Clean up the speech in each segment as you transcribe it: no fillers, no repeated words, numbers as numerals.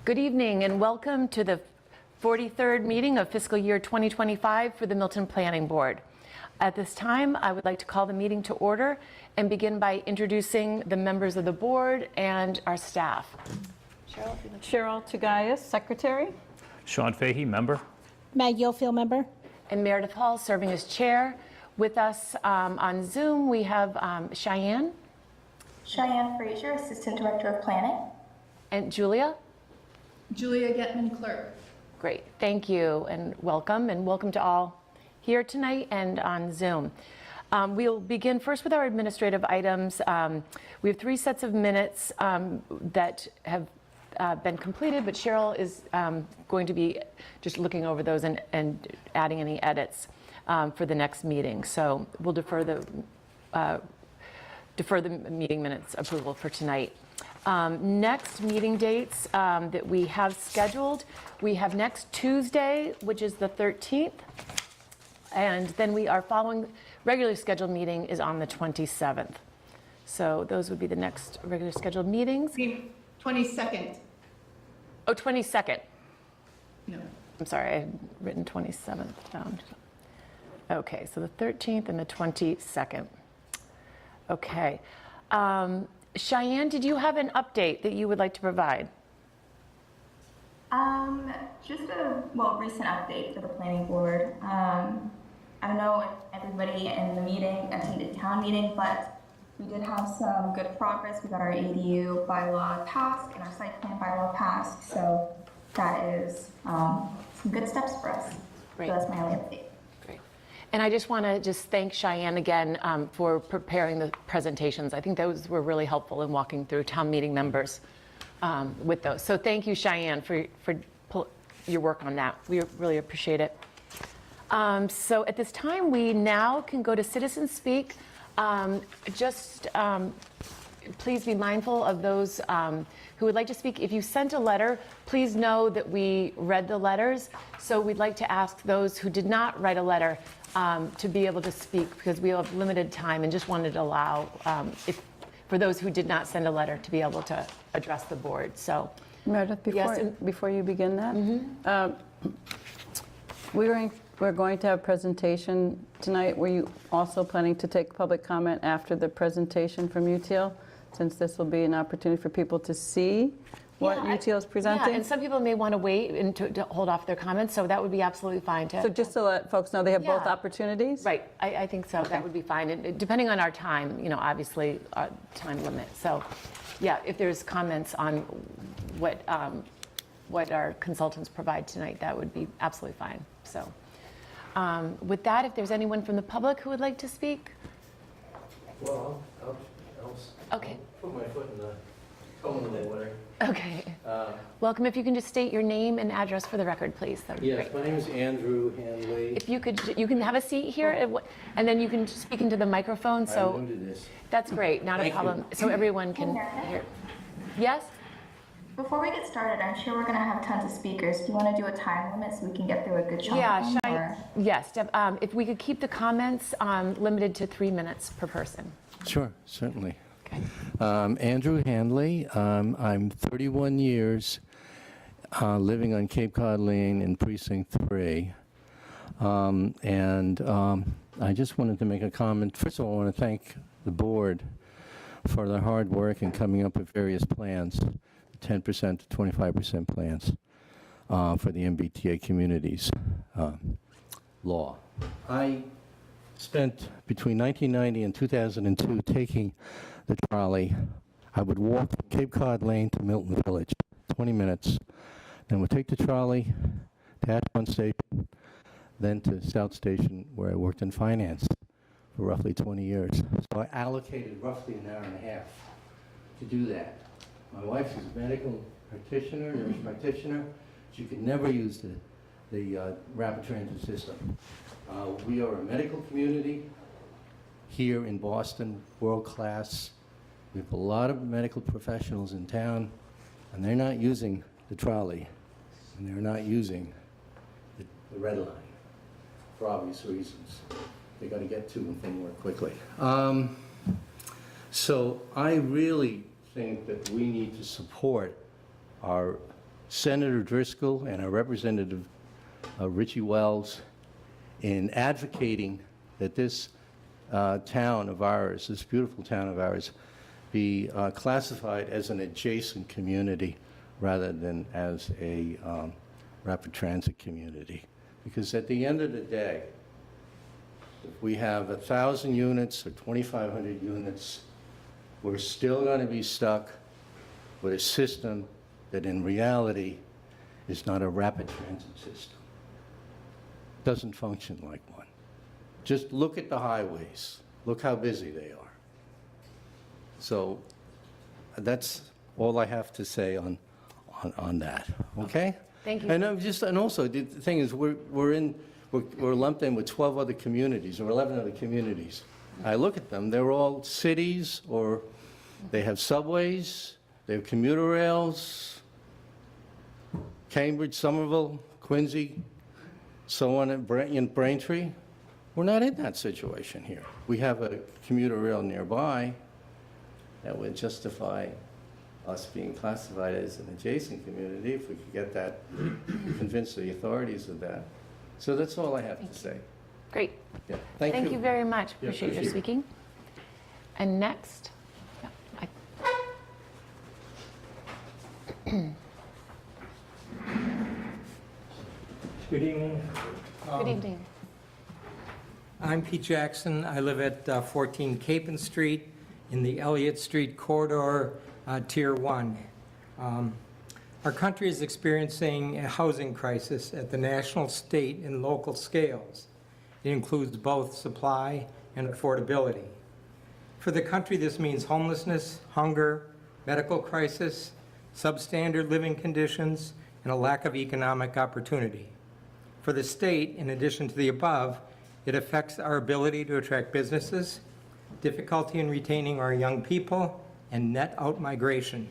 Good evening and welcome to the 43rd meeting of fiscal year 2025 for the Milton Planning Board. At this time, I would like to call the meeting to order and begin by introducing the members of the board and our staff. Cheryl Tagayas, Secretary. Sean Fahey, member. Mag Yofield, member. And Meredith Hall serving as chair. With us on Zoom, we have Cheyenne. Cheyenne Frazier, Assistant Director of Planning. And Julia. Julia Getman, clerk. Great, thank you and welcome to all here tonight and on Zoom. We'll begin first with our administrative items. We have 3 sets of minutes that have been completed, but Cheryl is going to be just looking over those and adding any edits for the next meeting. So we'll defer the meeting minutes approval for tonight. Next meeting dates that we have scheduled, we have next Tuesday, which is the 13th, and then our following regularly scheduled meeting is on the 27th. So those would be the next regular scheduled meetings. 22nd. Oh, 22nd. No. I'm sorry, I had written 27th down. Okay, so the 13th and the 22nd. Okay. Cheyenne, did you have an update that you would like to provide? Just a recent update for the planning board. I don't know if everybody in the meeting attended town meeting, but we did have some good progress. We got our ADU bylaw passed and our site plan bylaw passed, so that is some good steps for us. Great. So that's my only update. And I just want to thank Cheyenne again for preparing the presentations. I think those were really helpful in walking through town meeting members with those. So thank you, Cheyenne, for your work on that. We really appreciate it. So at this time, we now can go to citizen speak. Please be mindful of those who would like to speak. If you sent a letter, please know that we read the letters. So we'd like to ask those who did not write a letter to be able to speak, because we have limited time, and just wanted to allow, for those who did not send a letter, to be able to address the board. So, Meredith, before you begin that, we're going to have a presentation tonight. Were you also planning to take public comment after the presentation from UTIL, since this will be an opportunity for people to see what UTIL is presenting? Yeah, and some people may want to wait and to hold off their comments, so that would be absolutely fine. So just to let folks know, they have both opportunities? Right, I think so. Okay. That would be fine. And depending on our time, obviously, our time limit. So, yeah, if there's comments on what our consultants provide tonight, that would be absolutely fine. So, with that, if there's anyone from the public who would like to speak? Well, I'll Okay. put my foot in the toe in the water. Okay. Welcome. If you can just state your name and address for the record, please. That would be Yes, great. my name is Andrew Hanley. If you can have a seat here, and then you can speak into the microphone. So I'm new to this. that's great. Not a Thank problem. you. So everyone can hear. Yes. Before we get started, I'm sure we're going to have tons of speakers. Do you want to do a time limit so we can get through a good chunk of them? Yes. If we could keep the comments limited to 3 minutes per person. Sure, certainly. Okay. Andrew Hanley. I'm 31 years living on Cape Cod Lane in Precinct 3. I just wanted to make a comment. First of all, I want to thank the board for their hard work in coming up with various plans, 10% to 25% plans for the MBTA communities law. I spent between 1990 and 2002 taking the trolley. I would walk from Cape Cod Lane to Milton Village, 20 minutes. Then would take the trolley to Ashburn Station, then to South Station, where I worked in finance for roughly 20 years. So I allocated roughly an hour and a half to do that. My wife is a medical practitioner, nurse practitioner. She could never use the rapid transit system. We are a medical community here in Boston, world class. We have a lot of medical professionals in town, and they're not using the trolley, and they're not using the red line for obvious reasons. They got to get to and from work quickly. So I really think that we need to support our Senator Driscoll and our Representative Richie Wells in advocating that this town of ours, this beautiful town of ours, be classified as an adjacent community rather than as a rapid transit community. Because at the end of the day, if we have 1,000 units or 2,500 units, we're still going to be stuck with a system that in reality is not a rapid transit system. Doesn't function like one. Just look at the highways. Look how busy they are. So that's all I have to say on that. Okay? Thank you. And also the thing is we're lumped in with 12 other communities or 11 other communities. I look at them, they're all cities, or they have subways, they have commuter rails, Cambridge, Somerville, Quincy, so on in Braintree. We're not in that situation here. We have a commuter rail nearby that would justify us being classified as an adjacent community if we could get that, convince the authorities of that. So that's all I have to say. Great. Yeah. Thank you. Thank you very much. Yeah, Appreciate your appreciate it. speaking. And next, Good evening. good evening. I'm Pete Jackson. I live at 14 Capon Street in the Elliott Street corridor, Tier 1. Our country is experiencing a housing crisis at the national, state, and local scales. It includes both supply and affordability. For the country, this means homelessness, hunger, medical crisis, substandard living conditions, and a lack of economic opportunity. For the state, in addition to the above, it affects our ability to attract businesses, difficulty in retaining our young people, and net out-migration.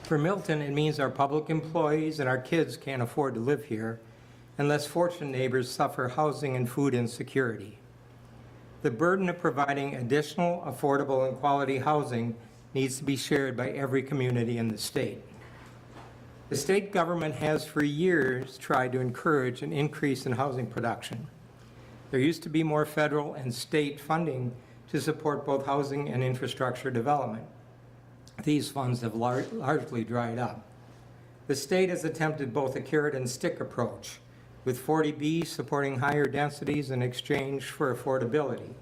For Milton, it means our public employees and our kids can't afford to live here, and less fortunate neighbors suffer housing and food insecurity. The burden of providing additional, affordable, and quality housing needs to be shared by every community in the state. The state government has for years tried to encourage an increase in housing production. There used to be more federal and state funding to support both housing and infrastructure development. These funds have largely dried up. The state has attempted both a carrot and stick approach, with 40B supporting higher densities in exchange for affordability.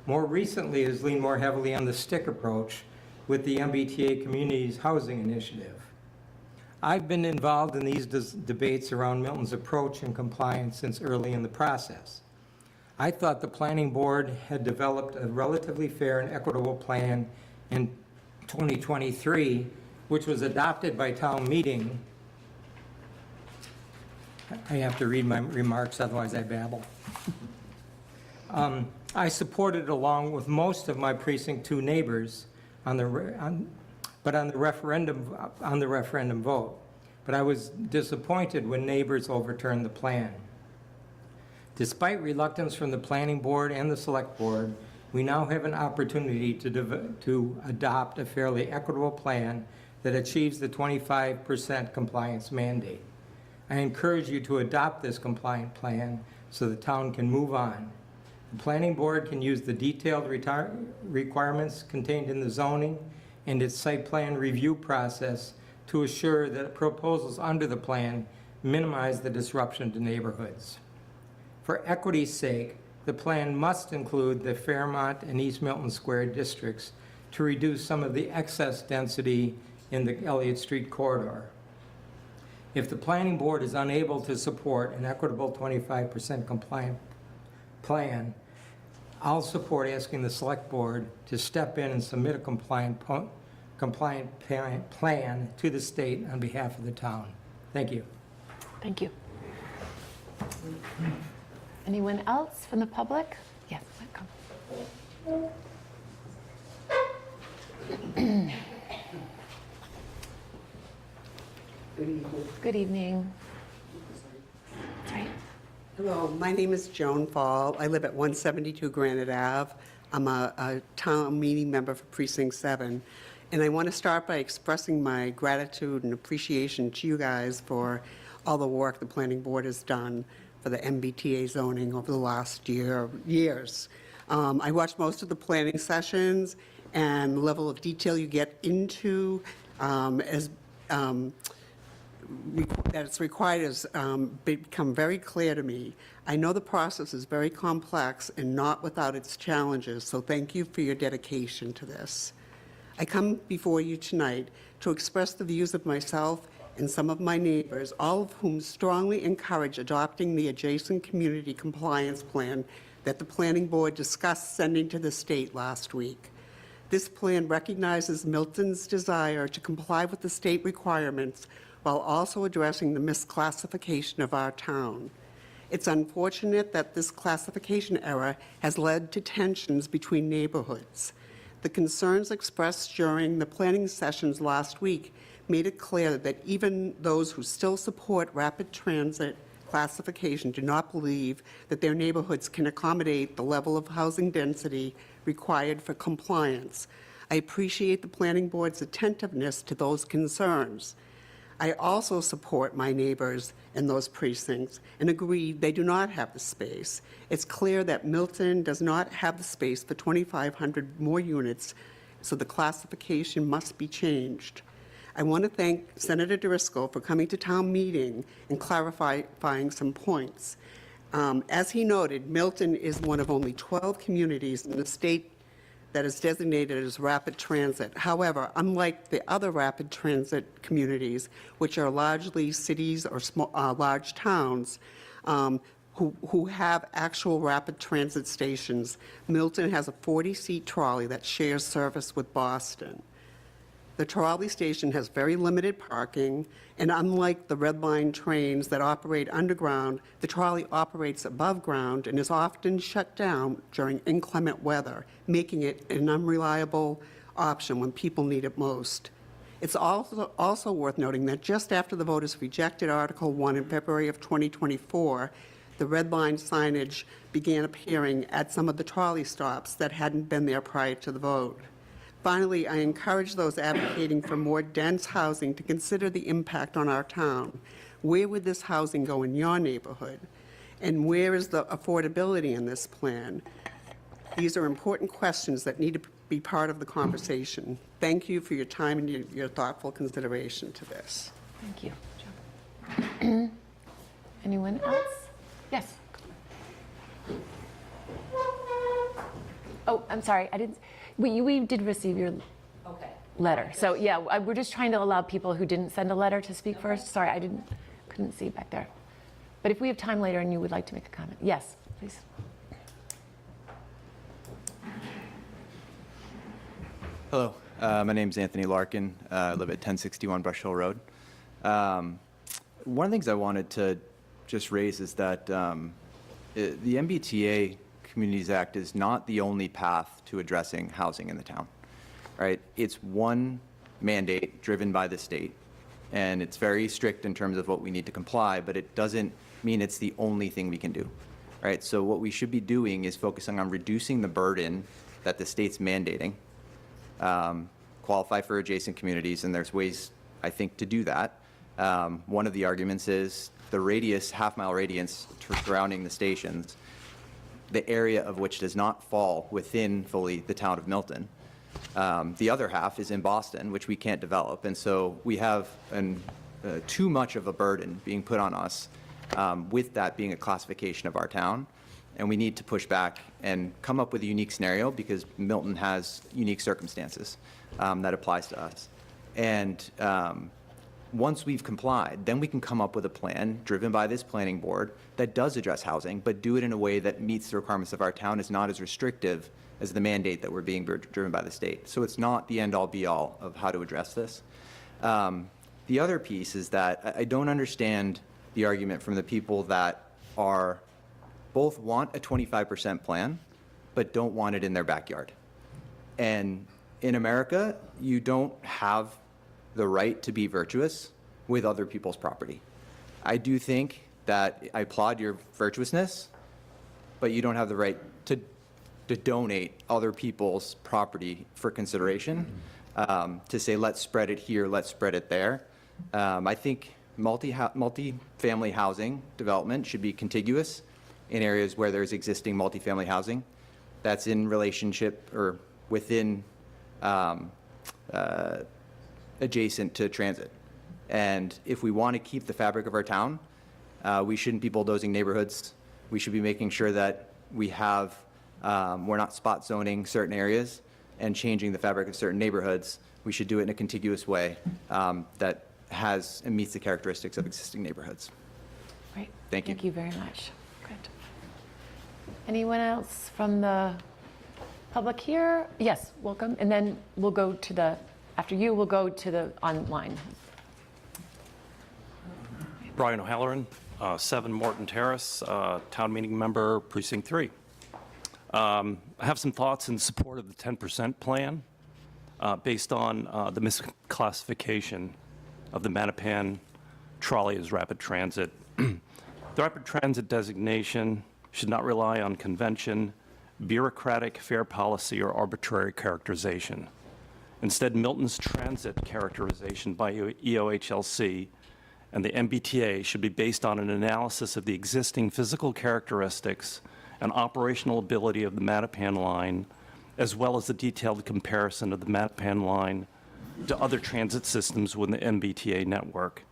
More recently, it has leaned more heavily on the stick approach with the MBTA Communities Housing Initiative. I've been involved in these debates around Milton's approach and compliance since early in the process. I thought the planning board had developed a relatively fair and equitable plan in 2023, which was adopted by town meeting. I have to read my remarks, otherwise I babble. I supported along with most of my Precinct 2 neighbors on the referendum vote. But I was disappointed when neighbors overturned the plan. Despite reluctance from the planning board and the select board, we now have an opportunity to adopt a fairly equitable plan that achieves the 25% compliance mandate. I encourage you to adopt this compliant plan so the town can move on. The planning board can use the detailed requirements contained in the zoning and its site plan review process to assure that proposals under the plan minimize the disruption to neighborhoods. For equity's sake, the plan must include the Fairmont and East Milton Square districts to reduce some of the excess density in the Elliott Street corridor. If the planning board is unable to support an equitable 25% compliant plan, I'll support asking the select board to step in and submit a compliant plan to the state on behalf of the town. Thank you. Thank you. Anyone else from the public? Yes, come. Good evening. Sorry. Hello, my name is Joan Fall. I live at 172 Granite Ave. I'm a town meeting member for Precinct 7. And I want to start by expressing my gratitude and appreciation to you guys for all the work the planning board has done for the MBTA zoning over the last years. I watched most of the planning sessions, and the level of detail you get into that it's required has become very clear to me. I know the process is very complex and not without its challenges, so thank you for your dedication to this. I come before you tonight to express the views of myself and some of my neighbors, all of whom strongly encourage adopting the adjacent community compliance plan that the planning board discussed sending to the state last week. This plan recognizes Milton's desire to comply with the state requirements while also addressing the misclassification of our town. It's unfortunate that this classification error has led to tensions between neighborhoods. The concerns expressed during the planning sessions last week made it clear that even those who still support rapid transit classification do not believe that their neighborhoods can accommodate the level of housing density required for compliance. I appreciate the planning board's attentiveness to those concerns. I also support my neighbors in those precincts and agree they do not have the space. It's clear that Milton does not have the space for 2,500 more units, so the classification must be changed. I want to thank Senator Driscoll for coming to town meeting and clarifying some points. As he noted, Milton is one of only 12 communities in the state that is designated as rapid transit. However, unlike the other rapid transit communities, which are largely cities or small, large towns, who have actual rapid transit stations, Milton has a 40-seat trolley that shares service with Boston. The trolley station has very limited parking, and unlike the Red Line trains that operate underground, the trolley operates above ground and is often shut down during inclement weather, making it an unreliable option when people need it most. It's also worth noting that just after the voters rejected Article 1 in February of 2024, the Red Line signage began appearing at some of the trolley stops that hadn't been there prior to the vote. Finally, I encourage those advocating for more dense housing to consider the impact on our town. Where would this housing go in your neighborhood? And where is the affordability in this plan? These are important questions that need to be part of the conversation. Thank you for your time and your thoughtful consideration to this. Thank you, Joe. Anyone else? Yes. Oh, I'm sorry, I didn't. We did receive your letter. So yeah, we're just trying to allow people who didn't send a letter to speak first. Sorry, couldn't see back there. But if we have time later and you would like to make a comment, yes, please. Hello, my name is Anthony Larkin. I live at 1061 Brush Hill Road. One of the things I wanted to just raise is that the MBTA Communities Act is not the only path to addressing housing in the town, right? It's one mandate driven by the state, and it's very strict in terms of what we need to comply, but it doesn't mean it's the only thing we can do, right? So what we should be doing is focusing on reducing the burden that the state's mandating, qualify for adjacent communities, and there's ways, I think, to do that. One of the arguments is the radius, half-mile radius surrounding the stations, the area of which does not fall within fully the town of Milton. The other half is in Boston, which we can't develop. And so we have too much of a burden being put on us with that being a classification of our town. And we need to push back and come up with a unique scenario because Milton has unique circumstances that applies to us. And once we've complied, then we can come up with a plan driven by this planning board that does address housing, but do it in a way that meets the requirements of our town, is not as restrictive as the mandate that we're being driven by the state. So it's not the end-all be-all of how to address this. The other piece is that I don't understand the argument from the people that are both want a 25% plan, but don't want it in their backyard. And in America, you don't have the right to be virtuous with other people's property. I do think that I applaud your virtuousness, but you don't have the right to donate other people's property for consideration. to say, let's spread it here, let's spread it there. I think multi-family housing development should be contiguous in areas where there's existing multifamily housing that's in relationship or within adjacent to transit. And if we want to keep the fabric of our town, we shouldn't be bulldozing neighborhoods. We should be making sure that we have, we're not spot zoning certain areas and changing the fabric of certain neighborhoods. We should do it in a contiguous way that has and meets the characteristics of existing neighborhoods. Great. Thank you. Thank you very much. Good. Anyone else from the public here? Yes, welcome. And then we'll go to the, after you, we'll go to the online. Brian O'Halloran, 7 Morton Terrace, town meeting member, precinct 3. I have some thoughts in support of the 10% plan based on the misclassification of the Mattapan trolley as rapid transit. The rapid transit designation should not rely on convention, bureaucratic fair policy, or arbitrary characterization. Instead, Milton's transit characterization by EOHLC and the MBTA should be based on an analysis of the existing physical characteristics and operational ability of the Mattapan line, as well as the detailed comparison of the Mattapan line to other transit systems within the MBTA network.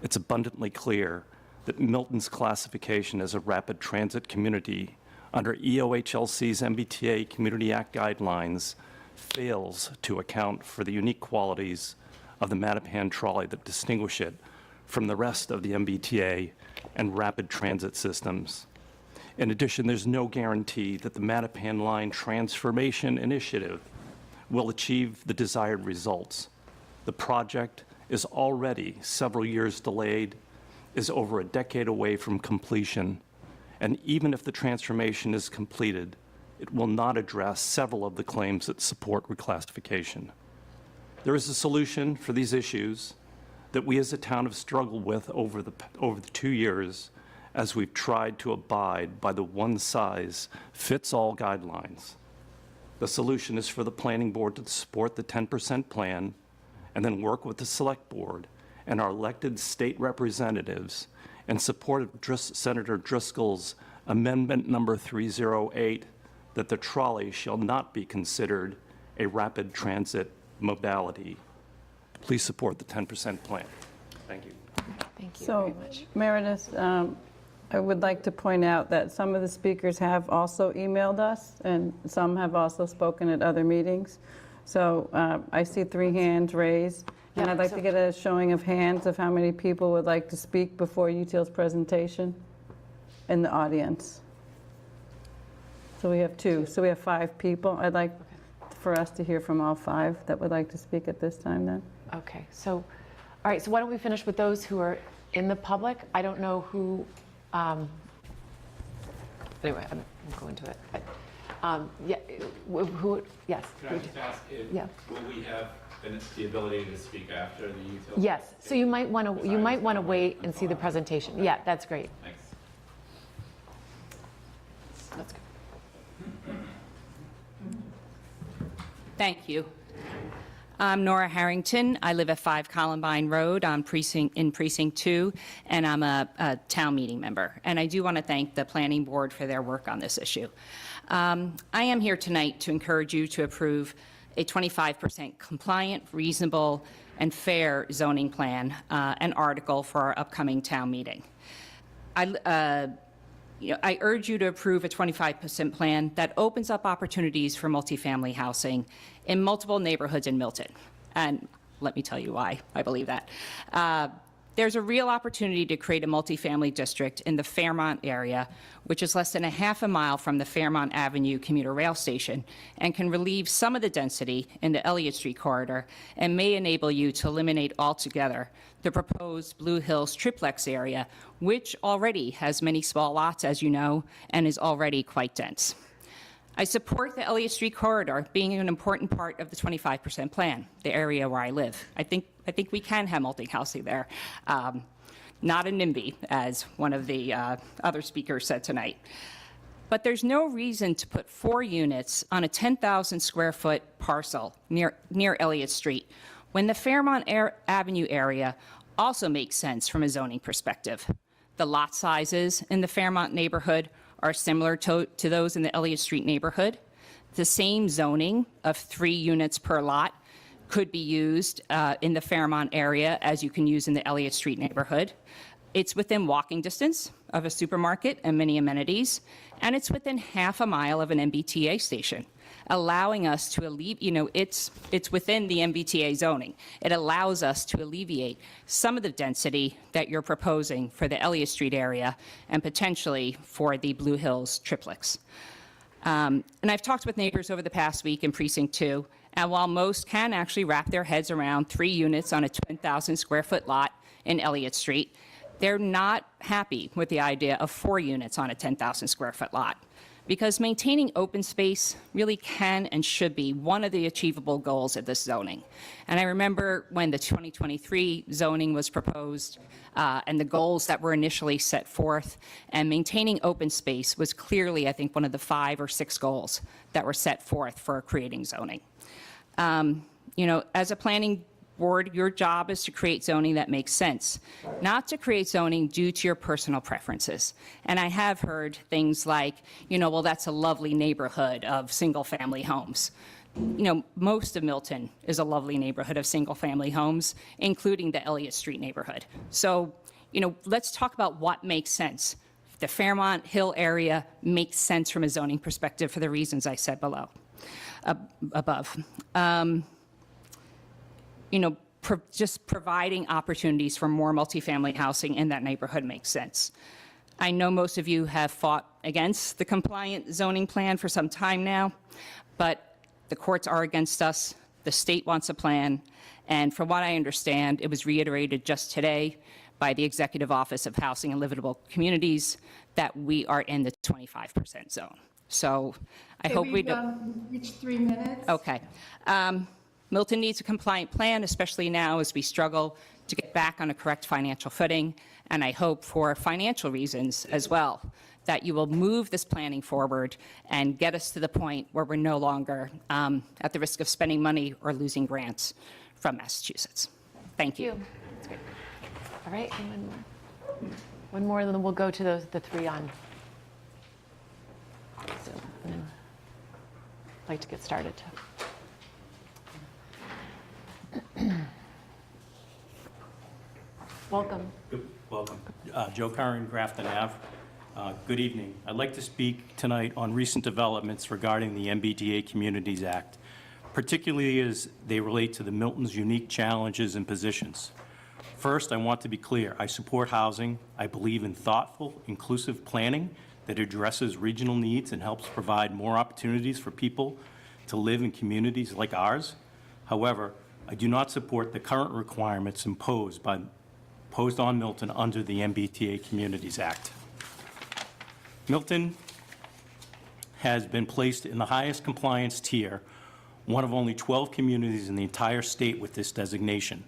It's abundantly clear that Milton's classification as a rapid transit community under EOHLC's MBTA Community Act guidelines fails to account for the unique qualities of the Mattapan trolley that distinguish it from the rest of the MBTA and rapid transit systems. In addition, there's no guarantee that the Mattapan line transformation initiative will achieve the desired results. The project is already several years delayed, is over a decade away from completion, and even if the transformation is completed, it will not address several of the claims that support reclassification. There is a solution for these issues that we as a town have struggled with over the 2 years as we've tried to abide by the one-size-fits-all guidelines. The solution is for the planning board to support the 10% plan and then work with the select board and our elected state representatives in support of Senator Driscoll's amendment number 308 that the trolley shall not be considered a rapid transit modality. Please support the 10% plan. Thank you. Thank you So, very much. Meredith, I would like to point out that some of the speakers have also emailed us, and some have also spoken at other meetings. So I see 3 hands raised, and Yeah, I'd like so- to get a showing of hands of how many people would like to speak before UTIL's presentation in the audience. So we have 2. So we have 5 people. I'd like for us to hear from all 5 that would like to speak at this time then. Okay, so, all right, so why don't we finish with those who are in the public? I don't know who, anyway, I'm going to it. Yeah, who, yes. Can I just ask, Yeah. will we have the ability to speak after the utility? Yes, so you might want to wait and see the presentation. Yeah, that's great. Thanks. That's good. Thank you. I'm Nora Harrington. I live at 5 Columbine Road in Precinct 2, and I'm a town meeting member. And I do want to thank the Planning Board for their work on this issue. I am here tonight to encourage you to approve a 25% compliant, reasonable, and fair zoning plan, an article for our upcoming town meeting. I urge you to approve a 25% plan that opens up opportunities for multifamily housing in multiple neighborhoods in Milton. And let me tell you why I believe that. There's a real opportunity to create a multifamily district in the Fairmont area, which is less than a half a mile from the Fairmont Avenue commuter rail station, and can relieve some of the density in the Elliott Street corridor, and may enable you to eliminate altogether the proposed Blue Hills triplex area, which already has many small lots, as you know, and is already quite dense. I support the Elliott Street corridor being an important part of the 25% plan, the area where I live. I think we can have multi-housing there, not a NIMBY, as one of the other speakers said tonight. But there's no reason to put 4 units on a 10,000 square foot parcel near Elliott Street when the Fairmont Avenue area also makes sense from a zoning perspective. The lot sizes in the Fairmont neighborhood are similar to those in the Elliott Street neighborhood. The same zoning of 3 units per lot could be used in the Fairmont area as you can use in the Elliott Street neighborhood. It's within walking distance of a supermarket and many amenities, and it's within half a mile of an MBTA station, allowing us to alleviate, it's within the MBTA zoning. It allows us to alleviate some of the density that you're proposing for the Elliott Street area and potentially for the Blue Hills triplex. And I've talked with neighbors over the past week in Precinct 2, and while most can actually wrap their heads around 3 units on a 10,000 square foot lot in Elliott Street, they're not happy with the idea of 4 units on a 10,000 square foot lot, because maintaining open space really can and should be one of the achievable goals of this zoning. And I remember when the 2023 zoning was proposed and the goals that were initially set forth, and maintaining open space was clearly, I think, one of the 5 or 6 goals that were set forth for creating zoning. As a planning board, your job is to create zoning that makes sense, not to create zoning due to your personal preferences. And I have heard things like, well, that's a lovely neighborhood of single-family homes. Most of Milton is a lovely neighborhood of single-family homes, including the Elliott Street neighborhood. So, let's talk about what makes sense. The Fairmont Hill area makes sense from a zoning perspective for the reasons I said above. Just providing opportunities for more multifamily housing in that neighborhood makes sense. I know most of you have fought against the compliant zoning plan for some time now, but the courts are against us. The state wants a plan, and from what I understand, it was reiterated just today by the Executive Office of Housing and Livable Communities that we are in the 25% zone. So I hope we don't. Reach 3 minutes. Okay. Milton needs a compliant plan, especially now as we struggle to get back on a correct financial footing. And I hope for financial reasons as well that you will move this planning forward and get us to the point where we're no longer at the risk of spending money or losing grants from Massachusetts. Thank you. That's great. All right, one more, and then we'll go to the 3 on. So, and then I'd like to get started. Welcome. Welcome. Joe Curran, Grafton Ave. Good evening. I'd like to speak tonight on recent developments regarding the MBTA Communities Act, particularly as they relate to the Milton's unique challenges and positions. First, I want to be clear. I support housing. I believe in thoughtful, inclusive planning that addresses regional needs and helps provide more opportunities for people to live in communities like ours. However, I do not support the current requirements imposed on Milton under the MBTA Communities Act. Milton has been placed in the highest compliance tier, one of only 12 communities in the entire state with this designation.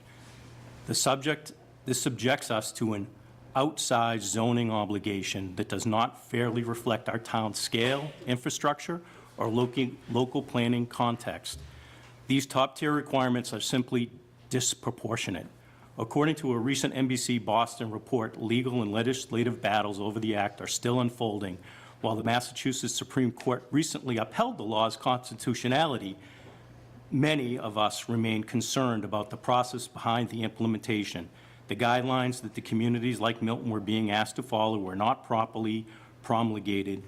This subjects us to an outsized zoning obligation that does not fairly reflect our town's scale, infrastructure, or local planning context. These top-tier requirements are simply disproportionate. According to a recent NBC Boston report, legal and legislative battles over the act are still unfolding. While the Massachusetts Supreme Court recently upheld the law's constitutionality, many of us remain concerned about the process behind the implementation. The guidelines that the communities like Milton were being asked to follow were not properly promulgated,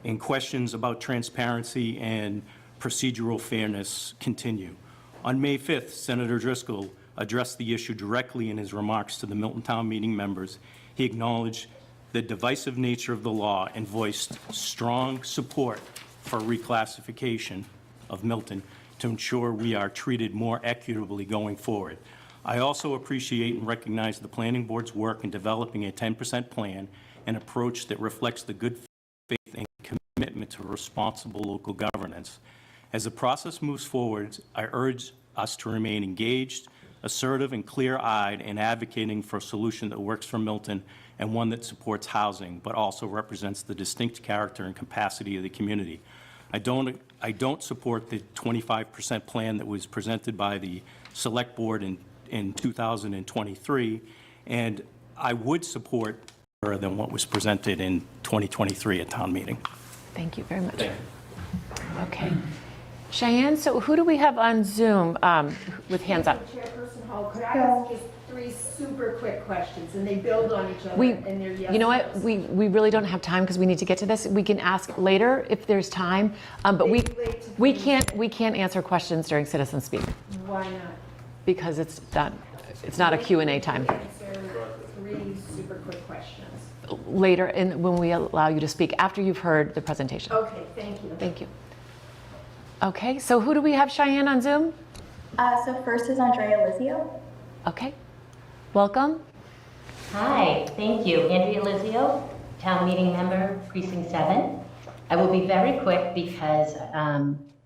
and questions about transparency and procedural fairness continue. On May 5th, Senator Driscoll addressed the issue directly in his remarks to the Milton Town Meeting members. He acknowledged the divisive nature of the law and voiced strong support for reclassification of Milton to ensure we are treated more equitably going forward. I also appreciate and recognize the Planning Board's work in developing a 10% plan, an approach that reflects the good faith and commitment to responsible local governance. As the process moves forward, I urge us to remain engaged, assertive, and clear-eyed in advocating for a solution that works for Milton and one that supports housing, but also represents the distinct character and capacity of the community. I don't support the 25% plan that was presented by the Select Board in 2023, and I would support more than what was presented in 2023 at town meeting. Thank you very much. Okay. Cheyenne, so who do we have on Zoom with hands up? Chairperson Hall, could I ask you 3 super quick questions, and they build on each other, and they're yes. You know what? We really don't have time because we need to get to this. We can ask later if there's time, but we can't answer questions during citizen speak Why not? because it's done. It's not a Q&A time. Answer 3 super quick questions. Later, when we allow you to speak after you've heard the presentation. Okay, thank you. Thank you. Okay, so who do we have, Cheyenne, on Zoom? So first is Andrea Lizio. Okay, welcome. Hi, thank you. Andrea Lizio, town meeting member, precinct 7. I will be very quick because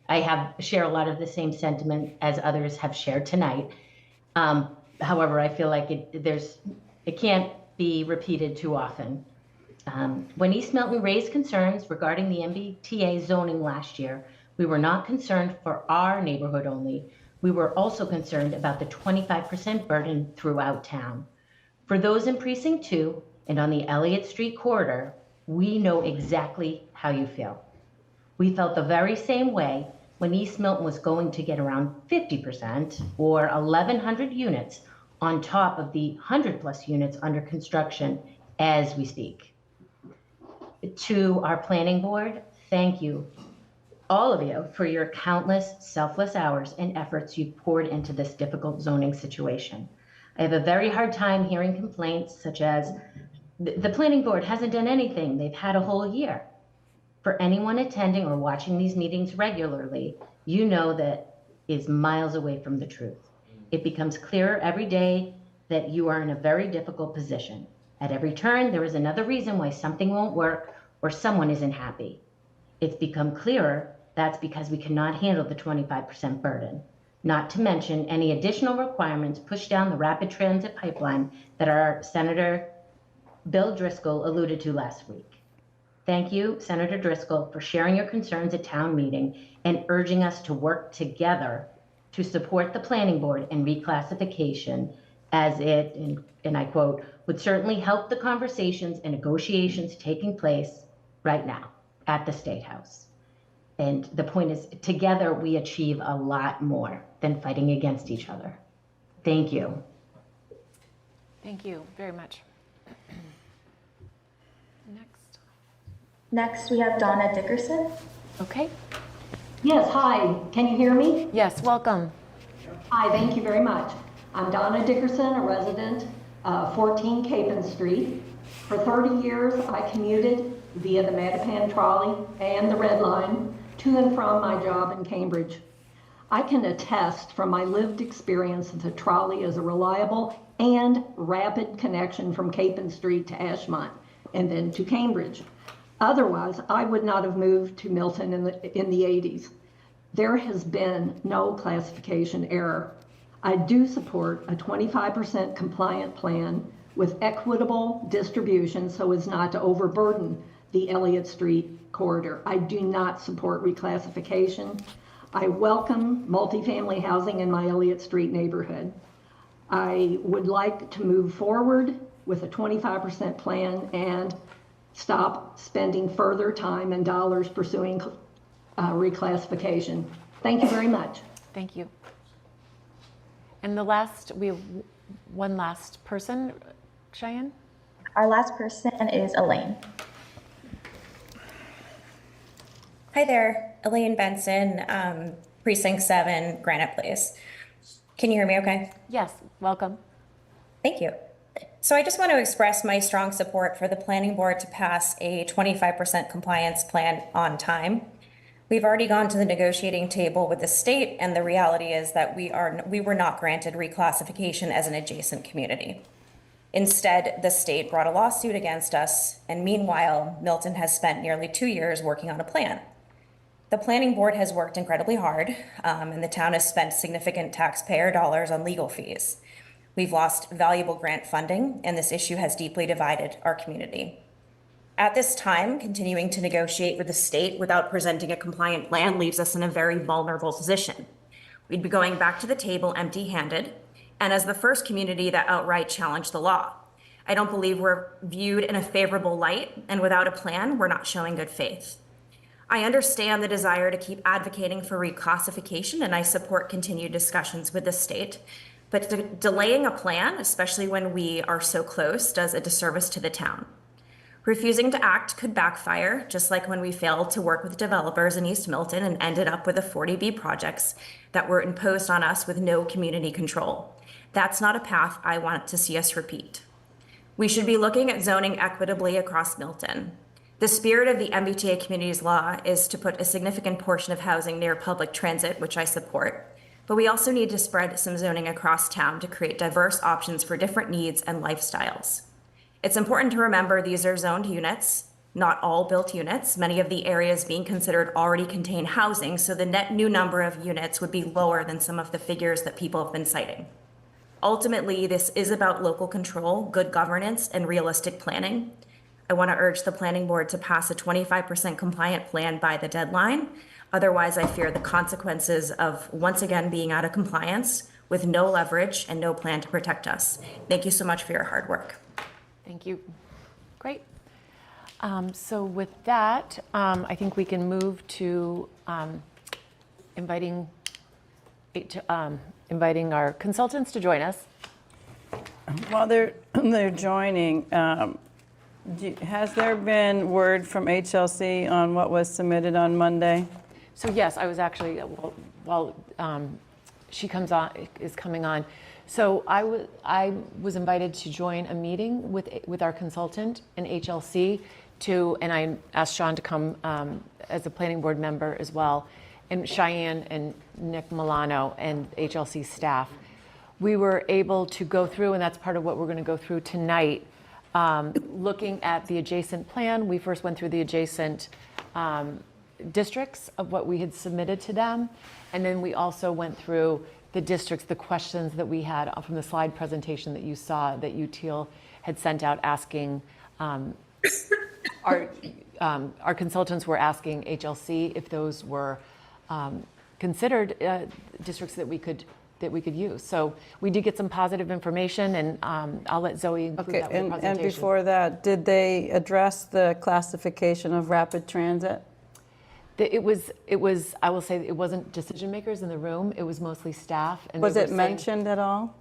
I share a lot of the same sentiment as others have shared tonight. However, I feel like it can't be repeated too often. When East Milton raised concerns regarding the MBTA zoning last year, we were not concerned for our neighborhood only. We were also concerned about the 25% burden throughout town. For those in Precinct 2 and on the Elliott Street corridor, we know exactly how you feel. We felt the very same way when East Milton was going to get around 50% or 1,100 units on top of the 100+ units under construction as we speak. To our planning board, thank you, all of you, for your countless selfless hours and efforts you've poured into this difficult zoning situation. I have a very hard time hearing complaints such as, the planning board hasn't done anything, they've had a whole year. For anyone attending or watching these meetings regularly, you know that is miles away from the truth. It becomes clearer every day that you are in a very difficult position. At every turn, there is another reason why something won't work or someone isn't happy. It's become clearer that's because we cannot handle the 25% burden, not to mention any additional requirements pushed down the rapid transit pipeline that our Senator Bill Driscoll alluded to last week. Thank you, Senator Driscoll, for sharing your concerns at town meeting and urging us to work together to support the planning board and reclassification as it, and I quote, would certainly help the conversations and negotiations taking place right now at the State House. And the point is, together we achieve a lot more than fighting against each other. Thank you. Thank you very much. Next, we have Donna Dickerson. Okay. Yes, hi. Can you hear me? Yes, welcome. Hi, thank you very much. I'm Donna Dickerson, a resident, 14 Capon Street. For 30 years, I commuted via the Mattapan trolley and the Red Line to and from my job in Cambridge. I can attest from my lived experience that the trolley is a reliable and rapid connection from Capon Street to Ashmont and then to Cambridge. Otherwise, I would not have moved to Milton in the 80s. There has been no classification error. I do support a 25% compliant plan with equitable distribution so as not to overburden the Elliott Street corridor. I do not support reclassification. I welcome multifamily housing in my Elliott Street neighborhood. I would like to move forward with a 25% plan and stop spending further time and dollars pursuing reclassification. Thank you very much. Thank you. And we have one last person, Cheyenne? Our last person is Elaine. Hi there, Elaine Benson, Precinct 7, Granite Place. Can you hear me okay? Yes, welcome. Thank you. So I just want to express my strong support for the planning board to pass a 25% compliance plan on time. We've already gone to the negotiating table with the state, and the reality is that we were not granted reclassification as an adjacent community. Instead, the state brought a lawsuit against us, and meanwhile, Milton has spent nearly 2 years working on a plan. The planning board has worked incredibly hard, and the town has spent significant taxpayer dollars on legal fees. We've lost valuable grant funding, and this issue has deeply divided our community. At this time, continuing to negotiate with the state without presenting a compliant plan leaves us in a very vulnerable position. We'd be going back to the table empty-handed, and as the first community that outright challenged the law. I don't believe we're viewed in a favorable light, and without a plan, we're not showing good faith. I understand the desire to keep advocating for reclassification, and I support continued discussions with the state. But delaying a plan, especially when we are so close, does a disservice to the town. Refusing to act could backfire, just like when we failed to work with developers in East Milton and ended up with the 40B projects that were imposed on us with no community control. That's not a path I want to see us repeat. We should be looking at zoning equitably across Milton. The spirit of the MBTA Communities Law is to put a significant portion of housing near public transit, which I support. But we also need to spread some zoning across town to create diverse options for different needs and lifestyles. It's important to remember these are zoned units, not all built units. Many of the areas being considered already contain housing, so the net new number of units would be lower than some of the figures that people have been citing. Ultimately, this is about local control, good governance, and realistic planning. I want to urge the planning board to pass a 25% compliant plan by the deadline. Otherwise, I fear the consequences of once again being out of compliance with no leverage and no plan to protect us. Thank you so much for your hard work. Thank you. Great. So with that, I think we can move to inviting our consultants to join us. While they're joining, has there been word from HLC on what was submitted on Monday? So yes, I was actually, while she is coming on. So I was invited to join a meeting with our consultant in HLC and I asked Sean to come as a planning board member as well, and Cheyenne and Nick Milano and HLC staff. We were able to go through, and that's part of what we're going to go through tonight, looking at the adjacent plan. We first went through the adjacent districts of what we had submitted to them, and then we also went through the districts, the questions that we had from the slide presentation that you saw that UTEAL had sent out asking, our consultants were asking HLC if those were considered districts that we could use. So we did get some positive information, and I'll let Zoe include that with the presentation. And before that, did they address the classification of rapid transit? It was. I will say it wasn't decision makers in the room. It was mostly staff. And was it mentioned at all?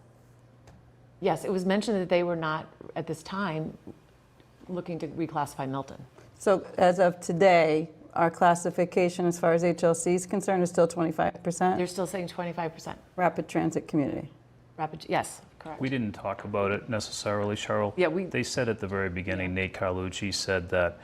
Yes, it was mentioned that they were not at this time looking to reclassify Milton. So as of today, our classification as far as HLC is concerned is still 25%? They're still saying 25%. Rapid transit community. Yes, correct. We didn't talk about it necessarily, Cheryl. Yeah, they said at the very beginning, Nate Carlucci said that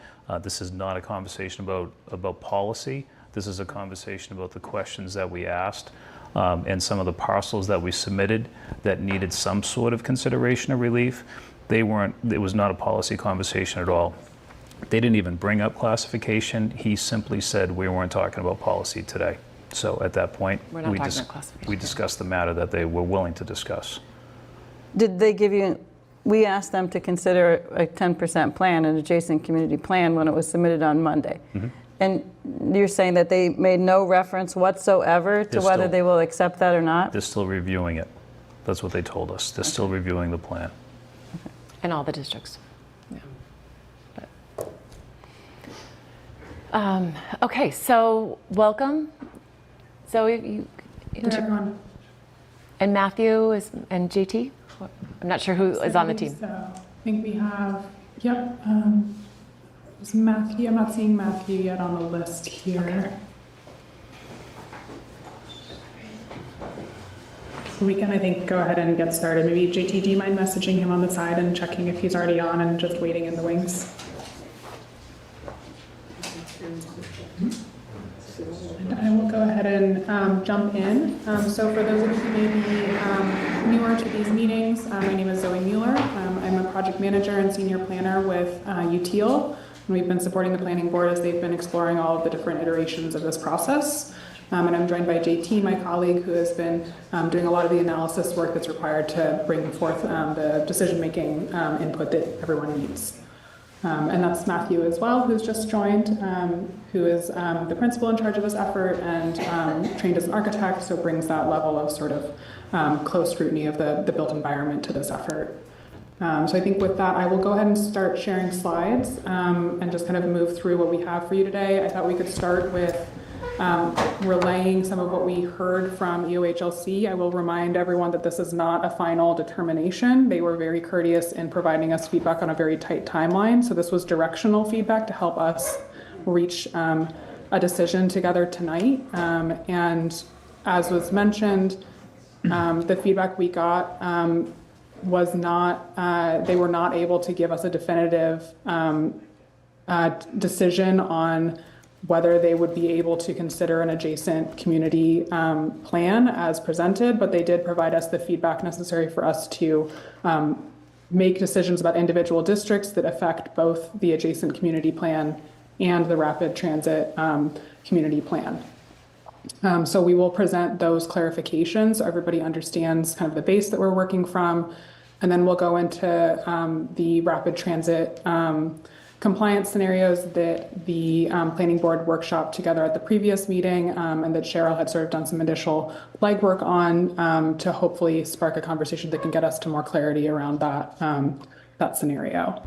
this is not a conversation about policy. This is a conversation about the questions that we asked and some of the parcels that we submitted that needed some sort of consideration or relief. It was not a policy conversation at all. They didn't even bring up classification. He simply said we weren't talking about policy today. So at that point, we discussed the matter that they were willing to discuss. Did they give you, we asked them to consider a 10% plan, an adjacent community plan, when it was submitted on Monday. Mm-hmm. And you're saying that they made no reference whatsoever to whether they will accept that or not? They're still reviewing it. That's what they told us. They're still reviewing the plan. Okay. And all the districts. Yeah. Okay, so welcome. Zoe, and Matthew and JT? I'm not sure who is on the team. So I think we have, is Matthew, I'm not seeing Matthew yet on the list here. Okay. So we can, I think, go ahead and get started. Maybe JT, do you mind messaging him on the side and checking if he's already on and just waiting in the wings? And I will go ahead and jump in. So for those of you who may be newer to these meetings, my name is Zoe Mueller. I'm a project manager and senior planner with UTEAL. And we've been supporting the planning board as they've been exploring all of the different iterations of this process. And I'm joined by JT, my colleague, who has been doing a lot of the analysis work that's required to bring forth the decision-making input that everyone needs. And that's Matthew as well, who's just joined, who is the principal in charge of this effort and trained as an architect, so brings that level of sort of close scrutiny of the built environment to this effort. So I think with that, I will go ahead and start sharing slides and just kind of move through what we have for you today. I thought we could start with relaying some of what we heard from EOHLC. I will remind everyone that this is not a final determination. They were very courteous in providing us feedback on a very tight timeline. So this was directional feedback to help us reach a decision together tonight. And as was mentioned, the feedback we got was not, they were not able to give us a definitive decision on whether they would be able to consider an adjacent community plan as presented, but they did provide us the feedback necessary for us to make decisions about individual districts that affect both the adjacent community plan and the rapid transit community plan. So we will present those clarifications so everybody understands kind of the base that we're working from, and then we'll go into the rapid transit compliance scenarios that the planning board workshop together at the previous meeting and that Cheryl had sort of done some initial legwork on to hopefully spark a conversation that can get us to more clarity around that, that scenario.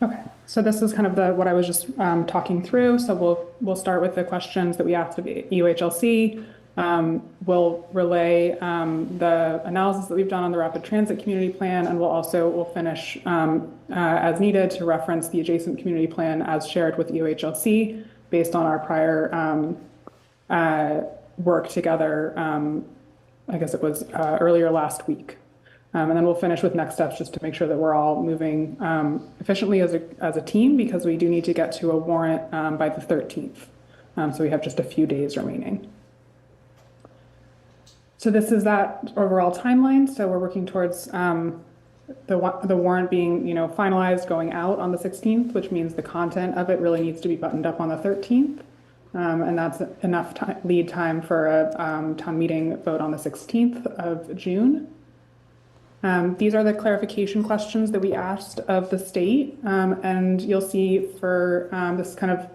Okay, so this is kind of what I was just talking through. So we'll start with the questions that we asked of EOHLC. We'll relay the analysis that we've done on the rapid transit community plan, and we'll finish as needed to reference the adjacent community plan as shared with EOHLC based on our prior work together. I guess it was earlier last week. And then we'll finish with next steps just to make sure that we're all moving efficiently as a team, because we do need to get to a warrant by the 13th. So we have just a few days remaining. So this is that overall timeline. So we're working towards the warrant being, finalized, going out on the 16th, which means the content of it really needs to be buttoned up on the 13th. And that's enough lead time for a town meeting vote on the 16th of June. These are the clarification questions that we asked of the state. And you'll see for this kind of,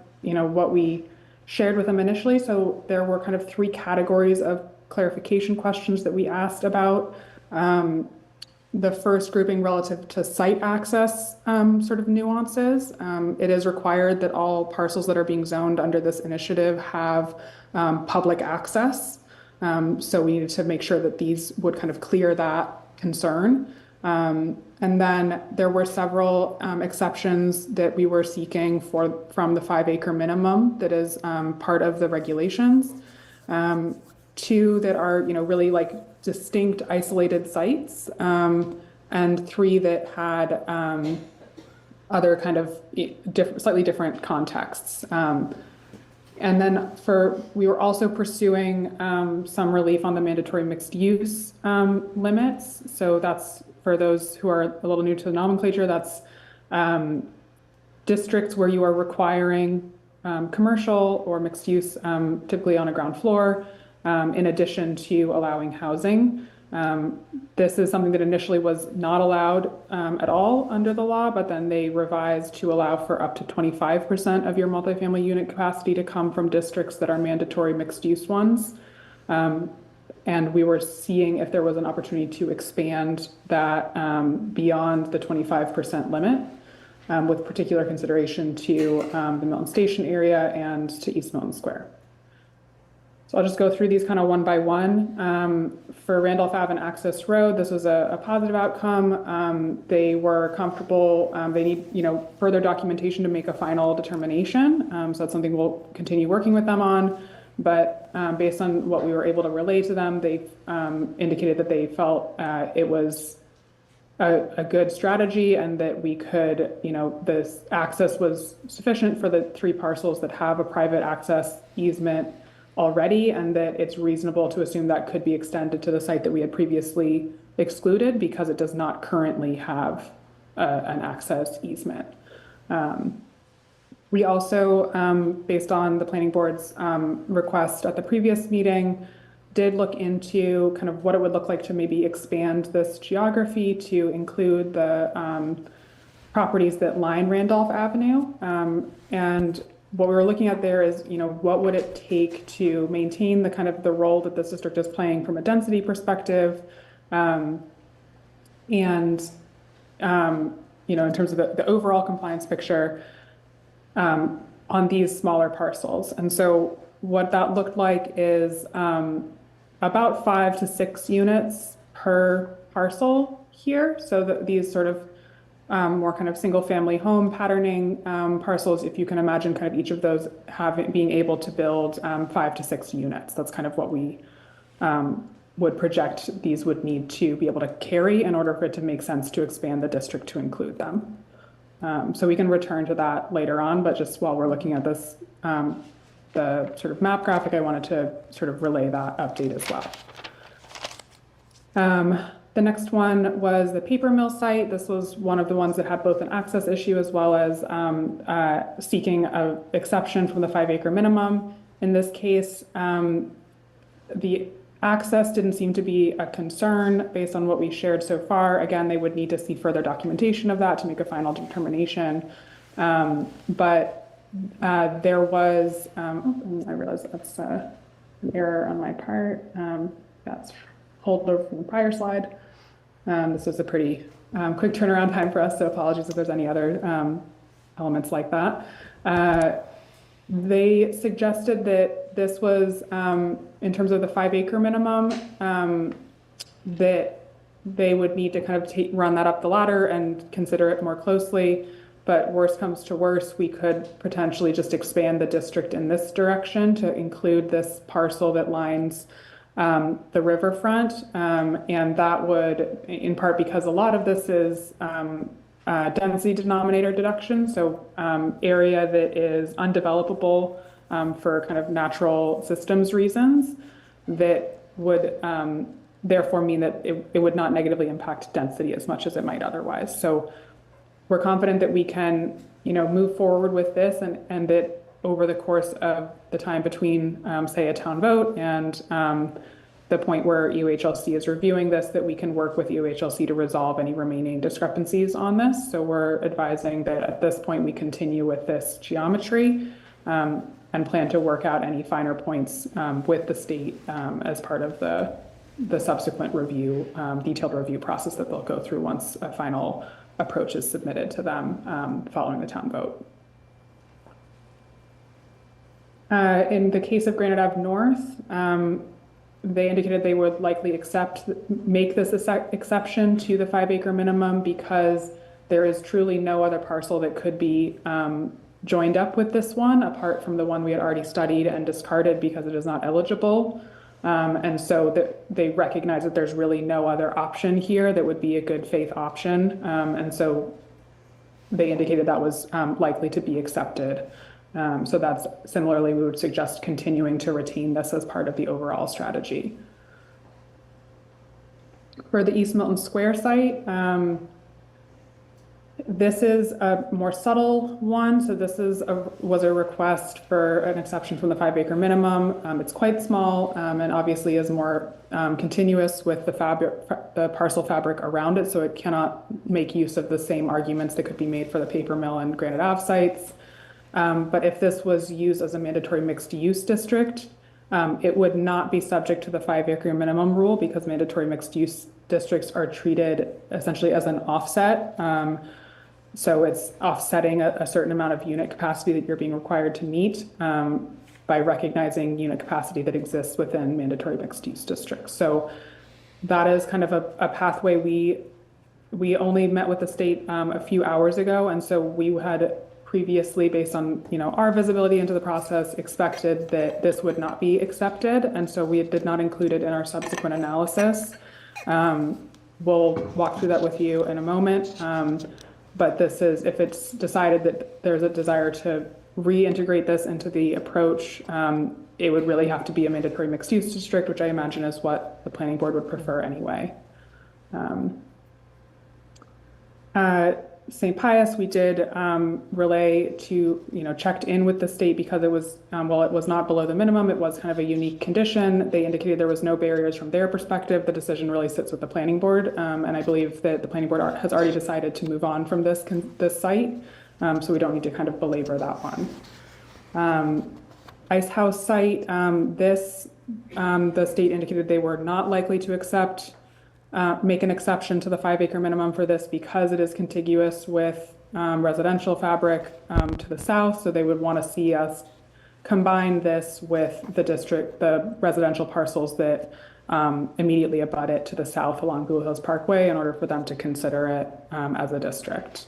what we shared with them initially. So there were kind of three categories of clarification questions that we asked about. The first grouping relative to site access sort of nuances. It is required that all parcels that are being zoned under this initiative have public access. So we needed to make sure that these would kind of clear that concern. And then there were several exceptions that we were seeking from the 5-acre minimum that is part of the regulations. Two that are, really like distinct isolated sites, and three that had other kind of slightly different contexts. And then we were also pursuing some relief on the mandatory mixed use limits. So that's, for those who are a little new to the nomenclature, that's districts where you are requiring commercial or mixed use, typically on a ground floor, in addition to allowing housing. This is something that initially was not allowed at all under the law, but then they revised to allow for up to 25% of your multifamily unit capacity to come from districts that are mandatory mixed use ones. And we were seeing if there was an opportunity to expand that beyond the 25% limit, with particular consideration to the Milton Station area and to East Milton Square. So I'll just go through these kind of one by one. For Randolph Ave and Access Road, this was a positive outcome. They were comfortable. They need, further documentation to make a final determination. So that's something we'll continue working with them on. But based on what we were able to relay to them, they indicated that they felt it was a good strategy and that we could, this access was sufficient for the 3 parcels that have a private access easement already, and that it's reasonable to assume that could be extended to the site that we had previously excluded because it does not currently have an access easement. We also, based on the planning board's request at the previous meeting, did look into kind of what it would look like to maybe expand this geography to include the properties that line Randolph Avenue. And what we were looking at there is, what would it take to maintain the kind of the role that this district is playing from a density perspective, and in terms of the overall compliance picture on these smaller parcels. And so what that looked like is about 5 to 6 units per parcel here. So that these sort of more kind of single family home patterning parcels, if you can imagine kind of each of those being able to build 5 to 6 units. That's kind of what we would project these would need to be able to carry in order for it to make sense to expand the district to include them. So we can return to that later on, but just while we're looking at this, the sort of map graphic, I wanted to sort of relay that update as well. The next one was the paper mill site. This was one of the ones that had both an access issue as well as seeking an exception from the 5-acre minimum. In this case, the access didn't seem to be a concern based on what we shared so far. Again, they would need to see further documentation of that to make a final determination. But there was, I realize that's an error on my part. That's pulled over from the prior slide. This was a pretty quick turnaround time for us, so apologies if there's any other elements like that. They suggested that this was, in terms of the 5-acre minimum, that they would need to kind of run that up the ladder and consider it more closely. But worst comes to worst, we could potentially just expand the district in this direction to include this parcel that lines the riverfront. And that would, in part because a lot of this is density denominator deduction, so area that is undevelopable for kind of natural systems reasons, that would therefore mean that it would not negatively impact density as much as it might otherwise. So we're confident that we can, move forward with this, and that over the course of the time between, say, a town vote and the point where UHLC is reviewing this, that we can work with UHLC to resolve any remaining discrepancies on this. So we're advising that at this point we continue with this geometry and plan to work out any finer points with the state as part of the subsequent review, detailed review process that they'll go through once a final approach is submitted to them following the town vote. In the case of Granite Ave North, they indicated they would likely make this exception to the 5-acre minimum because there is truly no other parcel that could be joined up with this one apart from the one we had already studied and discarded because it is not eligible. And so they recognize that there's really no other option here that would be a good faith option. And so they indicated that was likely to be accepted. So that's similarly, we would suggest continuing to retain this as part of the overall strategy. For the East Milton Square site, this is a more subtle one. So this was a request for an exception from the 5-acre minimum. It's quite small and obviously is more continuous with the parcel fabric around it. So it cannot make use of the same arguments that could be made for the paper mill and Granite Ave sites. But if this was used as a mandatory mixed use district, it would not be subject to the 5-acre minimum rule because mandatory mixed use districts are treated essentially as an offset. So it's offsetting a certain amount of unit capacity that you're being required to meet by recognizing unit capacity that exists within mandatory mixed use districts. So that is kind of a pathway. We only met with the state a few hours ago, and so we had previously, based on our visibility into the process, expected that this would not be accepted, and so we did not include it in our subsequent analysis. We'll walk through that with you in a moment, but this is, if it's decided that there's a desire to reintegrate this into the approach, it would really have to be a mandatory mixed use district, which I imagine is what the planning board would prefer anyway. St. Pius, we did relay to, checked in with the state because it was, while it was not below the minimum, it was kind of a unique condition. They indicated there was no barriers from their perspective. The decision really sits with the planning board. And I believe that the planning board has already decided to move on from this site. So we don't need to kind of belabor that one. Ice House site, the state indicated they were not likely to make an exception to the 5-acre minimum for this because it is contiguous with residential fabric to the south. So they would want to see us combine this with the residential parcels that immediately abut it to the south along Blue Hills Parkway in order for them to consider it as a district.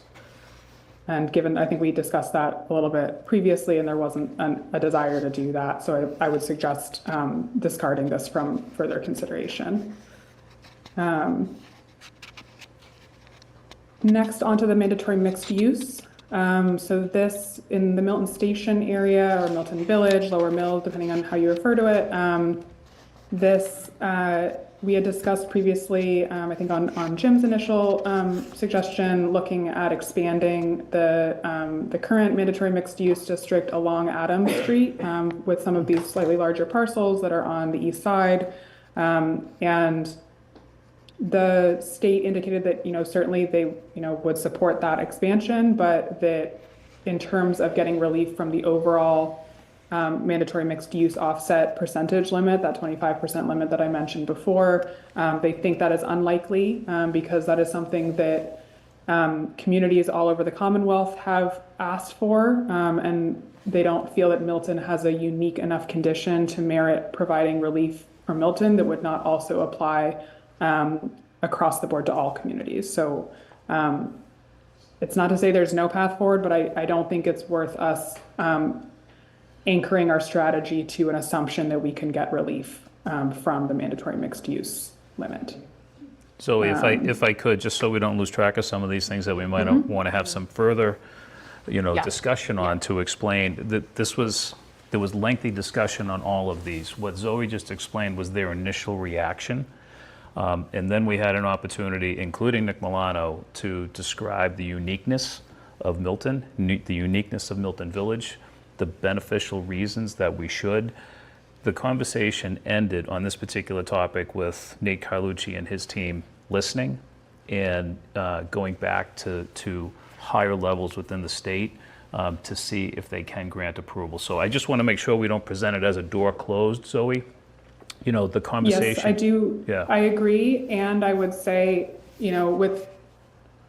And given, I think we discussed that a little bit previously, and there wasn't a desire to do that. So I would suggest discarding this from further consideration. Next, onto the mandatory mixed use. So this in the Milton Station area or Milton Village, Lower Mill, depending on how you refer to it. This we had discussed previously, I think on Jim's initial suggestion, looking at expanding the current mandatory mixed use district along Adams Street with some of these slightly larger parcels that are on the east side. And the state indicated that, certainly they, would support that expansion, but that in terms of getting relief from the overall mandatory mixed use offset percentage limit, that 25% limit that I mentioned before, they think that is unlikely because that is something that communities all over the Commonwealth have asked for, and they don't feel that Milton has a unique enough condition to merit providing relief for Milton that would not also apply across the board to all communities. So it's not to say there's no path forward, but I don't think it's worth us anchoring our strategy to an assumption that we can get relief from the mandatory mixed use limit. So if I could, just so we don't lose track of some of these things that we might want to have some further, discussion on to explain that there was lengthy discussion on all of these. What Zoe just explained was their initial reaction. And then we had an opportunity, including Nick Milano, to describe the uniqueness of Milton, the uniqueness of Milton Village, the beneficial reasons that we should. The conversation ended on this particular topic with Nate Carlucci and his team listening and going back to higher levels within the state to see if they can grant approval. So I just want to make sure we don't present it as a door closed, Zoe. The conversation. Yes, I do. Yeah. I agree. And I would say, in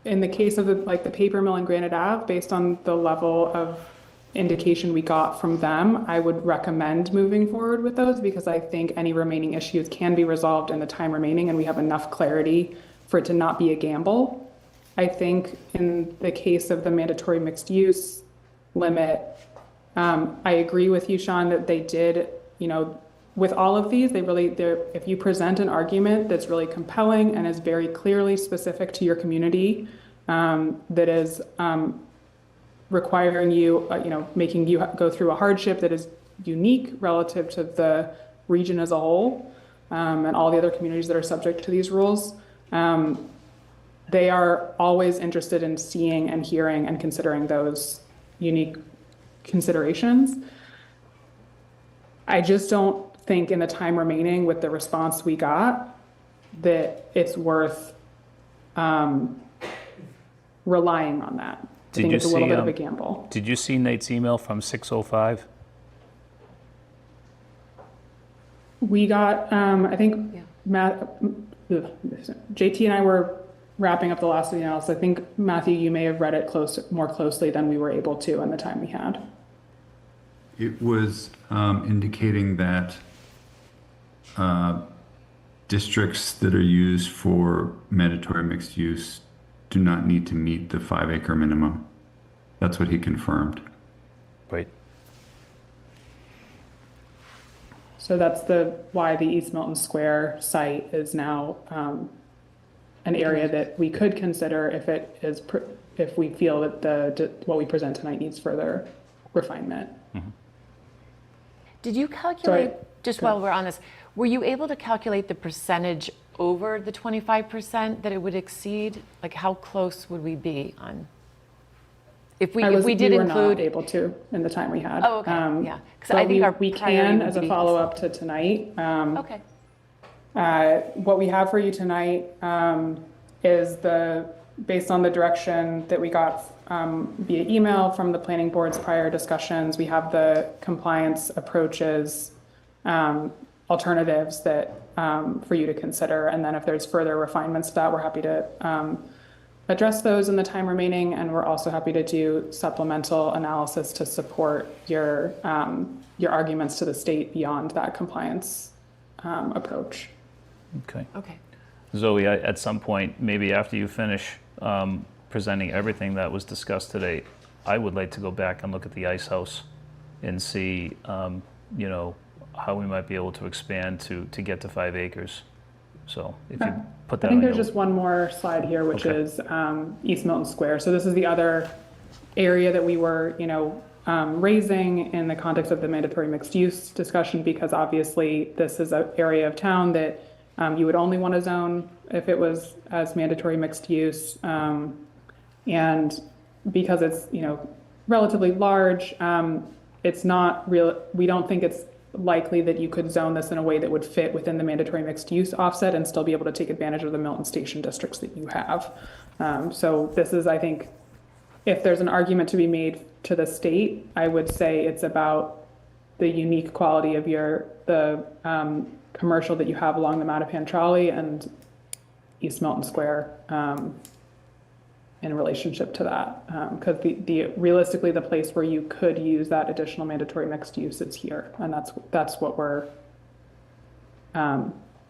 the case of the paper mill in Granite Ave, based on the level of indication we got from them, I would recommend moving forward with those because I think any remaining issues can be resolved in the time remaining and we have enough clarity for it to not be a gamble. I think in the case of the mandatory mixed use limit, I agree with you, Sean, that they did, with all of these, if you present an argument that's really compelling and is very clearly specific to your community, that is requiring you, making you go through a hardship that is unique relative to the region as a whole, and all the other communities that are subject to these rules, they are always interested in seeing and hearing and considering those unique considerations. I just don't think in the time remaining with the response we got that it's worth relying on that. I think it's a little bit of a gamble. Did you see Nate's email from 6:05? We got, I think, JT and I were wrapping up the last of the analysis. I think, Matthew, you may have read it more closely than we were able to in the time we had. It was indicating that districts that are used for mandatory mixed use do not need to meet the 5-acre minimum. That's what he confirmed. Right. So that's why the East Milton Square site is now an area that we could consider if we feel that what we present tonight needs further refinement. Mm-hmm. Did you calculate, while we're on this, were you able to calculate the percentage over the 25% that it would exceed? Like, how close would we be on? If we did we were include. not able to in the time we had. Oh, okay, yeah. 'Cause but I think our we priority can, would as a be- follow-up to tonight. Okay. What we have for you tonight is based on the direction that we got via email from the planning board's prior discussions. We have the compliance approaches, alternatives that for you to consider. And then if there's further refinements to that, we're happy to address those in the time remaining. And we're also happy to do supplemental analysis to support your arguments to the state beyond that compliance approach. Okay. Okay. Zoe, at some point, maybe after you finish presenting everything that was discussed today, I would like to go back and look at the ice house and see, you know, how we might be able to expand to get to 5 acres. So if you put that I think on there's your- just one more slide here, which Okay. is East Milton Square. So this is the other area that we were, raising in the context of the mandatory mixed use discussion, because obviously this is an area of town that you would only want to zone if it was as mandatory mixed use. And because it's, relatively large, it's not real. We don't think it's likely that you could zone this in a way that would fit within the mandatory mixed use offset and still be able to take advantage of the Milton Station districts that you have. So this is, I think, if there's an argument to be made to the state, I would say it's about the unique quality of the commercial that you have along the Mattapan Trolley and East Milton Square in relationship to that. Because realistically, the place where you could use that additional mandatory mixed use is here. And that's what we're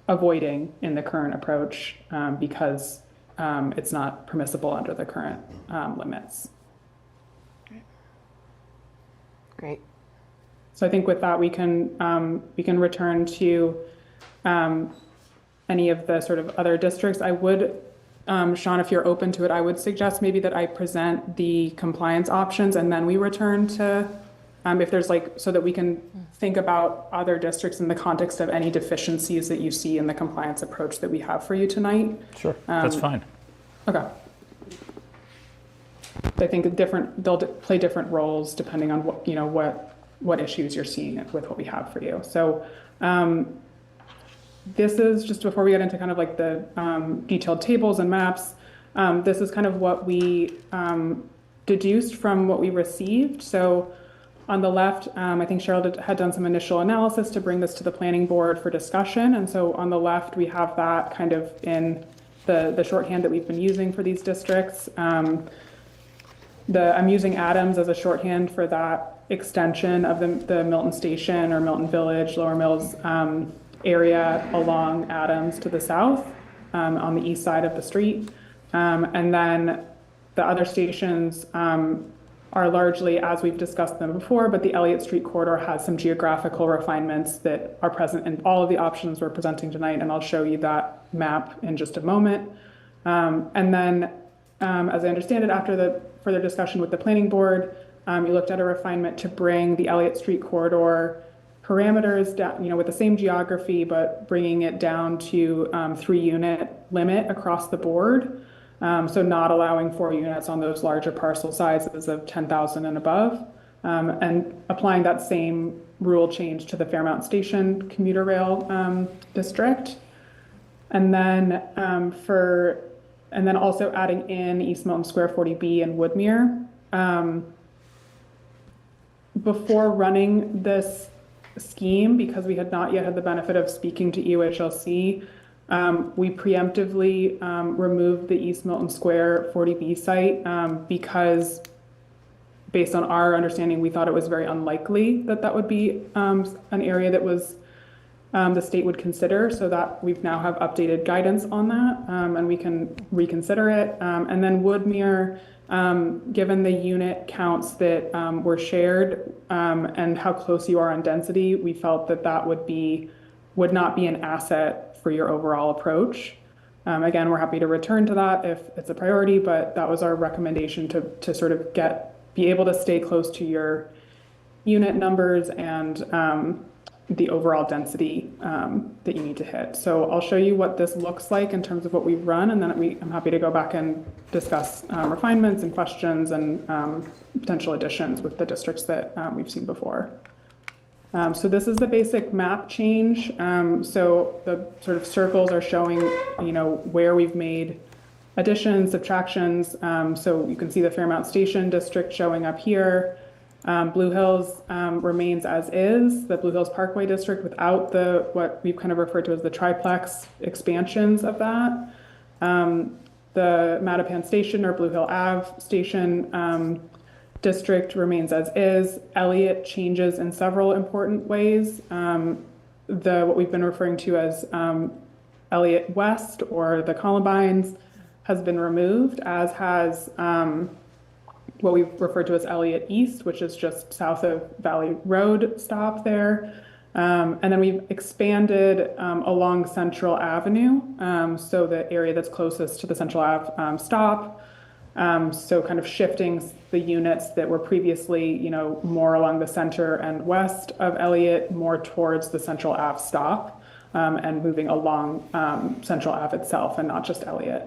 avoiding in the current approach because it's not permissible under the current limits. Great. So I think with that, we can return to any of the sort of other districts. I would, Sean, if you're open to it, I would suggest maybe that I present the compliance options and then we return to, if there's so that we can think about other districts in the context of any deficiencies that you see in the compliance approach that we have for you tonight. Sure, that's fine. Okay. I think they'll play different roles depending on what issues you're seeing with what we have for you. So this is just before we get into kind of the detailed tables and maps. This is kind of what we deduced from what we received. So on the left, I think Cheryl had done some initial analysis to bring this to the planning board for discussion. And so on the left, we have that kind of in the shorthand that we've been using for these districts. I'm using Adams as a shorthand for that extension of the Milton Station or Milton Village, Lower Mills area along Adams to the south on the east side of the street. And then the other stations are largely, as we've discussed them before, but the Elliott Street corridor has some geographical refinements that are present in all of the options we're presenting tonight, and I'll show you that map in just a moment. And then, as I understand it, after the further discussion with the planning board, you looked at a refinement to bring the Elliott Street corridor parameters down, with the same geography, but bringing it down to 3-unit limit across the board. So not allowing 4 units on those larger parcel sizes of 10,000 and above, and applying that same rule change to the Fairmount Station commuter rail district. And then and then also adding in East Milton Square 40B and Woodmere. Before running this scheme, because we had not yet had the benefit of speaking to EOHLC, we preemptively removed the East Milton Square 40B site because based on our understanding, we thought it was very unlikely that would be an area that was the state would consider, so that we've now have updated guidance on that, and we can reconsider it. And then Woodmere, given the unit counts that were shared and how close you are on density, we felt that would not be an asset for your overall approach. Again, we're happy to return to that if it's a priority, but that was our recommendation to sort of be able to stay close to your unit numbers and the overall density that you need to hit. So I'll show you what this looks like in terms of what we've run, and then I'm happy to go back and discuss refinements and questions and potential additions with the districts that we've seen before. So this is the basic map change. So the sort of circles are showing, where we've made additions, subtractions. So you can see the Fairmount Station district showing up here. Blue Hills remains as is, the Blue Hills Parkway district without what we've kind of referred to as the triplex expansions of that. The Mattapan Station or Blue Hill Ave Station district remains as is. Elliott changes in several important ways. What we've been referring to as Elliott West or the Columbines has been removed, as has what we've referred to as Elliott East, which is just south of Valley Road stop there. And then we've expanded along Central Avenue, so the area that's closest to the Central Ave stop. So kind of shifting the units that were previously, more along the center and west of Elliott, more towards the Central Ave stop, and moving along Central Ave itself and not just Elliott.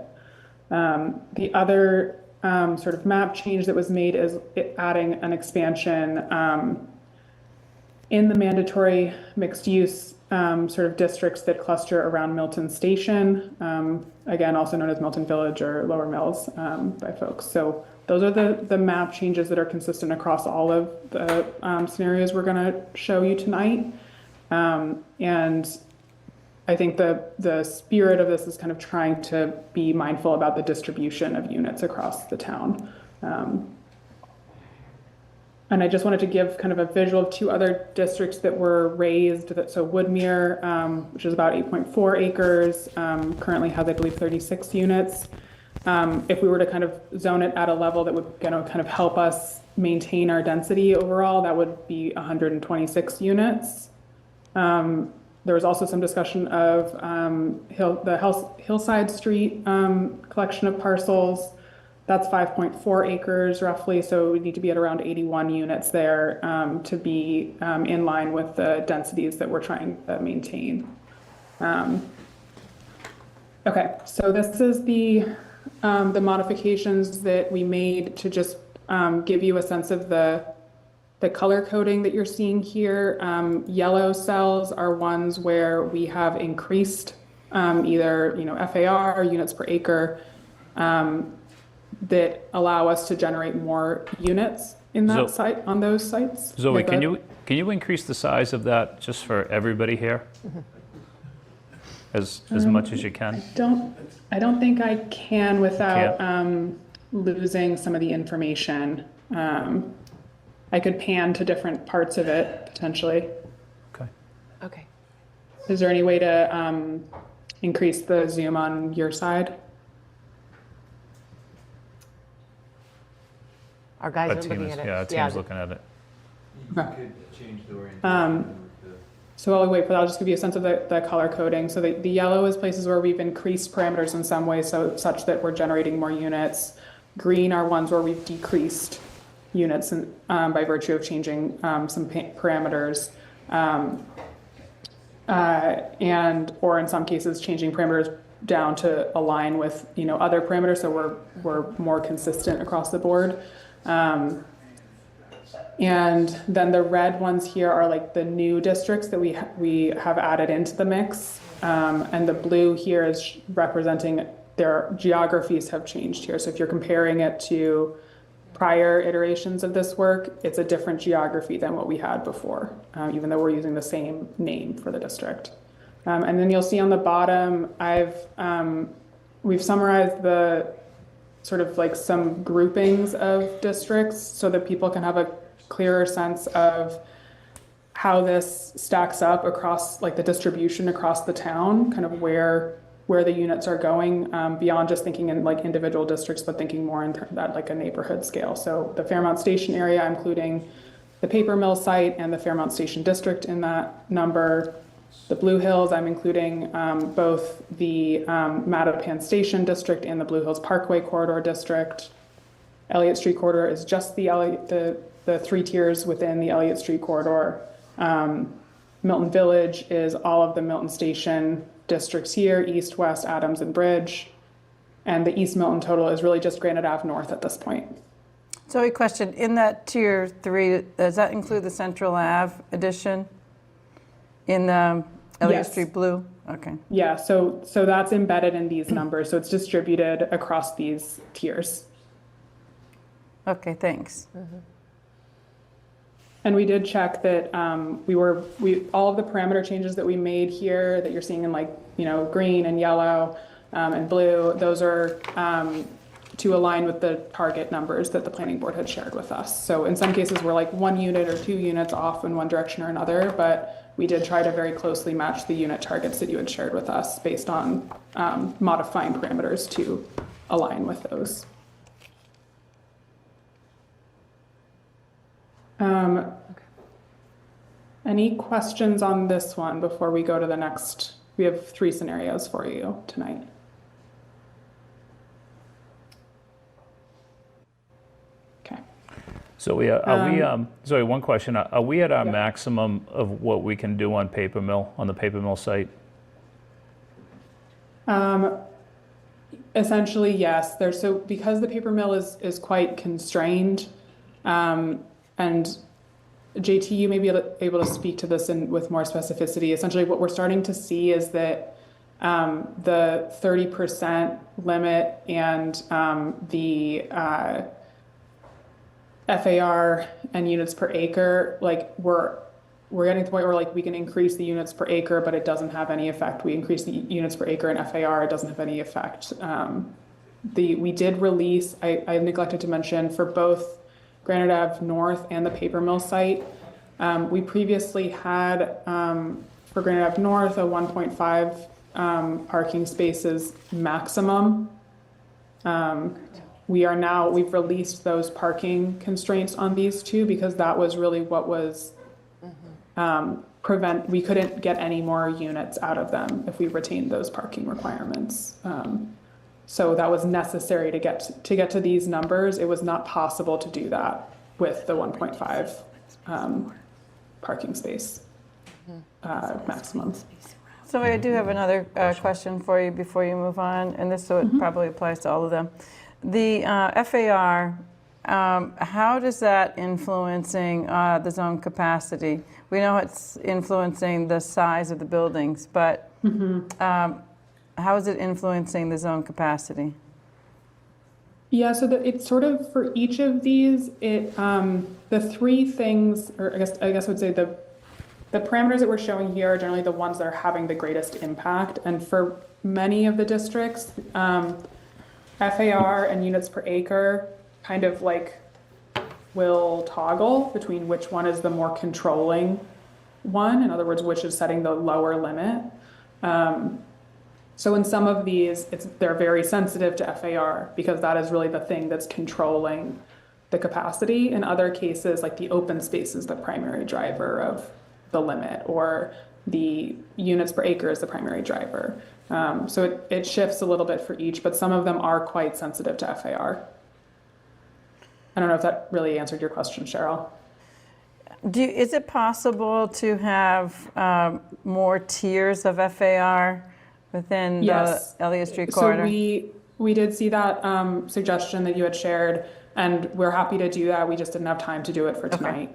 The other sort of map change that was made is adding an expansion in the mandatory mixed use sort of districts that cluster around Milton Station, again, also known as Milton Village or Lower Mills by folks. So those are the map changes that are consistent across all of the scenarios we're going to show you tonight. And I think the spirit of this is kind of trying to be mindful about the distribution of units across the town. And I just wanted to give kind of a visual of two other districts that were raised. So Woodmere, which is about 8.4 acres, currently has, I believe, 36 units. If we were to kind of zone it at a level that would kind of help us maintain our density overall, that would be 126 units. There was also some discussion of the Hillside Street collection of parcels. That's 5.4 acres roughly, so we need to be at around 81 units there to be in line with the densities that we're trying to maintain. Okay, so this is the modifications that we made to just give you a sense of the color coding that you're seeing here. Yellow cells are ones where we have increased either FAR or units per acre that allow us to generate more units in that site, on those sites. Zoe, can you increase the size of that just for everybody here? As much as you can? I don't think I can without losing some of the information. I could pan to different parts of it potentially. Okay. Is there any way to increase the zoom on your side? Our guys are looking at it. Yeah, our team's looking at it. You could change the orientation. So while we wait for that, I'll just give you a sense of the color coding. So the yellow is places where we've increased parameters in some way, such that we're generating more units. Green are ones where we've decreased units by virtue of changing some parameters, or in some cases changing parameters down to align with other parameters, so we're more consistent across the board. And then the red ones here are like the new districts that we have added into the mix, and the blue here is representing their geographies have changed here. So if you're comparing it to prior iterations of this work, it's a different geography than what we had before, even though we're using the same name for the district. And then you'll see on the bottom, we've summarized the sort of like some groupings of districts so that people can have a clearer sense of how this stacks up across like the distribution across the town, kind of where the units are going, beyond just thinking in like individual districts, but thinking more in that like a neighborhood scale. So the Fairmount Station area, including the paper mill site and the Fairmount Station district in that number. The Blue Hills, I'm including both the Mattapan Station district and the Blue Hills Parkway corridor district. Elliott Street corridor is just the three tiers within the Elliott Street corridor. Milton Village is all of the Milton Station districts here, East, West, Adams, and Bridge. And the East Milton total is really just Granite Ave North at this point. So a question, in that tier 3, does that include the Central Ave addition in the Elliott Yes. Street Blue? Okay. Yeah, so that's embedded in these numbers. So it's distributed across these tiers. Okay, thanks. And we did check that all of the parameter changes that we made here that you're seeing in green and yellow and blue, those are to align with the target numbers that the planning board had shared with us. So in some cases, we're like 1 unit or 2 units off in one direction or another, but we did try to very closely match the unit targets that you had shared with us based on modifying parameters to align with those. Any questions on this one before we go to the next? We have 3 scenarios for you tonight. Okay. So sorry, one question. Are we at our maximum of what we can do on paper mill, on the paper mill site? Essentially, yes. Because the paper mill is quite constrained, and JT, you may be able to speak to this with more specificity. Essentially, what we're starting to see is that the 30% limit and the FAR and units per acre, we're getting to the point where we can increase the units per acre, but it doesn't have any effect. We increase the units per acre and FAR, it doesn't have any effect. We did release, I neglected to mention, for both Granite Ave North and the paper mill site. We previously had, for Granite Ave North, a 1.5 parking spaces maximum. We've released those parking constraints on these two because that was really what was we couldn't get any more units out of them if we retained those parking requirements. So that was necessary to get to these numbers. It was not possible to do that with the 1.5 parking space maximum. So I do have another question for you before you move on, and this probably applies to all of them. The FAR, how does that influencing the zone capacity? We know it's influencing the size of the buildings, but how is it influencing the zone capacity? Yeah, so it's sort of for each of these, the 3 things, or I guess I would say the parameters that we're showing here are generally the ones that are having the greatest impact. And for many of the districts, FAR and units per acre kind of will toggle between which one is the more controlling one. In other words, which is setting the lower limit. So in some of these, they're very sensitive to FAR because that is really the thing that's controlling the capacity. In other cases, like the open space is the primary driver of the limit, or the units per acre is the primary driver. So it shifts a little bit for each, but some of them are quite sensitive to FAR. I don't know if that really answered your question, Cheryl. Is it possible to have more tiers of FAR within the Elliott Street corridor? So we did see that suggestion that you had shared, and we're happy to do that. We just didn't have time to do it for tonight.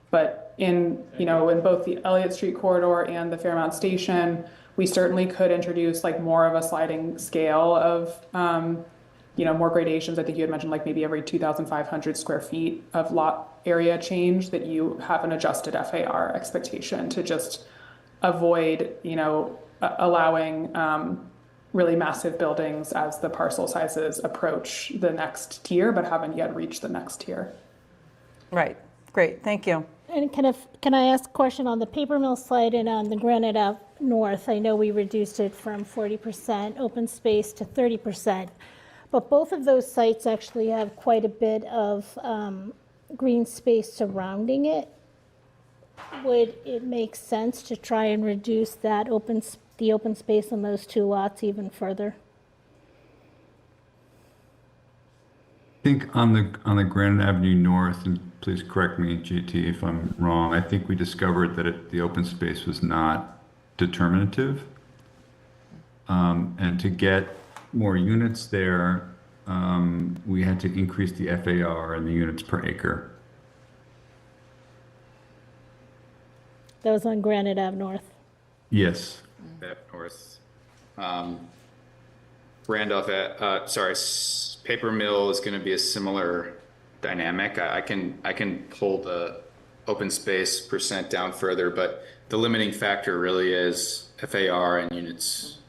But in both the Elliott Street corridor and the Fairmount Station, we certainly could introduce more of a sliding scale of more gradations. I think you had mentioned maybe every 2,500 square feet of lot area change that you have an adjusted FAR expectation to just avoid allowing really massive buildings as the parcel sizes approach the next tier, but haven't yet reached the next tier. Right. Great. Thank you. And can I ask a question on the paper mill site and on the Granite Ave North? I know we reduced it from 40% open space to 30%, but both of those sites actually have quite a bit of green space surrounding it. Would it make sense to try and reduce that the open space on those 2 lots even further? I think on the Granite Avenue North and please correct me, GT, if I'm wrong, I think we discovered that the open space was not determinative. And to get more units there, we had to increase the FAR and the units per acre. That was on Granite Ave North. Yes. Up north. Randolph, Paper Mill is going to be a similar dynamic. I can pull the open space percent down further, but the limiting factor really is FAR and units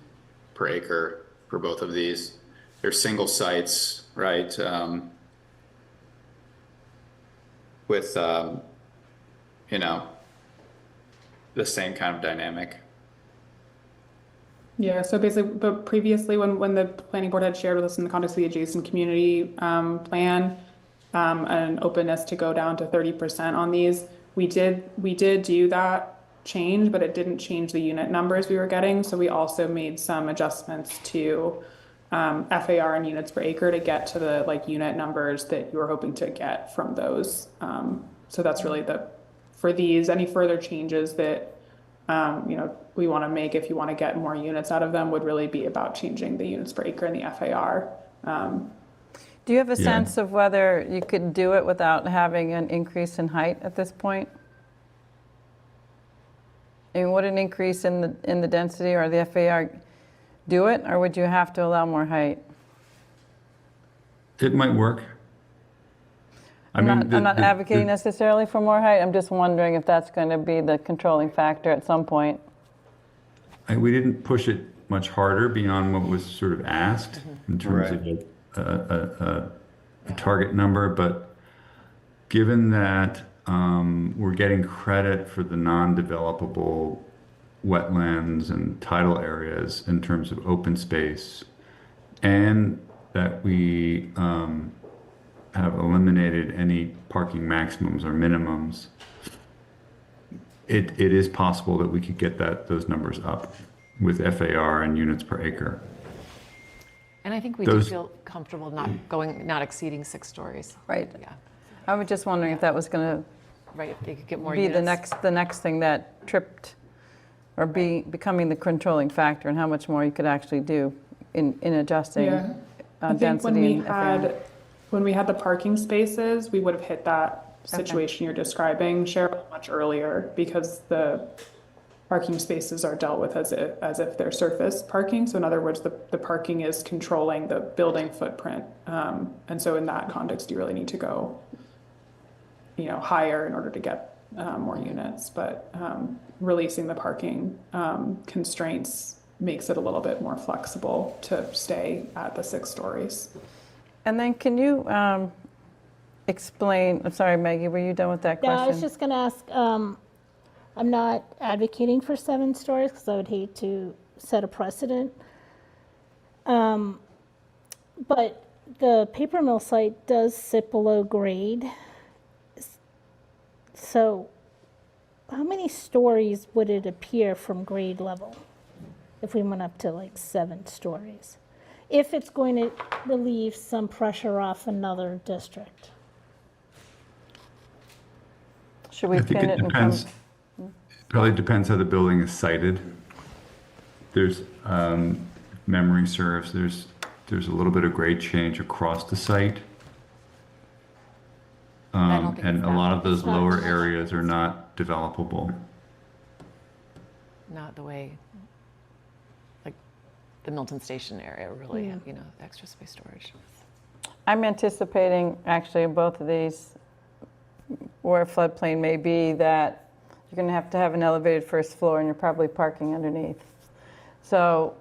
per acre for both of these. They're single sites, right? With you know, the same kind of dynamic. Yeah, so basically, but previously when the planning board had shared with us in the context of the adjacent community plan, an openness to go down to 30% on these, we did do that change, but it didn't change the unit numbers we were getting. So we also made some adjustments to FAR and units per acre to get to the unit numbers that you were hoping to get from those. So that's really for these, any further changes that we want to make, if you want to get more units out of them, would really be about changing the units per acre and the FAR. Do you have a sense of whether you could do it without having an increase in height at this point? I mean, would an increase in the density or the FAR do it, or would you have to allow more height? It might work. I'm not advocating necessarily for more height. I'm just wondering if that's going to be the controlling factor at some point. We didn't push it much harder beyond what was sort of asked in terms of a target number, but given that we're getting credit for the non-developable wetlands and tidal areas in terms of open space, and that we have eliminated any parking maximums or minimums, it is possible that we could get those numbers up with FAR and units per acre. And I think we do feel comfortable not exceeding 6 stories. Right. Yeah. I was just wondering if that was going to if they could get more be units. the next thing that tripped or becoming the controlling factor, and how much more you could actually do in adjusting I think density when we had the parking spaces, we would have hit that situation you're describing, Cheryl, much earlier, because the parking spaces are dealt with as if they're surface parking. So in other words, the parking is controlling the building footprint. And so in that context, you really need to go, higher in order to get more units. But releasing the parking constraints makes it a little bit more flexible to stay at the 6 stories. And then can you explain, I'm sorry, Maggie, were you done with that question? Yeah, I was just going to ask, I'm not advocating for 7 stories because I would hate to set a precedent. But the paper mill site does sit below grade. So how many stories would it appear from grade level if we went up to 7 stories? If it's going to relieve some pressure off another district. Should we I think it depends. It probably depends how the building is sited. There's, if memory serves, there's a little bit of grade change across the site. And a lot of those lower areas are not developable. Not the way, the Milton Station area really, extra space storage. I'm anticipating actually both of these, where floodplain may be, that you're going to have an elevated first floor and you're probably parking underneath. So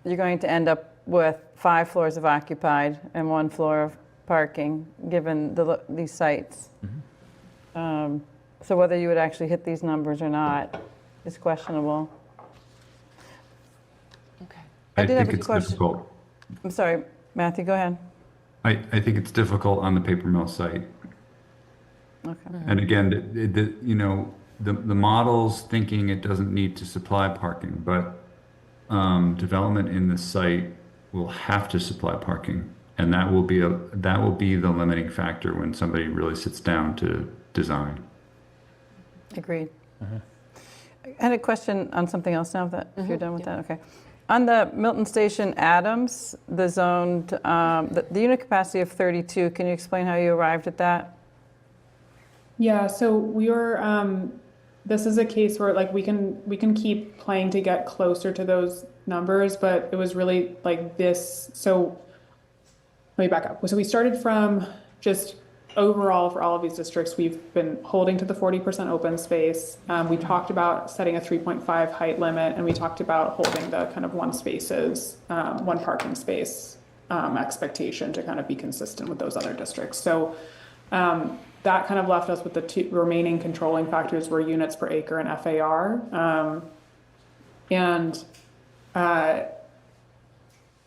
you're going to end up with 5 floors of occupied and 1 floor of parking, given these sites. So whether you would actually hit these numbers or not is questionable. Okay. I think it's difficult. I'm sorry, Matthew, go ahead. I think it's difficult on the paper mill site. Okay. And again, the model's thinking it doesn't need to supply parking, but development in the site will have to supply parking And that will be the limiting factor when somebody really sits down to design. Agreed. I had a question on something else now, if you're done with that, okay. On the Milton Station Adams, the zoned, the unit capacity of 32, can you explain how you arrived at that? Yeah, so we were, this is a case where like we can keep playing to get closer to those numbers, but it was really like this. So let me back up. So we started from just overall for all of these districts, we've been holding to the 40% open space. We talked about setting a 3.5 height limit, and we talked about holding the kind of one parking space expectation to kind of be consistent with those other districts. So that kind of left us with the two remaining controlling factors were units per acre and FAR.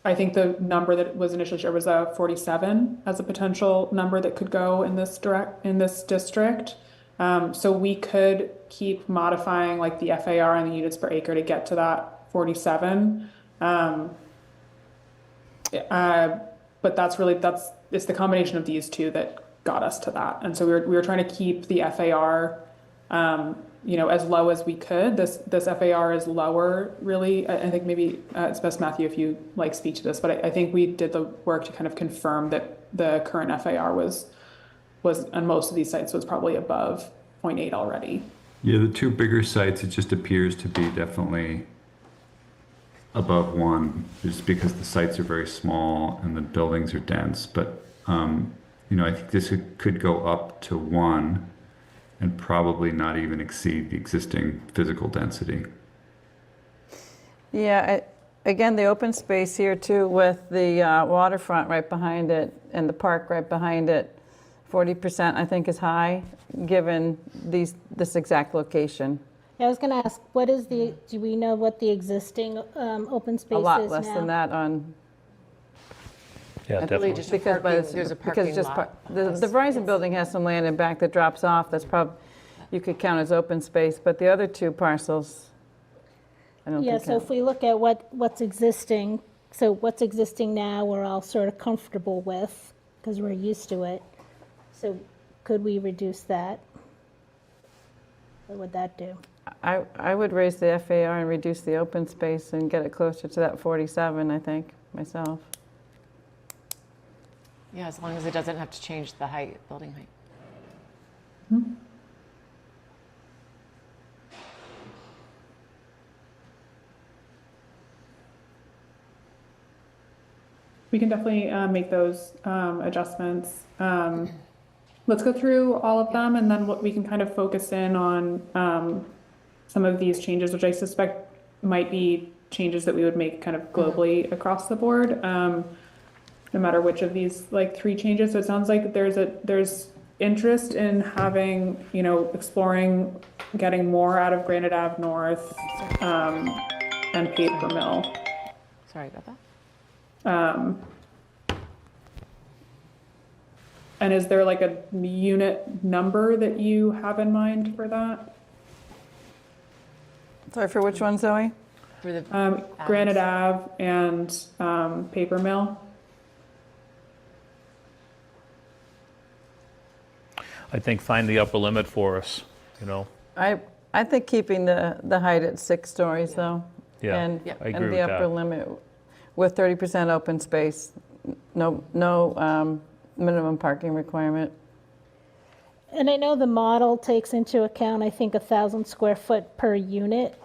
I think the number that was initially shared was 47 as a potential number that could go in this district. So we could keep modifying like the FAR and the units per acre to get to that 47. But it's the combination of these two that got us to that. And so we were trying to keep the FAR as low as we could. This FAR is lower, really. I think maybe it's best, Matthew, if you speak to this, but I think we did the work to kind of confirm that the current FAR was on most of these sites was probably above 0.8 already. Yeah, the two bigger sites, it just appears to be definitely above 1, just because the sites are very small and the buildings are dense. But I think this could go up to 1. And probably not even exceed the existing physical density. Yeah, again, the open space here too with the waterfront right behind it and the park right behind it, 40% I think is high given this exact location. I was going to ask, do we know what the existing open space is now? A lot less than that on. Yeah, definitely. There's a parking lot. The Verizon building has some land in back that drops off. That's probably, you could count as open space, but the other two parcels, I don't think. Yeah, so if we look at what's existing, so what's existing now, we're all sort of comfortable with because we're used to it. So could we reduce that? What would that do? I would raise the FAR and reduce the open space and get it closer to that 47, I think, myself. Yeah, as long as it doesn't have to change the building height. Mm-hmm. We can definitely make those adjustments. Let's go through all of them, and then we can kind of focus in on some of these changes, which I suspect might be changes that we would make kind of globally across the board. No matter which of these 3 changes. So it sounds like there's interest in having, exploring getting more out of Granite Ave North and Paper Mill. Sorry about that. And is there a unit number that you have in mind for that? Sorry, for which one, Zoe? For the Granite Ave and Paper Mill. I think find the upper limit for us, I think keeping the height at 6 stories though. Yeah, and, I agree and with the upper that. limit with 30% open space, no minimum parking requirement. And I know the model takes into account, I think, 1,000 square foot per unit.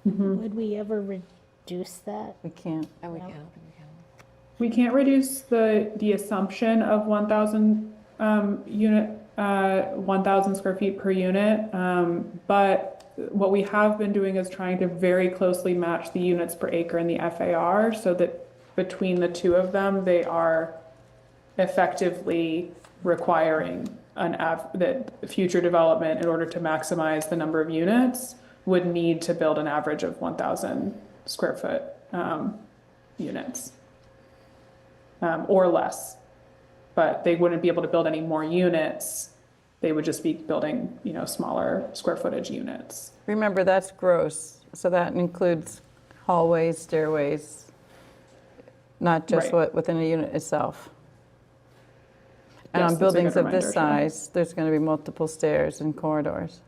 Mm-hmm. Would we ever reduce that? We can't. Oh, we No. can. We can't reduce the assumption of 1,000 1,000 square feet per unit, but what we have been doing is trying to very closely match the units per acre and the FAR so that between the two of them, they are effectively requiring that future development, in order to maximize the number of units, would need to build an average of 1,000 square foot units or less. But they wouldn't be able to build any more units. They would just be building, smaller square footage units. Remember, that's gross, so that includes hallways, stairways. not just Right. within a unit itself. And Yes, on that's a good buildings of this reminder, too. size, there's going to be multiple stairs and corridors.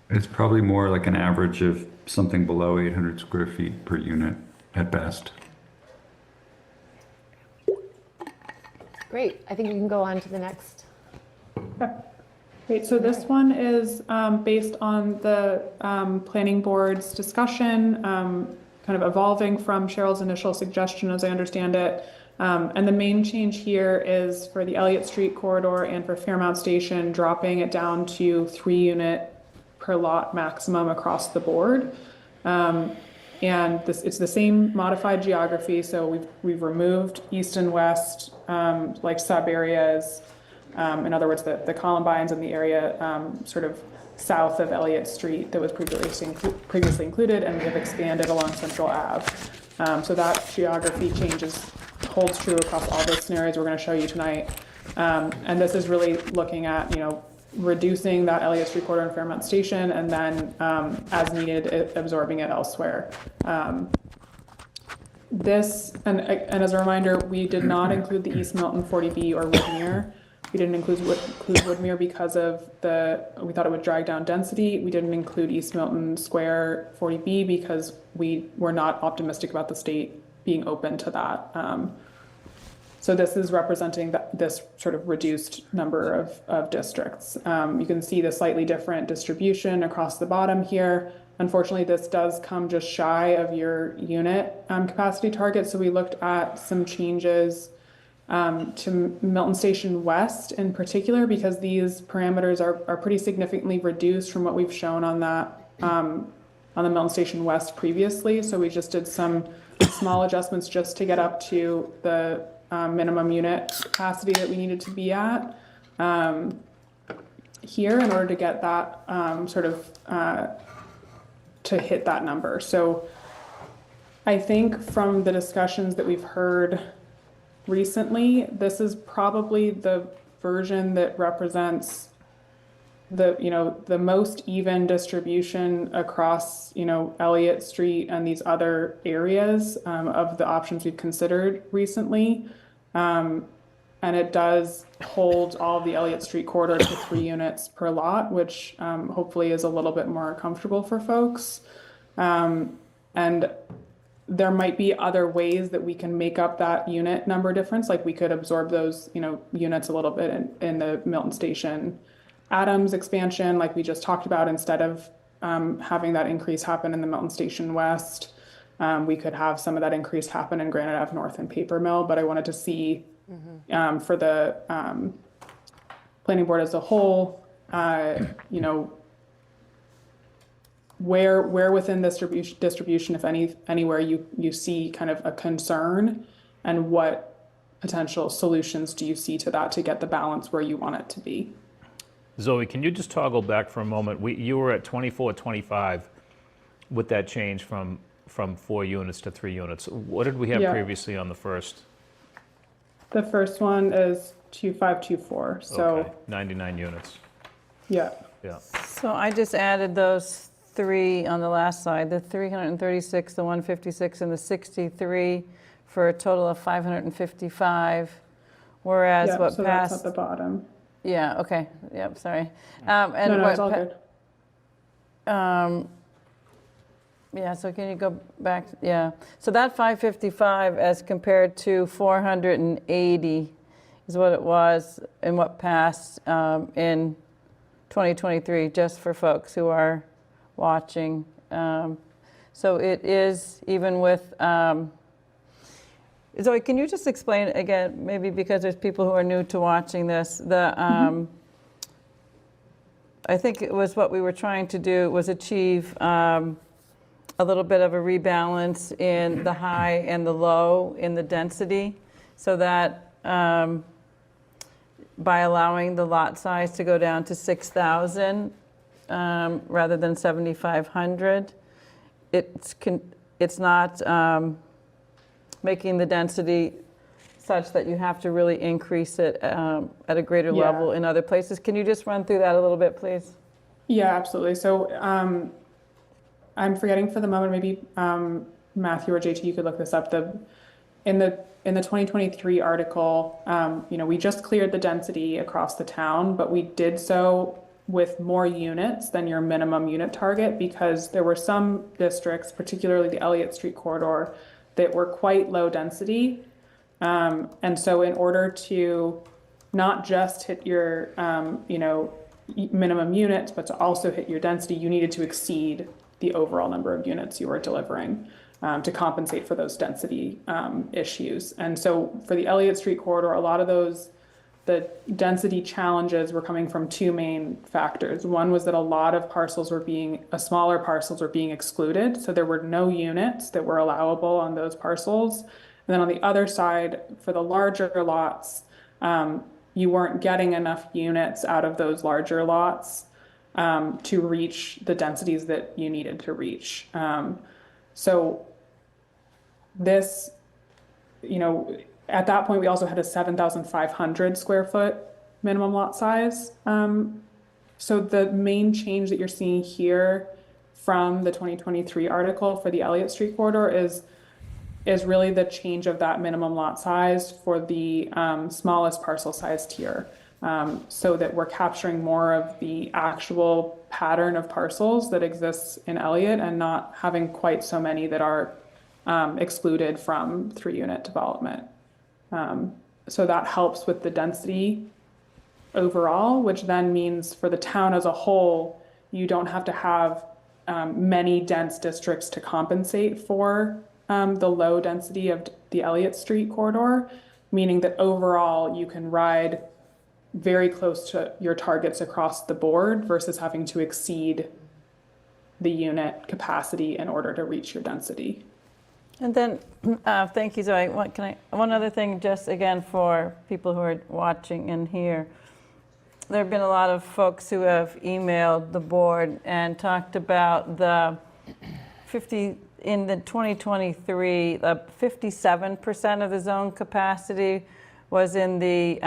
It's probably more like an average of something below 800 square feet per unit at best. Great, I think we can go on to the next. Great, so this one is based on the planning board's discussion, kind of evolving from Cheryl's initial suggestion, as I understand it. And the main change here is for the Elliott Street corridor and for Fairmount Station, dropping it down to 3 unit per lot maximum across the board. And it's the same modified geography, so we've removed east and west like sub areas. In other words, the Columbines in the area sort of south of Elliott Street that was previously included, and we have expanded along Central Ave. So that geography holds true across all the scenarios we're going to show you tonight. And this is really looking at, reducing that Elliott Street corridor and Fairmount Station, and then as needed, absorbing it elsewhere. This, and as a reminder, we did not include the East Milton 40B or Woodmere. We didn't include Woodmere because we thought it would drag down density. We didn't include East Milton Square 40B because we were not optimistic about the state being open to that. So this is representing this sort of reduced number of districts. You can see the slightly different distribution across the bottom here. Unfortunately, this does come just shy of your unit capacity target. So we looked at some changes to Milton Station West in particular, because these parameters are pretty significantly reduced from what we've shown on that on the Milton Station West previously. So we just did some small adjustments just to get up to the minimum unit capacity that we needed to be at here in order to get that to hit that number. So I think from the discussions that we've heard recently, this is probably the version that represents the most even distribution across Elliott Street and these other areas of the options we've considered recently. And it does hold all of the Elliott Street corridor to 3 units per lot, which hopefully is a little bit more comfortable for folks. And there might be other ways that we can make up that unit number difference. Like we could absorb those, units a little bit in the Milton Station Adams expansion, like we just talked about, instead of having that increase happen in the Milton Station West. We could have some of that increase happen in Granite Ave North and Paper Mill, but I wanted to see for the planning board as a whole, where within this distribution, if anywhere you see kind of a concern, and what potential solutions do you see to that to get the balance where you want it to be? Zoe, can you just toggle back for a moment? You were at 2425 with that change from 4 units to 3 units. What did we have previously on the first? The first one is 2524, so. Okay, 99 units. Yeah. Yeah. So I just added those 3 on the last slide, the 336, the 156, and the 63 for a total of 555. Whereas Yeah, what so passed. that's at the bottom. Yeah, okay, yep, sorry. No, it's all good. Yeah, so can you go back? Yeah, so that 555 as compared to 480 is what it was and what passed in 2023, just for folks who are watching. So it is, even with, Zoe, can you just explain again, maybe because there's people who are new to watching this, I think it was what we were trying to do was achieve a little bit of a rebalance in the high and the low in the density, so that by allowing the lot size to go down to 6,000 rather than 7,500, it's not making the density such that you have to really increase it at a greater level in other places. Can you just run through that a little bit, please? Yeah, absolutely. So I'm forgetting for the moment, maybe Matthew or JT, you could look this up. In the 2023 article, we just cleared the density across the town, but we did so with more units than your minimum unit target because there were some districts, particularly the Elliott Street corridor, that were quite low density. And so in order to not just hit your, minimum units, but to also hit your density, you needed to exceed the overall number of units you were delivering to compensate for those density issues. And so for the Elliott Street corridor, a lot of the density challenges were coming from two main factors. One was that a lot of smaller parcels were being excluded. So there were no units that were allowable on those parcels. And then on the other side, for the larger lots, you weren't getting enough units out of those larger lots to reach the densities that you needed to reach. So this, at that point, we also had a 7,500 square foot minimum lot size. So the main change that you're seeing here from the 2023 article for the Elliott Street corridor is really the change of that minimum lot size for the smallest parcel size tier. So that we're capturing more of the actual pattern of parcels that exists in Elliott and not having quite so many that are excluded from 3-unit development. So that helps with the density overall, which then means for the town as a whole, you don't have to have many dense districts to compensate for the low density of the Elliott Street corridor, meaning that overall you can ride very close to your targets across the board versus having to exceed the unit capacity in order to reach your density. And then, thank you, Zoe. One other thing, just again for people who are watching and here. There have been a lot of folks who have emailed the board and talked about the 50, in the 2023, 57% of the zone capacity was in the,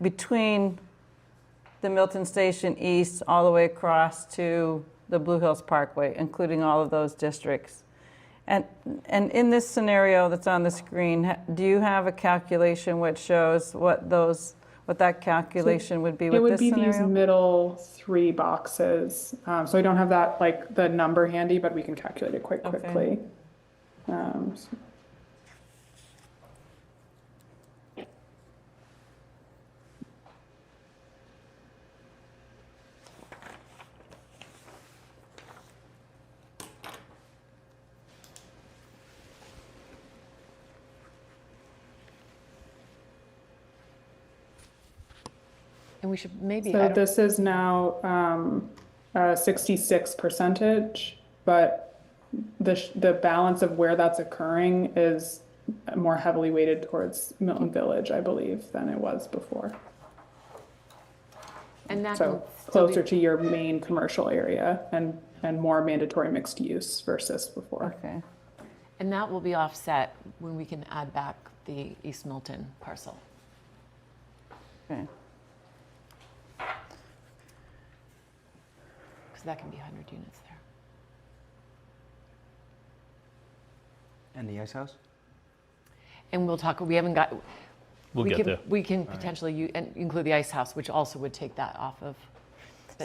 between the Milton Station East all the way across to the Blue Hills Parkway, including all of those districts. And in this scenario that's on the screen, do you have a calculation which shows what that calculation would be with this scenario? It would be these middle 3 boxes. So I don't have that, like the number handy, but we can calculate it quite quickly. And we should maybe. So this is now 66%, but the balance of where that's occurring is more heavily weighted towards Milton Village, I believe, than it was before. And that so closer to your main commercial area and more mandatory mixed use versus before. Okay. And that will be offset when we can add back the East Milton parcel. Okay. That can be 100 units there. And the ice house? And we'll talk, we haven't got, We'll get there. we can potentially include the ice house, which also would take that off of,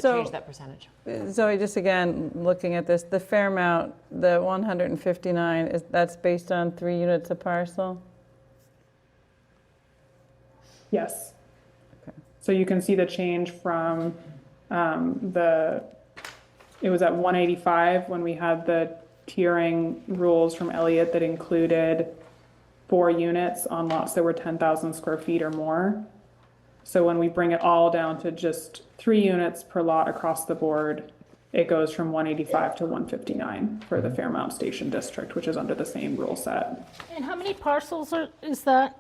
change that percentage. Zoe, just again, looking at this, the Fairmount, the 159, that's based on 3 units a parcel? Yes. Okay. So you can see the change from it was at 185 when we had the tiering rules from Elliott that included 4 units on lots that were 10,000 square feet or more. So when we bring it all down to just 3 units per lot across the board, it goes from 185 to 159 for the Fairmount Station District, which is under the same rule set. And how many parcels is that?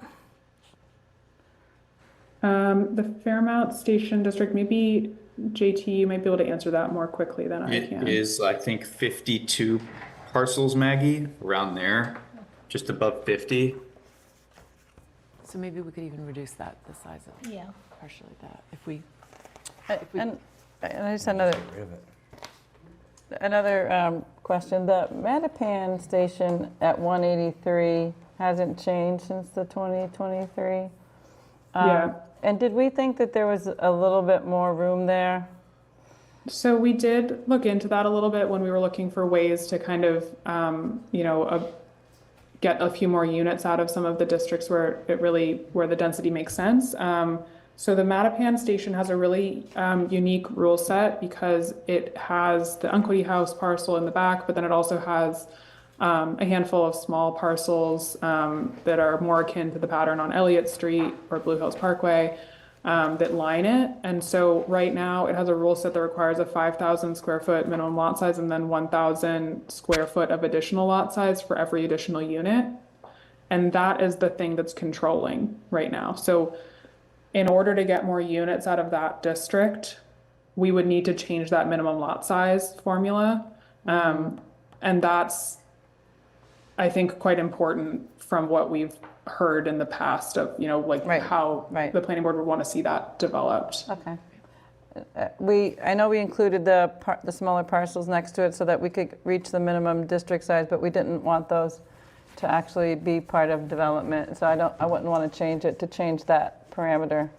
The Fairmount Station District, maybe JT, you might be able to answer that more quickly than I can. It is, I think, 52 parcels, Maggie, around there, just above 50. So maybe we could even reduce the size of partially that, if we. And I just had another question. The Mattapan station at 183 hasn't changed since the 2023. Yeah. And did we think that there was a little bit more room there? So we did look into that a little bit when we were looking for ways to kind of, get a few more units out of some of the districts where the density makes sense. So the Mattapan station has a really unique rule set because it has the Unquity House parcel in the back, but then it also has a handful of small parcels that are more akin to the pattern on Elliott Street or Blue Hills Parkway that line it. And so right now it has a rule set that requires a 5,000 square foot minimum lot size and then 1,000 square foot of additional lot size for every additional unit. And that is the thing that's controlling right now. So in order to get more units out of that district, we would need to change that minimum lot size formula. And that's, I think, quite important from what we've heard in the past of, how the planning board would want to see that developed. Okay. I know we included the smaller parcels next to it so that we could reach the minimum district size, but we didn't want those to actually be part of development. So I wouldn't want to change it to change that parameter.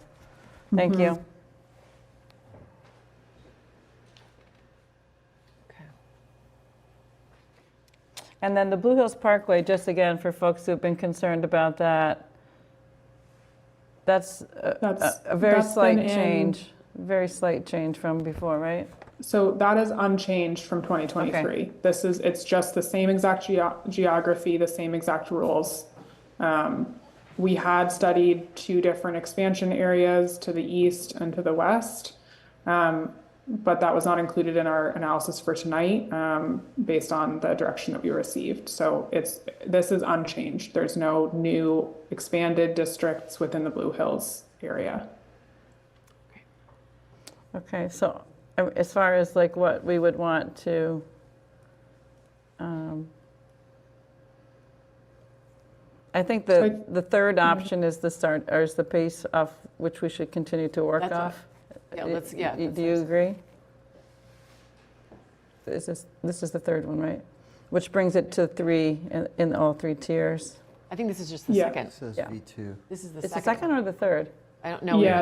Thank you. Okay. And then the Blue Hills Parkway, just again for folks who've been concerned about that, that's a very slight change. Very slight change from before, right? So that is unchanged from 2023. Okay. It's just the same exact geography, the same exact rules. We had studied two different expansion areas to the east and to the west, but that was not included in our analysis for tonight based on the direction that we received. So this is unchanged. There's no new expanded districts within the Blue Hills area. Okay, so as far as like what we would want to, I think the third option is the start, or is the pace of which we should continue to work off. Do you agree? This is the third one, right? Which brings it to 3 in all 3 tiers. I think this is just the second. It says Yeah. V2. This is the It's second. the second or the third? I don't know. Yeah,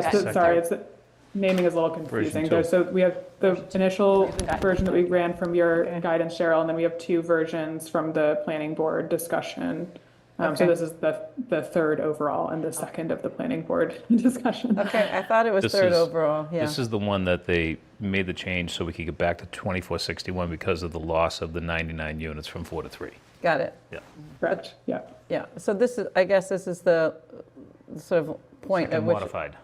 naming is a little confusing. Version 2. So we have the initial version that we ran from your guidance, Cheryl, and then we have 2 versions from the planning board discussion. So this is the third overall and the second of the planning board discussion. Okay, I thought it was third overall, yeah. This is the one that they made the change so we could get back to 2461 because of the loss of the 99 units from 4 to 3. Got it. Yeah. Correct, yeah. Yeah, so I guess this is the sort of point at which Modified.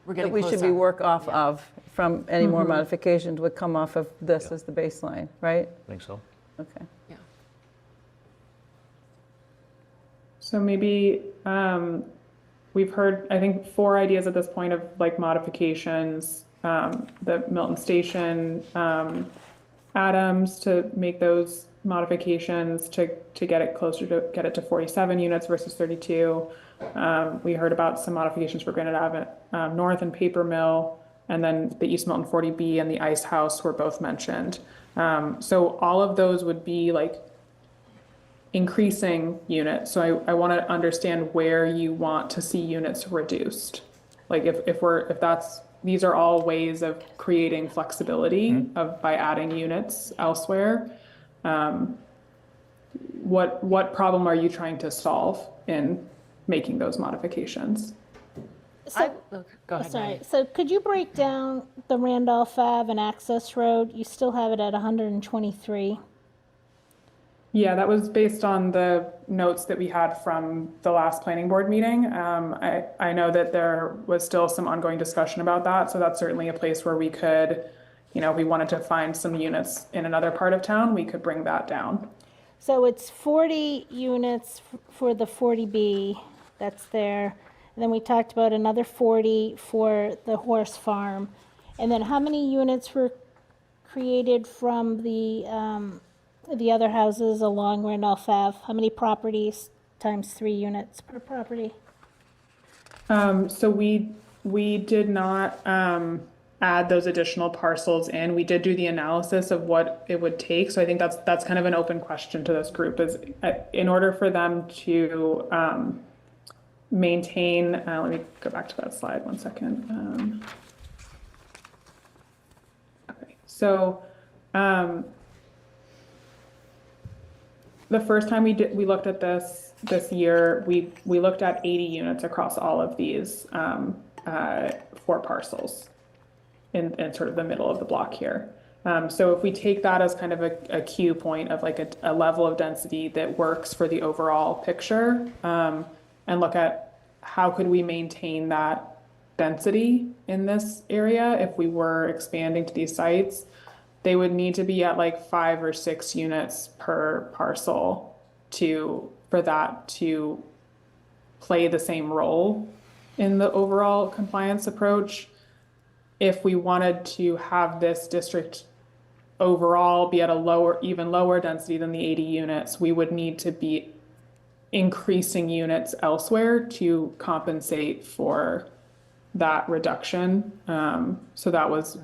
We're that getting we should closer. be work off of from any more modifications would come off of this as the baseline, right? I think so. Okay. So maybe we've heard, I think, 4 ideas at this point of like modifications. The Milton Station, Adams to make those modifications to get it closer to 47 units versus 32. We heard about some modifications for Granite Ave North and Paper Mill, and then the East Milton 40B and the Ice House were both mentioned. So all of those would be like increasing units. So I want to understand where you want to see units reduced. Like these are all ways of creating flexibility by adding units elsewhere. What problem are you trying to solve in making those modifications? So, Go ahead. sorry. Mary. So could you break down the Randolph Ave and Access Road? You still have it at 123. Yeah, that was based on the notes that we had from the last planning board meeting. I know that there was still some ongoing discussion about that, so that's certainly a place where we could, if we wanted to find some units in another part of town, we could bring that down. So it's 40 units for the 40B that's there. And then we talked about another 40 for the horse farm. And then how many units were created from the other houses along Randolph Ave? How many properties times 3 units per property? So we did not add those additional parcels in. We did do the analysis of what it would take. So I think that's kind of an open question to this group is in order for them to maintain, let me go back to that slide one second. Okay, so the first time we looked at this year, we looked at 80 units across all of these 4 parcels in sort of the middle of the block here. So if we take that as kind of a cue point of like a level of density that works for the overall picture, and look at how could we maintain that density in this area if we were expanding to these sites, they would need to be at like 5 or 6 units per parcel for that to play the same role in the overall compliance approach. If we wanted to have this district overall be at a even lower density than the 80 units, we would need to be increasing units elsewhere to compensate for that reduction. So that's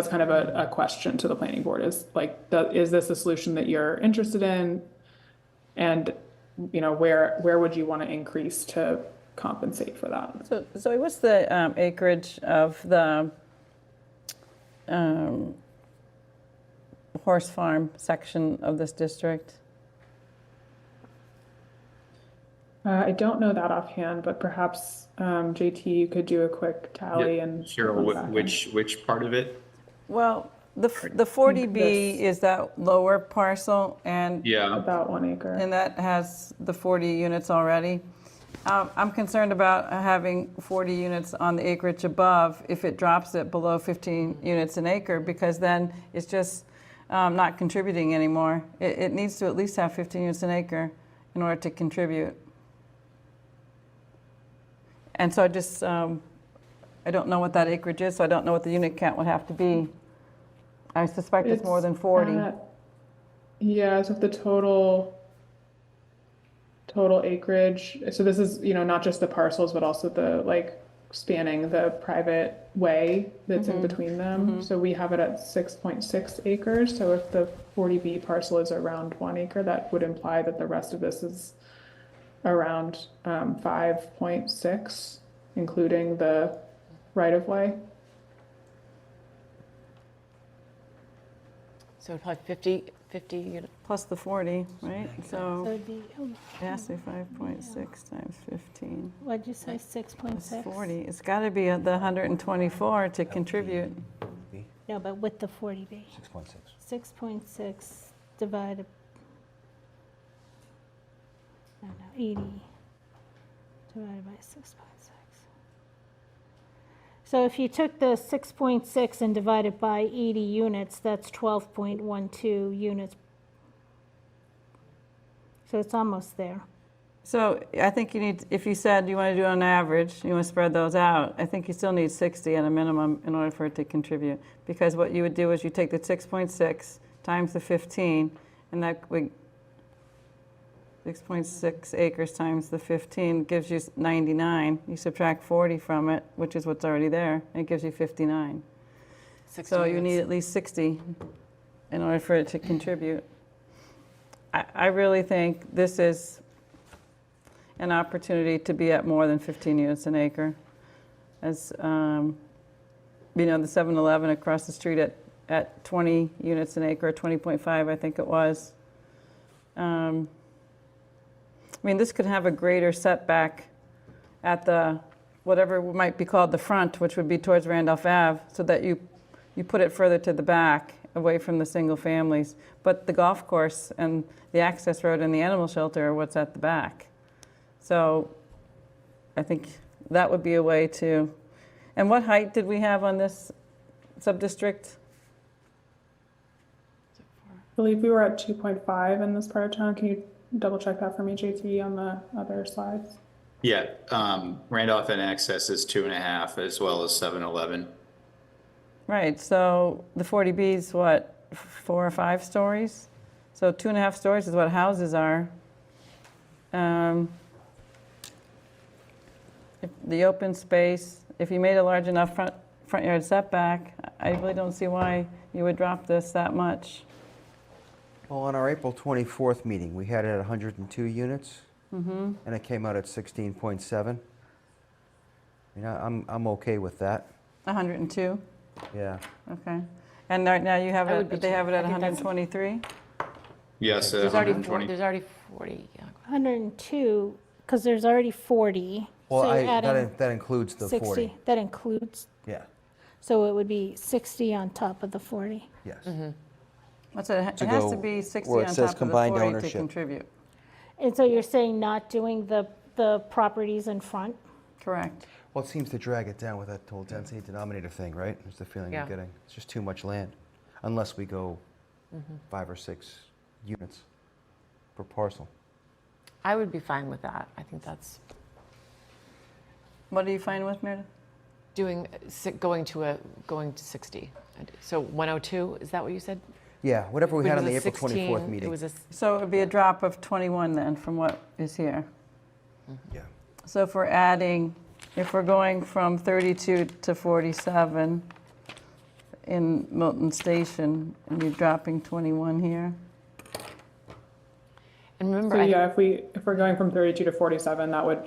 kind of a question to the planning board is like, is this a solution that you're interested in? And, where would you want to increase to compensate for that? So Zoe, what's the acreage of the horse farm section of this district? I don't know that offhand, but perhaps JT, you could do a quick tally and Cheryl, which part of it? Well, the 40B is that lower parcel, and about 1 acre, and that has the 40 units already. I'm concerned about having 40 units on the acreage above if it drops it below 15 units an acre, because then it's just not contributing anymore. It needs to at least have 15 units an acre in order to contribute. And so I don't know what that acreage is, so I don't know what the unit count would have to be. I suspect it's more than 40. Yeah, so if the total acreage, so this is, not just the parcels, but also the spanning the private way that's in between them. So we have it at 6.6 acres. So if the 40B parcel is around 1 acre, that would imply that the rest of this is around 5.6, including the right-of-way. So probably 50 units. Plus the 40, right? So it'd be, it has to be 5.6 times 15. What'd you say, 6.6? It's 40. It's got to be the 124 to contribute. No, but with the 40B. 6.6. 6.6 divided, 80 divided by 6.6. So if you took the 6.6 and divided by 80 units, that's 12.12 units. So it's almost there. So I think you need, if you said you want to do it on average, you want to spread those out, I think you still need 60 at a minimum in order for it to contribute. Because what you would do is you take the 6.6 times the 15, and that would 6.6 acres times the 15 gives you 99. You subtract 40 from it, which is what's already there, and it gives you 59. So you need at least 60 in order for it to contribute. I really think this is an opportunity to be at more than 15 units an acre. As the 7-Eleven across the street at 20 units an acre, 20.5 I think it was. This could have a greater setback at the, whatever might be called the front, which would be towards Randolph Ave, so that you put it further to the back, away from the single families. But the golf course and the access road and the animal shelter are what's at the back. So I think that would be a way to, and what height did we have on this sub-district? I believe we were at 2.5 in this part of town. Can you double check that for me, JT, on the other slides? Yeah, Randolph and Access is 2.5, as well as 7-Eleven. Right, so the 40B is what, 4 or 5 stories? So 2.5 stories is what houses are. If the open space, if you made a large enough front yard setback, I really don't see why you would drop this that much. Well, on our April 24th meeting, we had it at 102 units, Mm-hmm. and it came out at 16.7. You know, I'm okay with that. 102? Yeah. Okay. And now you have I would be it, they too. have it at I think that's- 123? Yes, There's already 120. there's already 40, yeah. 102, because there's already 40. Well, so you're adding that includes the 60. 40. That includes, Yeah, so it would be 60 on top of the 40. yes. What's it? It To has go to be 60 where on it says top of the combined 40 to ownership. contribute. And so you're saying not doing the properties in front? Correct. Well, it seems to drag it down with that whole density denominator thing, right? That's the feeling Yeah. I'm getting. It's just too much land, unless we go 5 or 6 units per parcel. I would be fine with that. I think that's What are you fine with, Meredith? going to 60. So 102, is that what you said? Yeah, whatever we Which had on was the a April 24th 16, meeting. It was a, So it would be a drop of 21 then from what is here. Yeah. So if we're going from 32 to 47 in Milton Station, and you're dropping 21 here. and remember, So I yeah, if we're going from 32 to 47, that would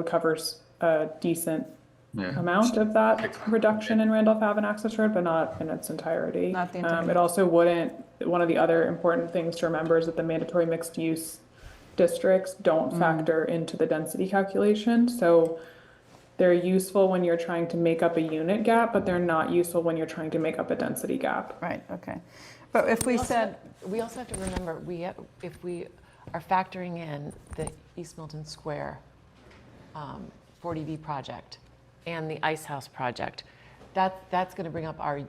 cover a decent amount of that reduction in Randolph Ave and Access Road, but not in its entirety. Not the entirety. It also wouldn't, one of the other important things to remember is that the mandatory mixed use districts don't factor into the density calculation. So they're useful when you're trying to make up a unit gap, but they're not useful when you're trying to make up a density gap. Right, okay. But if we said, we also have to remember, if we are factoring in the East Milton Square 40B project and the Ice House project, that's going to bring up our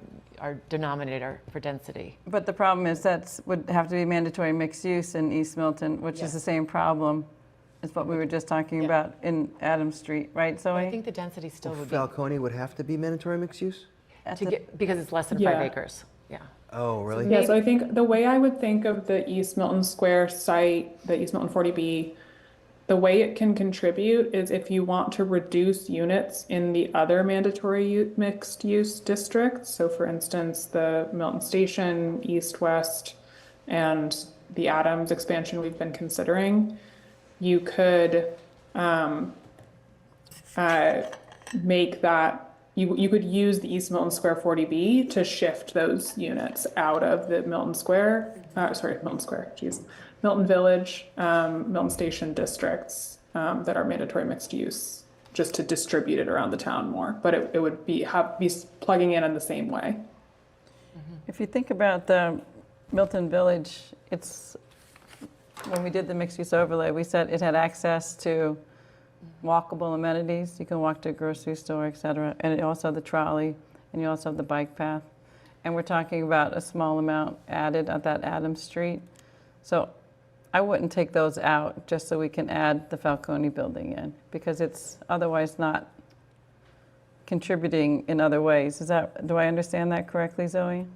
denominator for density. but the problem is would have to be mandatory mixed use in East Milton, which is the same problem as what we were just talking about in Adams Street, right, So I Zoe? think the density still would be, Falcone would have to be mandatory mixed use? because it's less than 5 Yeah. acres. Yeah. Oh, really? Yeah, so I think the way I would think of the East Milton Square site, the East Milton 40B, the way it can contribute is if you want to reduce units in the other mandatory mixed use districts. So for instance, the Milton Station, East West, and the Adams expansion we've been considering, you could make that, you could use the East Milton Square 40B to shift those units out of the Milton Village, Milton Station districts that are mandatory mixed use, just to distribute it around the town more. But it would be plugging in the same way. If you think about the Milton Village, when we did the mixed use overlay, we said it had access to walkable amenities. You can walk to a grocery store, et cetera. And you also have the trolley, and you also have the bike path. And we're talking about a small amount added at that Adams Street. So I wouldn't take those out just so we can add the Falcone building in, because it's otherwise not contributing in other ways. Do I understand that correctly, Zoe?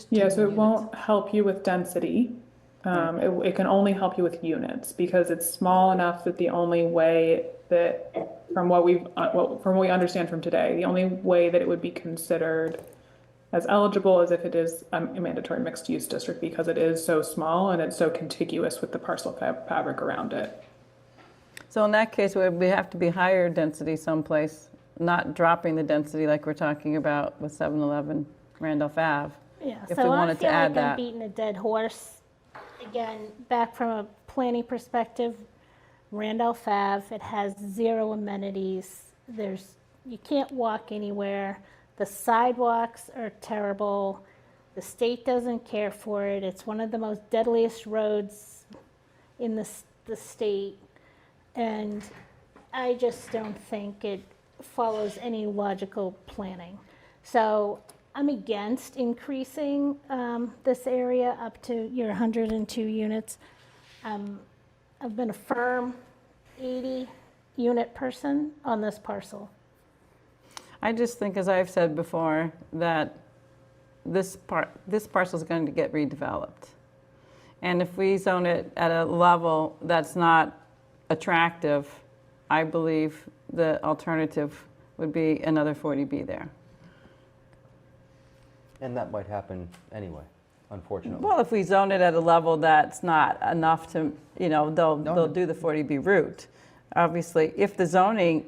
Yeah, so it won't help you with density. It can only help you with units because it's small enough that the only way that, from what we understand from today, the only way that it would be considered as eligible is if it is a mandatory mixed use district, because it is so small and it's so contiguous with the parcel fabric around it. So in that case, we have to be higher density someplace, not dropping the density like we're talking about with 711 Randolph Ave. Yeah, If so we I wanted to feel add like that. I'm beating a dead horse. Again, back from a planning perspective, Randolph Ave, it has 0 amenities. You can't walk anywhere. The sidewalks are terrible. The state doesn't care for it. It's one of the most deadliest roads in the state. And I just don't think it follows any logical planning. So I'm against increasing this area up to your 102 units. I've been a firm 80 unit person on this parcel. I just think, as I've said before, that this parcel is going to get redeveloped. And if we zone it at a level that's not attractive, I believe the alternative would be another 40B there. And that might happen anyway, unfortunately. Well, if we zone it at a level that's not enough to, they'll do the 40B route. Obviously, if the zoning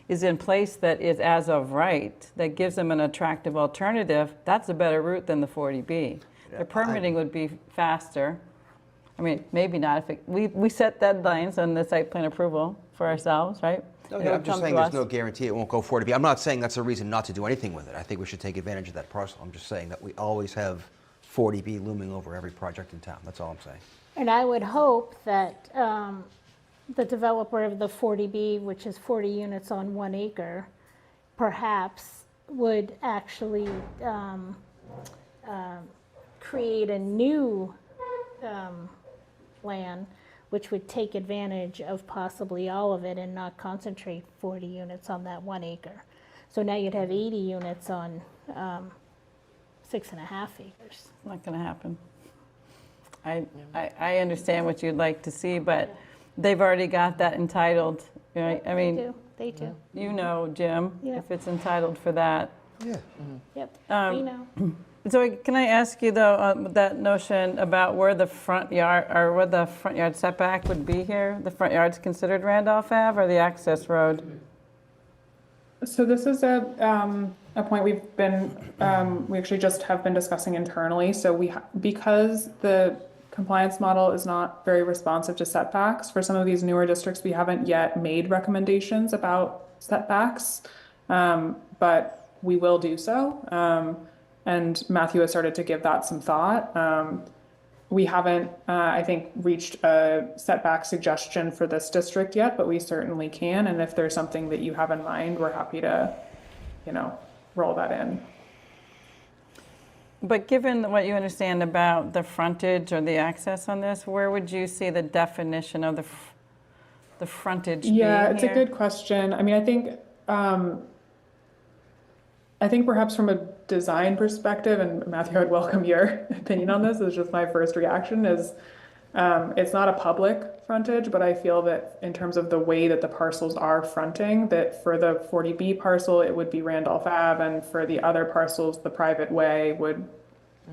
is in place that is as of right, that gives them an attractive alternative, that's a better route than the 40B. The permitting would be faster. I mean, maybe not if we set deadlines on the site plan approval for ourselves, right? Okay, I'm just saying there's no guarantee it won't go 40B. I'm not saying that's a reason not to do anything with it. I think we should take advantage of that parcel. I'm just saying that we always have 40B looming over every project in town. That's all I'm saying. And I would hope that the developer of the 40B, which is 40 units on 1 acre, perhaps would actually create a new plan which would take advantage of possibly all of it and not concentrate 40 units on that 1 acre. So now you'd have 80 units on 6.5 acres. Not going to happen. I understand what you'd like to see, but they've already got that entitled, right? I mean, they do. You know, Jim, Yeah. if it's entitled for that. Yeah. Yep, we know. So can I ask you though, that notion about where the front yard or where the front yard setback would be here? The front yard's considered Randolph Ave or the access road? So this is a point we've been, we actually just have been discussing internally. So because the compliance model is not very responsive to setbacks, for some of these newer districts, we haven't yet made recommendations about setbacks, but we will do so. And Matthew has started to give that some thought. We haven't, I think, reached a setback suggestion for this district yet, but we certainly can. And if there's something that you have in mind, we're happy to, roll that in. But given what you understand about the frontage or the access on this, where would you see the definition of the frontage being Yeah, it's here? a good question. I mean, I think perhaps from a design perspective, and Matthew, I'd welcome your opinion on this. It's just my first reaction is it's not a public frontage, but I feel that in terms of the way that the parcels are fronting, that for the 40B parcel, it would be Randolph Ave, and for the other parcels, the private way would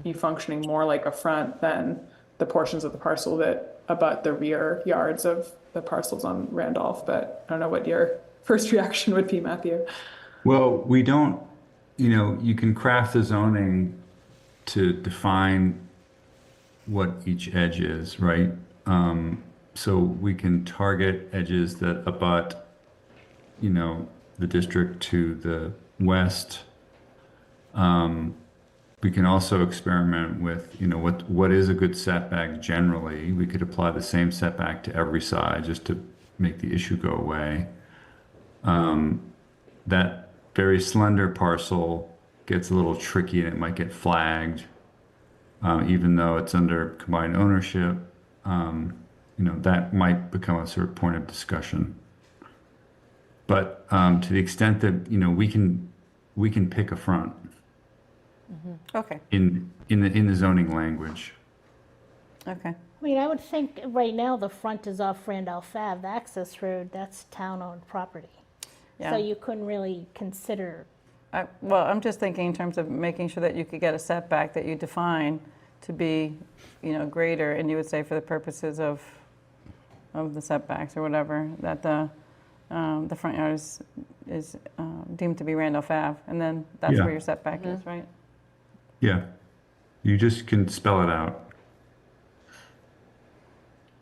be functioning more like a front than the portions of the parcel that abut the rear yards of the parcels on Randolph. But I don't know what your first reaction would be, Matthew. Well, we don't, you can craft the zoning to define what each edge is, right? So we can target edges that abut, the district to the west. We can also experiment with, what is a good setback generally. We could apply the same setback to every side just to make the issue go away. That very slender parcel gets a little tricky and it might get flagged, even though it's under combined ownership. That might become a sort of point of discussion. But to the extent that we can pick a front Okay. in the zoning language. Okay. I mean, I would think right now the front is off Randolph Ave, the access road, that's town-owned property. Yeah. So you couldn't really consider. Well, I'm just thinking in terms of making sure that you could get a setback that you define to be, greater, and you would say for the purposes of the setbacks or whatever, that the front yard is deemed to be Randolph Ave, and then that's Yeah. where your setback is, right? Yeah, you just can spell it out.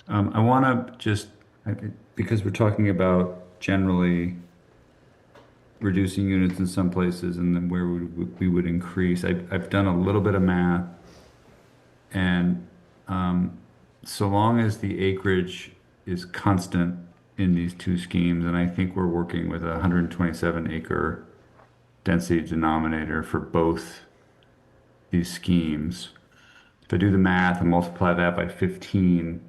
I want to just, because we're talking about generally reducing units in some places and then where we would increase. I've done a little bit of math, and so long as the acreage is constant in these two schemes, and I think we're working with a 127 acre density denominator for both these schemes. If I do the math and multiply that by 15,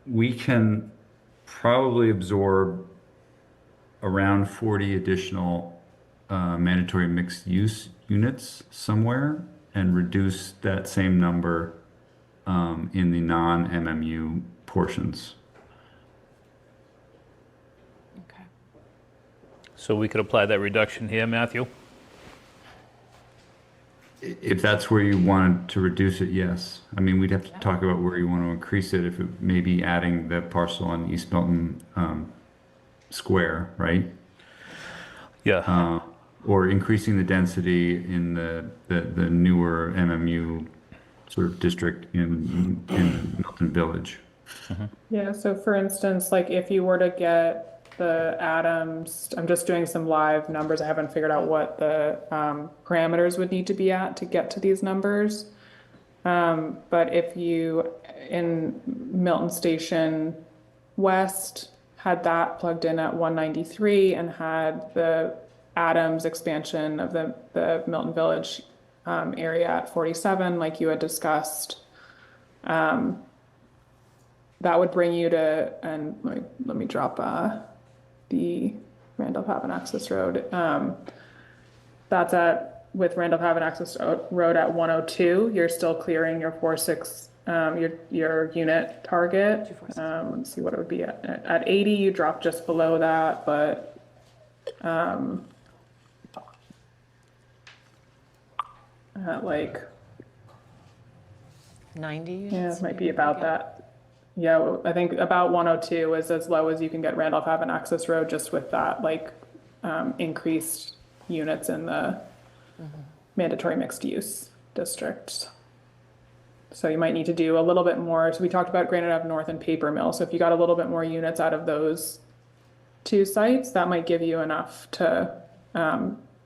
we can probably absorb around 40 additional mandatory mixed use units somewhere and reduce that same number in the non-MMU portions. Okay. So we could apply that reduction here, Matthew? If that's where you wanted to reduce it, yes. I mean, we'd have to talk about where you want to increase it, if it may be adding the parcel on East Milton Square, right? Yeah. Or increasing the density in the newer MMU sort of district in Milton Village. Yeah, so for instance, like if you were to get the Adams, I'm just doing some live numbers. I haven't figured out what the parameters would need to be at to get to these numbers. But if you, in Milton Station West, had that plugged in at 193 and had the Adams expansion of the Milton Village area at 47, like you had discussed, that would bring you to, and let me drop the Randolph Haven Access Road. That's with Randolph Haven Access Road at 102, you're still clearing your 46, your unit target. Let's see what it would be at 80, you drop just below that, but at like 90 units? Yeah, it might be about that. Yeah, I think about 102 is as low as you can get Randolph Haven Access Road, just with that increased units in the mandatory mixed use districts. So you might need to do a little bit more. So we talked about Granite Ave North and Paper Mill. So if you got a little bit more units out of those two sites, that might give you enough to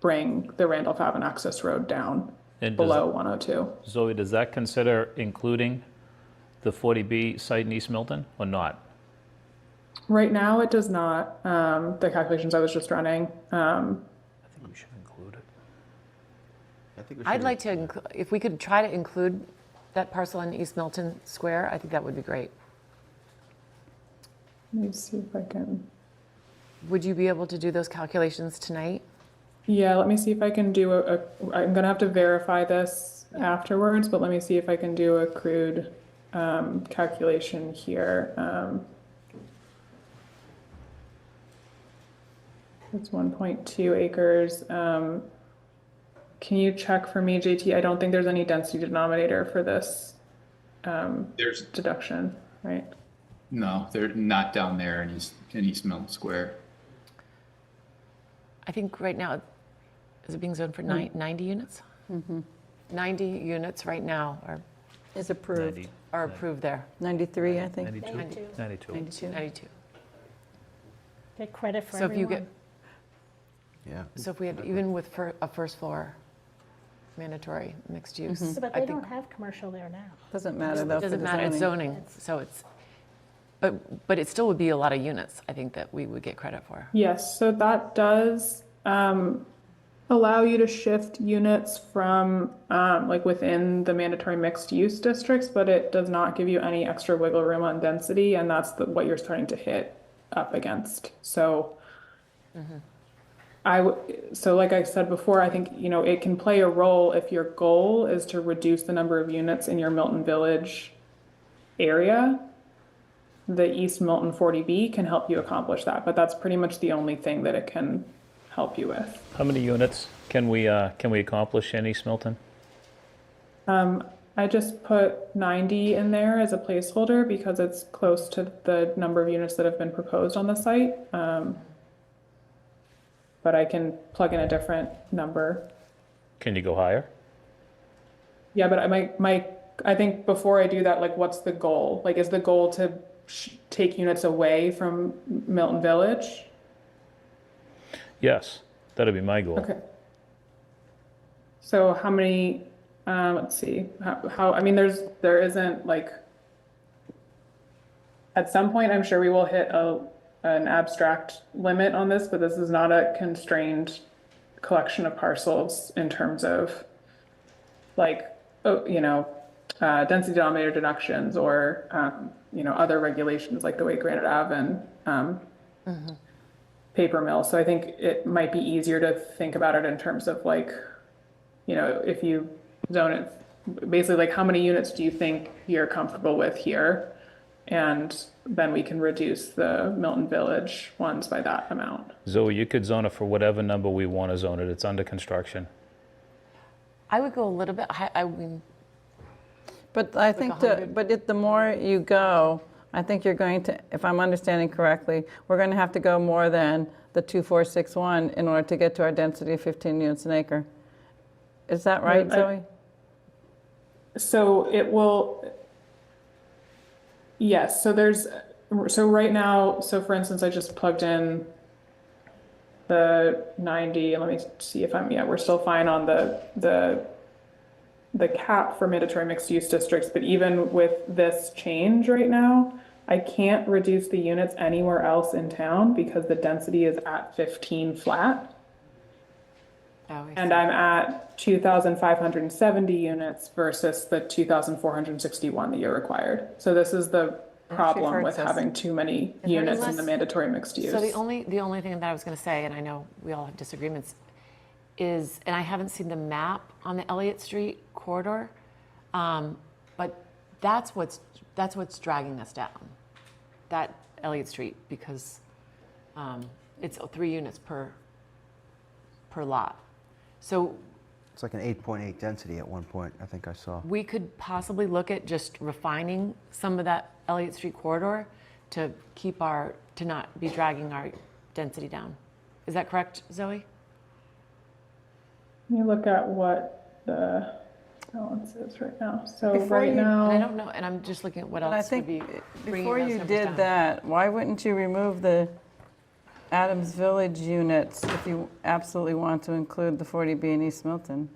bring the Randolph Haven Access Road down below 102. Zoe, does that consider including the 40B site in East Milton or not? Right now, it does not. The calculations I was just running. I think we should include it. I think I'd like to, if we could try to include that parcel in East Milton Square, I think that would be great. Let me see if I can. Would you be able to do those calculations tonight? Yeah, let me see if I can do I'm gonna have to verify this afterwards, but let me see if I can do a crude calculation here. It's 1.2 acres. Can you check for me, JT? I don't think there's any density denominator for this There's deduction, right? no, they're not down there in East Milton Square. I think right now, is it being zoned for 90 units? 90 units right now Is approved. are approved there. 93, I think. 92. Get credit for So if you everyone. get, Yeah. so if we had, even with a first floor mandatory mixed use. Yeah, but I they think don't have commercial there now. Doesn't matter though. It doesn't matter, it's zoning, so it's, but it still would be a lot of units, I think, that we would get credit for. Yes, so that does allow you to shift units from within the mandatory mixed use districts, but it does not give you any extra wiggle room on density, and that's what you're starting to hit up against. So so like I said before, I think, it can play a role if your goal is to reduce the number of units in your Milton Village area. The East Milton 40B can help you accomplish that, but that's pretty much the only thing that it can help you with. How many units can we accomplish in East Milton? I just put 90 in there as a placeholder because it's close to the number of units that have been proposed on the site. But I can plug in a different number. Can you go higher? Yeah, but I think before I do that, what's the goal? Is the goal to take units away from Milton Village? Yes, that'd be my goal. Okay. So how many, let's see, I mean, there isn't at some point, I'm sure we will hit an abstract limit on this, but this is not a constrained collection of parcels in terms of density denominator deductions or, other regulations like the way Granite Ave and Paper Mill. So I think it might be easier to think about it in terms of if you zone it, basically how many units do you think you're comfortable with here? And then we can reduce the Milton Village ones by that amount. Zoe, you could zone it for whatever number we want to zone it. It's under construction. I would go a little bit high, I mean, But I think the more you go, I think you're going to, if I'm understanding correctly, we're going to have to go more than the 2461 in order to get to our density of 15 units an acre. Is that right, Zoe? So it will, yes, so right now, so for instance, I just plugged in the 90, and let me see if we're still fine on the cap for mandatory mixed use districts, but even with this change right now, I can't reduce the units anywhere else in town because the density is at 15 flat. And I'm at 2,570 units versus the 2,461 that you're required. So this is the problem with having too many units in the mandatory mixed use. so the only thing that I was going to say, and I know we all have disagreements, is, and I haven't seen the map on the Elliott Street corridor, but that's what's dragging us down, that Elliott Street, because it's 3 units per lot. So It's like an 8.8 density at one point, I think I saw. we could possibly look at just refining some of that Elliott Street corridor to not be dragging our density down. Is that correct, Zoe? Let me look at what the balance is right now. So Before right you- now. And I don't know, and I'm just looking at what But I else would think be bringing before those you numbers did down. that, why wouldn't you remove the Adams Village units if you absolutely want to include the 40B in East Milton?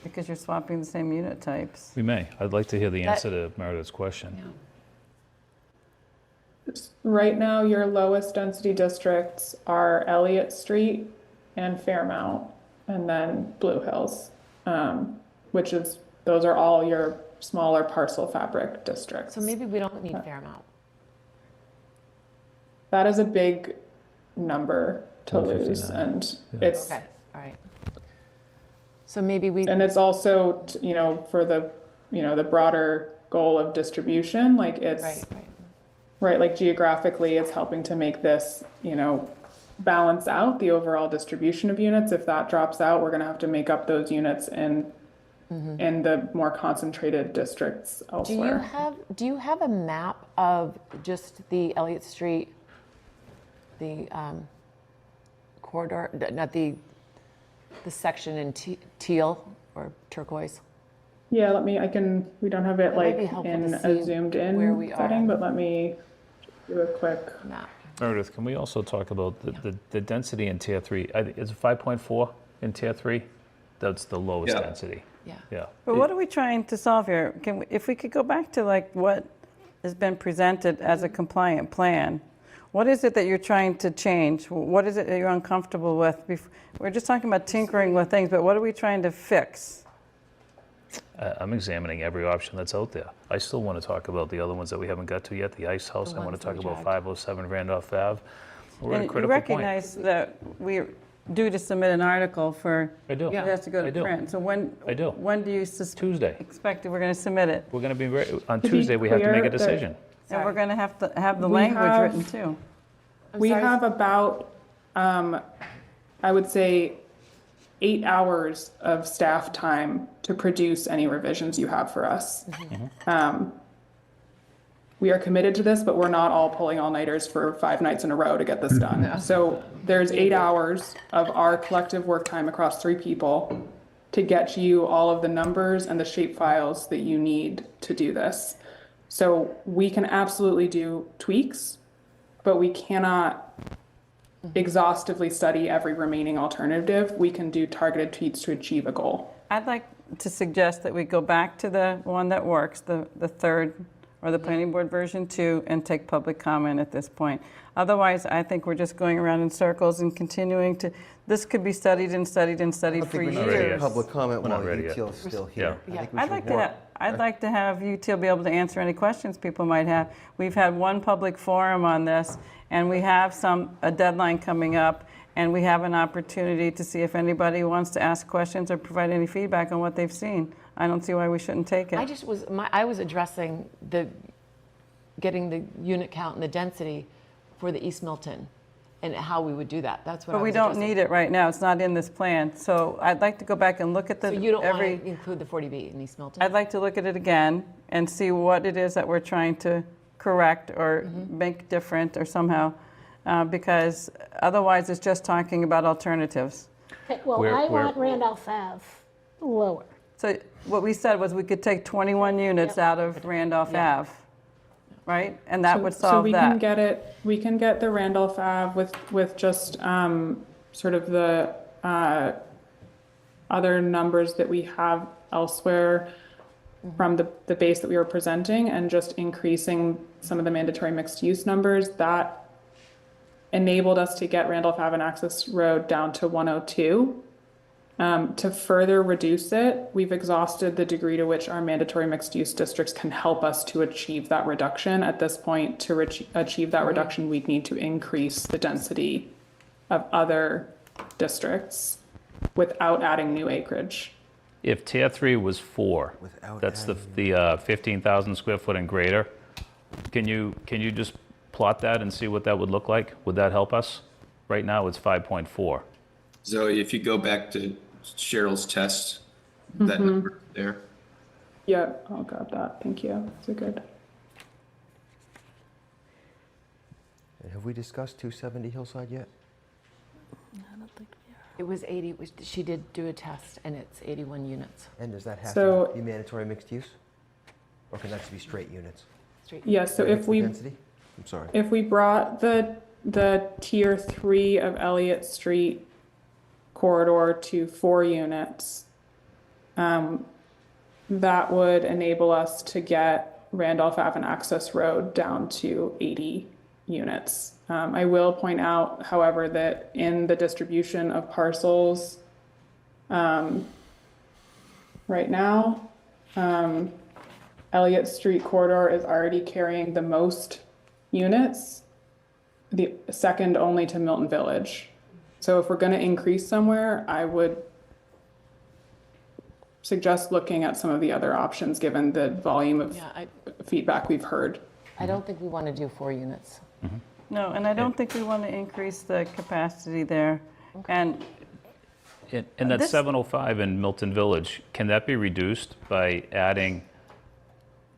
Because you're swapping the same unit types. We may. I'd like to hear the answer to Meredith's question. Right now, your lowest density districts are Elliott Street and Fairmount, and then Blue Hills, those are all your smaller parcel fabric districts. So maybe we don't need Fairmount. That is a big number to lose, 159. and it's, Okay, all right. So maybe we, and it's also, for the, the broader goal of distribution, like it's, right, like geographically, it's helping to make this, balance out the overall distribution of units. If that drops out, we're gonna have to make up those units in the more concentrated districts elsewhere. do you have a map of just the Elliott Street, the corridor, not the section in teal or turquoise? Yeah, we don't have it might like be helpful in to a see zoomed where we in are. setting, but let me do a quick. Map. Meredith, can we also talk about the density in Tier 3? Is it 5.4 in Tier 3? That's the lowest density. Yeah. But what are we trying to solve here? If we could go back to like what has been presented as a compliant plan, what is it that you're trying to change? What is it that you're uncomfortable with? We're just talking about tinkering with things, but what are we trying to fix? I'm examining every option that's out there. I still want to talk about the other ones that we haven't got to yet, the Ice House. I want to talk about 507 Randolph Ave. We're at a And you critical point. recognize that we're due to submit an article for. I do. It has to go I to do. print. So when do you Tuesday. expect that we're going to submit it? We're going to be on Tuesday. We have to make a decision. And we're going to have the We language have- written too. We have about, I would say, 8 hours of staff time to produce any revisions you have for us. We are committed to this, but we're not all pulling all-nighters for 5 nights in a row to get this done. So there's 8 hours of our collective work time across 3 people to get you all of the numbers and the shape files that you need to do this. So we can absolutely do tweaks, but we cannot exhaustively study every remaining alternative. We can do targeted tweaks to achieve a goal. I'd like to suggest that we go back to the one that works, the third, or the planning board version 2, and take public comment at this point. Otherwise, I think we're just going around in circles and continuing to, this could be studied and studied and studied for years. Public comment We're not while ready yet. UTIL's still here. I think we I'd should like to have UTIL be able to answer any questions people might have. We've had one public forum on this, and we have a deadline coming up, and we have an opportunity to see if anybody wants to ask questions or provide any feedback on what they've seen. I don't see why we shouldn't take it. I was addressing getting the unit count and the density for the East Milton and how we would do that. That's what I But was we don't addressing. need it right now, it's not in this plan. So I'd like to go back and look at the, So you don't want to include the 40B in East Milton? I'd like to look at it again and see what it is that we're trying to correct or make different or somehow, because otherwise it's just talking about alternatives. Okay, well, Where- I where- want Randolph Ave lower. So what we said was we could take 21 units out of Randolph Ave, right? And that would So solve we can that. get it, we can get the Randolph Ave with just sort of the other numbers that we have elsewhere from the base that we were presenting, and just increasing some of the mandatory mixed use numbers. That enabled us to get Randolph Ave and Access Road down to 102. To further reduce it, we've exhausted the degree to which our mandatory mixed use districts can help us to achieve that reduction. At this point, to achieve that reduction, we'd need to increase the density of other districts without adding new acreage. If tier 3 was 4, that's the 15,000 square foot and greater, can you just plot that and see what that would look like? Would that help us? Right now, it's 5.4. So if you go back to Cheryl's test, that number there. Yeah, I'll grab that. Thank you. That's a good. And have we discussed 270 Hillside yet? It was 80, she did do a test, and it's 81 units. And does that have So- to be mandatory mixed use? Or can that just be straight units? Yeah, so if What's the we density? I'm sorry. if we brought the tier 3 of Elliott Street corridor to 4 units, that would enable us to get Randolph Ave and Access Road down to 80 units. I will point out, however, that in the distribution of parcels right now, Elliott Street corridor is already carrying the most units, the second only to Milton Village. So if we're going to increase somewhere, I would suggest looking at some of the other options, given the volume of feedback we've heard. I don't think we want to do 4 units. No, and I don't think we want to increase the capacity there. And And that This- 705 in Milton Village, can that be reduced by adding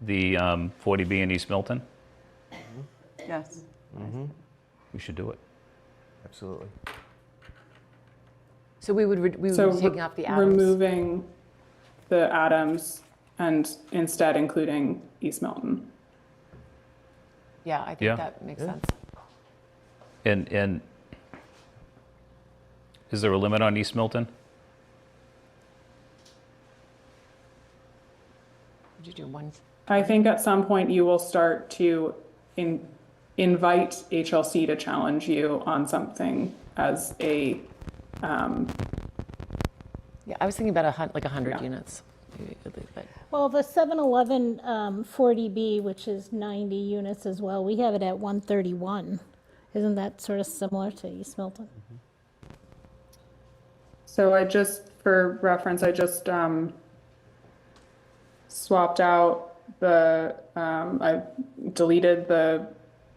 the 40B in East Milton? yes. We should do it. Absolutely. So we would be taking off the Adams. Removing the Adams and instead including East Milton. Yeah, I think Yeah. that makes sense. And is there a limit on East Milton? Would you do 1? I think at some point you will start to invite HLC to challenge you on something as a, Yeah, I was thinking about like 100 units. Maybe, but Well, the 7-Eleven 40B, which is 90 units as well, we have it at 131. Isn't that sort of similar to East Milton? so I just, for reference, I just swapped out I deleted the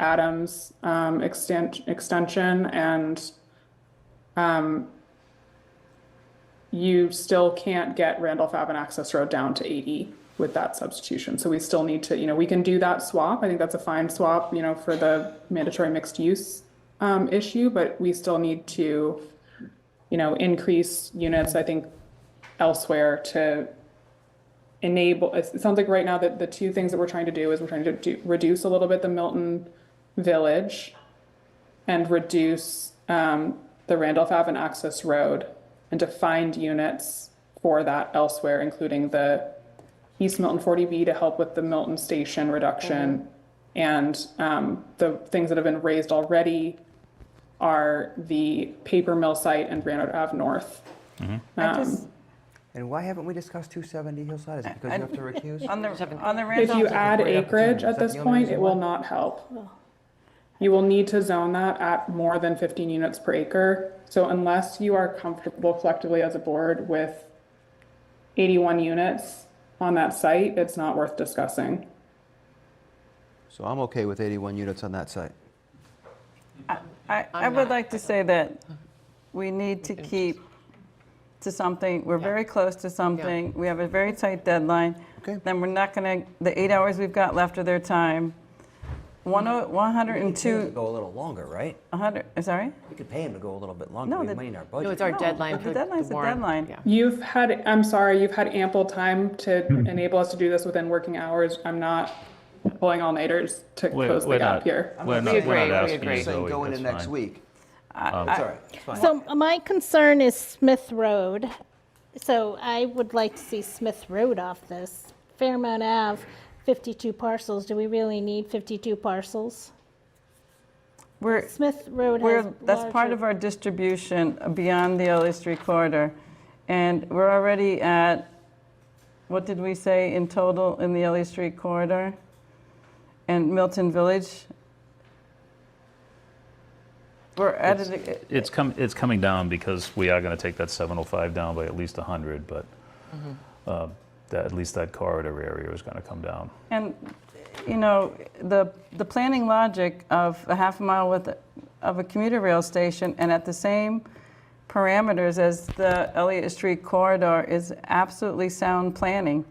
Adams extension, and you still can't get Randolph Ave and Access Road down to 80 with that substitution. So we still need to, we can do that swap. I think that's a fine swap, for the mandatory mixed use issue, but we still need to, increase units, I think, elsewhere to enable, it sounds like right now that the two things that we're trying to do is we're trying to reduce a little bit the Milton Village and reduce the Randolph Ave and Access Road, and to find units for that elsewhere, including the East Milton 40B to help with the Milton Station reduction. And the things that have been raised already are the paper mill site and Granite Ave North. And why haven't we discussed 270 Hillside? Is it because you have to recuse? On the If you Randolph, add acreage at Is that this the only point, reason it will why? not help. You will need to zone that at more than 15 units per acre. So unless you are comfortable collectively as a board with 81 units on that site, it's not worth discussing. So I'm okay with 81 units on that site. I would like to say that we need to keep to something. We're very close to something. We have a very tight deadline. Okay. Then we're not going to, the 8 hours we've got left of their time, 102. Go a little longer, right? 100, sorry? We could pay him to go a little bit longer. No, We have the- money in our budget. No, it's our No, deadline but for the deadline's the a warrant. deadline. Yeah. You've had ample time to enable us to do this within working hours. I'm not pulling all-nighters to close the gap here. We're not agree, we asking agree. you, Saying Zoe, go into that's next fine. week. I- It's all right, it's fine. So my concern is Smith Road. So I would like to see Smith Road off this. Fairmount Ave, 52 parcels. Do we really need 52 parcels? Smith Road has That's part larger- of our distribution beyond the LA Street corridor. And we're already at, what did we say in total in the LA Street corridor? And Milton Village? We're at it. It's coming down because we are going to take that 705 down by at least 100, but at least that corridor area is going to come down. And, you know, the planning logic of a half a mile width of a commuter rail station and at the same parameters as the Elliott Street corridor is absolutely sound planning.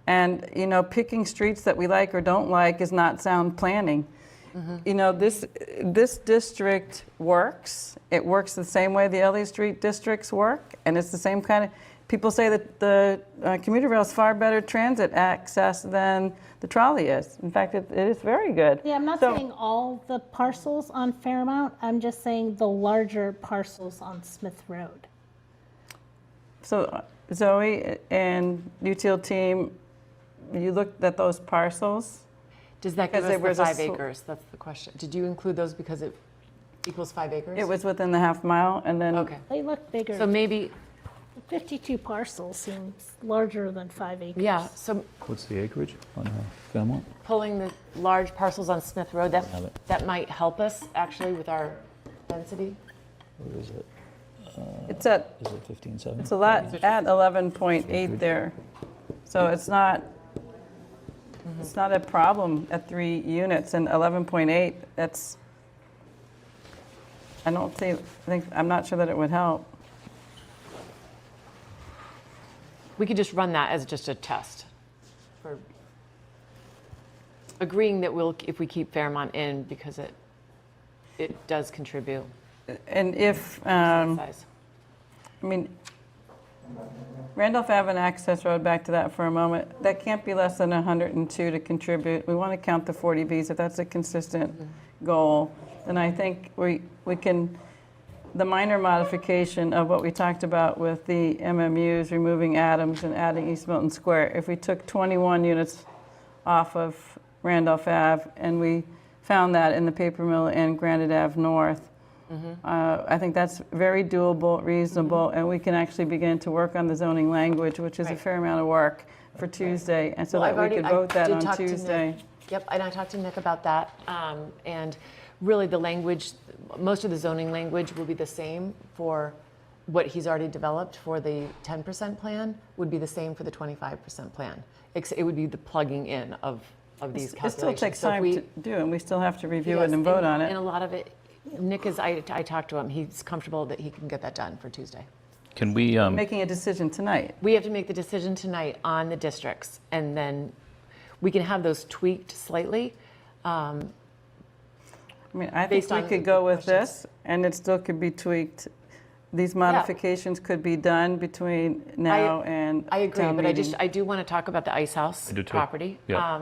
And, you know, picking streets that we like or don't like is not sound planning. You know, this district works. It works the same way the Elliott Street districts work, and it's the same kind of, people say that the commuter rail is far better transit access than the trolley is. In fact, it is very good. Yeah, I'm not saying all the parcels on Fairmount. I'm just saying the larger parcels on Smith Road. So Zoe and UTIL team, you looked at those parcels? Does that give Because there us the was a 5 acres? That's the question. Did you include those because it equals 5 acres? It was within the half mile, and then Okay. They look bigger. So maybe, 52 parcels seems larger than 5 acres. yeah, so What's the acreage on Fairmont? pulling the large parcels on Smith Road, that might help us actually with our density. Where is it? it's at, Is it 15.7? it's a lot at 11.8 there. So it's not a problem at 3 units, and 11.8, that's, I'm not sure that it would help. We could just run that as just a test for agreeing that if we keep Fairmont in because it does contribute. And if, size. I mean, Randolph Avenue Access Road, back to that for a moment, that can't be less than 102 to contribute. We want to count the 40Bs. If that's a consistent goal, then I think we can, the minor modification of what we talked about with the MMUs, removing Adams and adding East Milton Square, if we took 21 units off of Randolph Ave and we found that in the Paper Mill and Granite Ave North, I think that's very doable, reasonable, and we can actually begin to work on the zoning language, which is a fair amount of work for Tuesday, and so that we could vote that on Tuesday. Yep, and I talked to Nick about that, and really the language, most of the zoning language will be the same for what he's already developed for the 10% plan, would be the same for the 25% plan. It would be the plugging in of these calculations. It still takes So if time to do, and we still have to review it Yes, and vote on it. And a lot of it, Nick I talked to him, he's comfortable that he can get that done for Tuesday. Can we, Making a decision tonight. We have to make the decision tonight on the districts, and then we can have those tweaked slightly. I mean, I think Based we on could go with this, and it still could be tweaked. These modifications could be done between now and I agree, town but meeting. I do want to talk about the Ice House I do too. property. Yeah.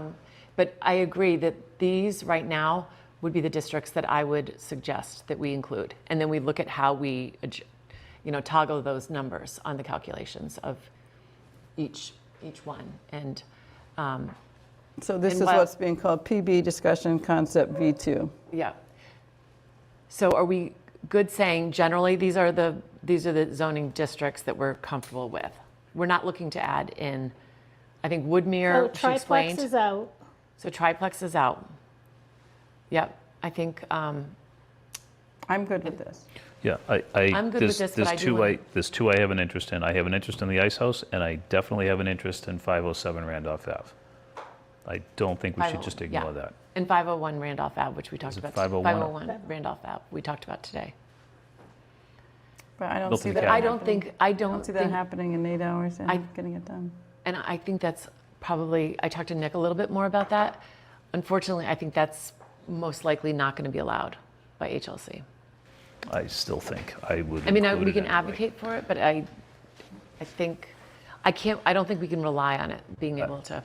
But I agree that these right now would be the districts that I would suggest that we include. And then we look at how we, toggle those numbers on the calculations of each one. And So this and is while- what's being called PB discussion concept V2. yeah. So are we good saying generally these are the zoning districts that we're comfortable with? We're not looking to add in, I think Woodmere, So she triplex explained. is out. So triplex is out. Yep, I think, I'm good with this. yeah, I'm good with this, but I do wanna- there's two I have an interest in. I have an interest in the Ice House, and I definitely have an interest in 507 Randolph Ave. I don't think we should just 50 ignore yeah. that. And 501 Randolph Ave, which we talked Is it about. 501? 501 Randolph Ave, we talked about today. But I don't Milton see that. Academy. I don't think, I don't see that think, happening in 8 hours and getting it done. and I think that's probably, I talked to Nick a little bit more about that. Unfortunately, I think that's most likely not going to be allowed by HLC. I still think I would I mean, include we it can anyway. advocate for it, but I think, I don't think we can rely on it being able to.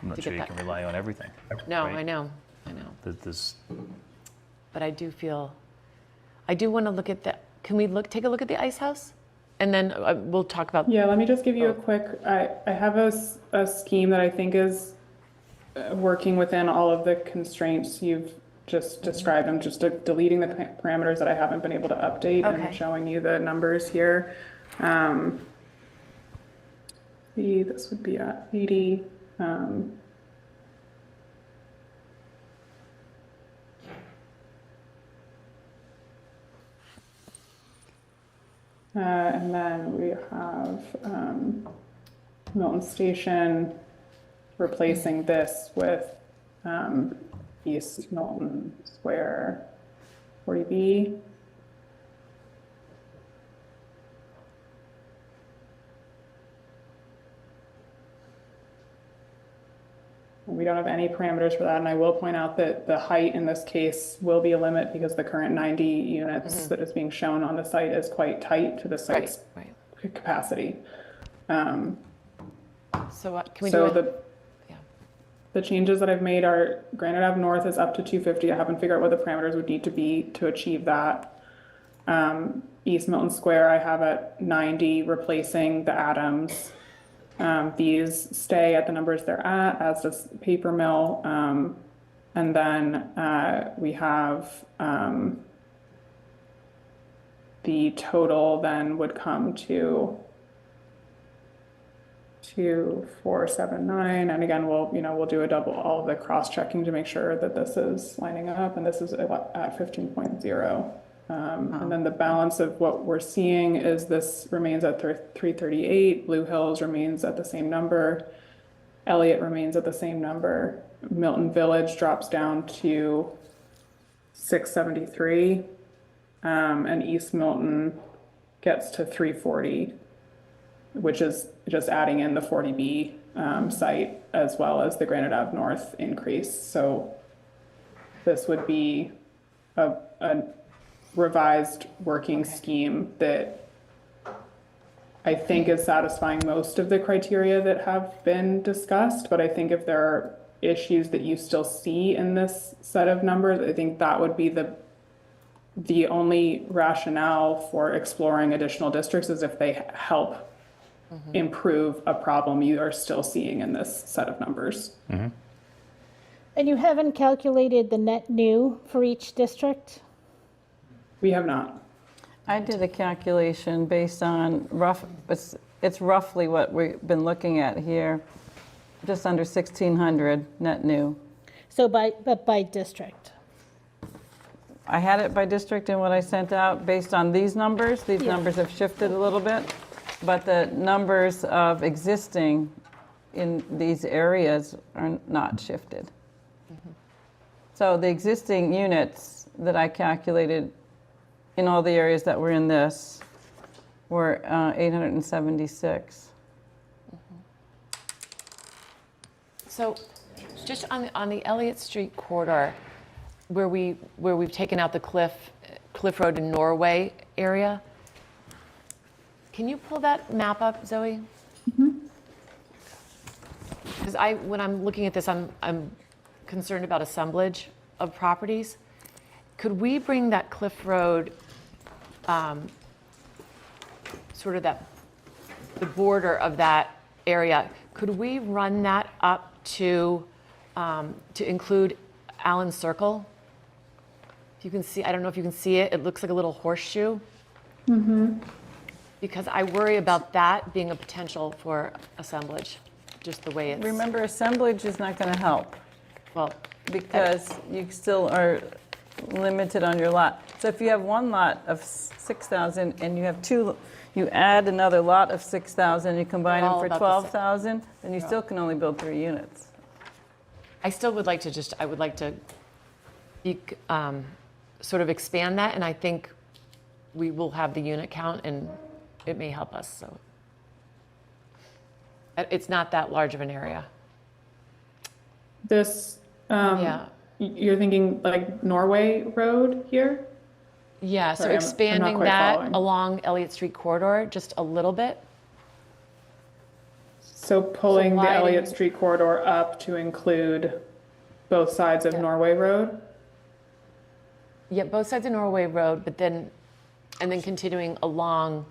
I'm not to sure get you that. can rely on everything. No, right? I know. There's, But I do feel, I do want to look at the, can we take a look at the ice house? And then we'll talk about. Yeah, let me just give you a quick, I have a scheme that I think is working within all of the constraints you've just described. I'm just deleting the parameters that I haven't been able to update Okay. and showing you the numbers here. This would be at 80. And then we have Milton Station replacing this with East Milton Square 40B. We don't have any parameters for that, and I will point out that the height in this case will be a limit because the current 90 units that is being shown on the site is quite tight to the site's capacity. So can we So do it? the changes that I've made are Granite Ave North is up to 250. I haven't figured out what the parameters would need to be to achieve that. East Milton Square I have at 90, replacing the Adams. These stay at the numbers they're at, as does Paper Mill. And then we have the total then would come to 2479. And again, we'll do all of the cross-checking to make sure that this is lining up, and this is at 15.0. And then the balance of what we're seeing is this remains at 338, Blue Hills remains at the same number, Elliott remains at the same number, Milton Village drops down to 673, and East Milton gets to 340, which is just adding in the 40B site as well as the Granite Ave North increase. So this would be a revised working scheme that I think is satisfying most of the criteria that have been discussed, but I think if there are issues that you still see in this set of numbers, I think that would be the only rationale for exploring additional districts is if they help improve a problem you are still seeing in this set of numbers. And you haven't calculated the net new for each district? We have not. I did a calculation based on it's roughly what we've been looking at here, just under 1,600 net new. So but by district? I had it by district in what I sent out based on these numbers. These numbers have shifted a little bit, but the numbers of existing in these areas are not shifted. So the existing units that I calculated in all the areas that were in this were 876. So just on the Elliott Street corridor, where we've taken out the Cliff Road and Norway area, can you pull that map up, Zoe? Because when I'm looking at this, I'm concerned about assemblage of properties. Could we bring that Cliff Road, sort of the border of that area, could we run that up to include Allen Circle? If you can see, I don't know if you can see it, it looks like a little horseshoe. Because I worry about that being a potential for assemblage, just the way it's. Remember, assemblage is not going to help. Well, because you still are limited on your lot. So if you have one lot of 6,000 and you have you add another lot of 6,000, you combine them all for about the same. 12,000, then you still can only build 3 units I still would like to I would like to sort of expand that, and I think we will have the unit count, and it may help us, so. It's not that large of an area. This, Yeah. you're thinking like Norway Road here? Yeah, so Sorry, I'm not expanding quite that following. along Elliott Street corridor just a little bit. So pulling the widening- Elliott Street corridor up to include both sides of Norway Road? Yeah, both sides of Norway Road, but then, and then continuing along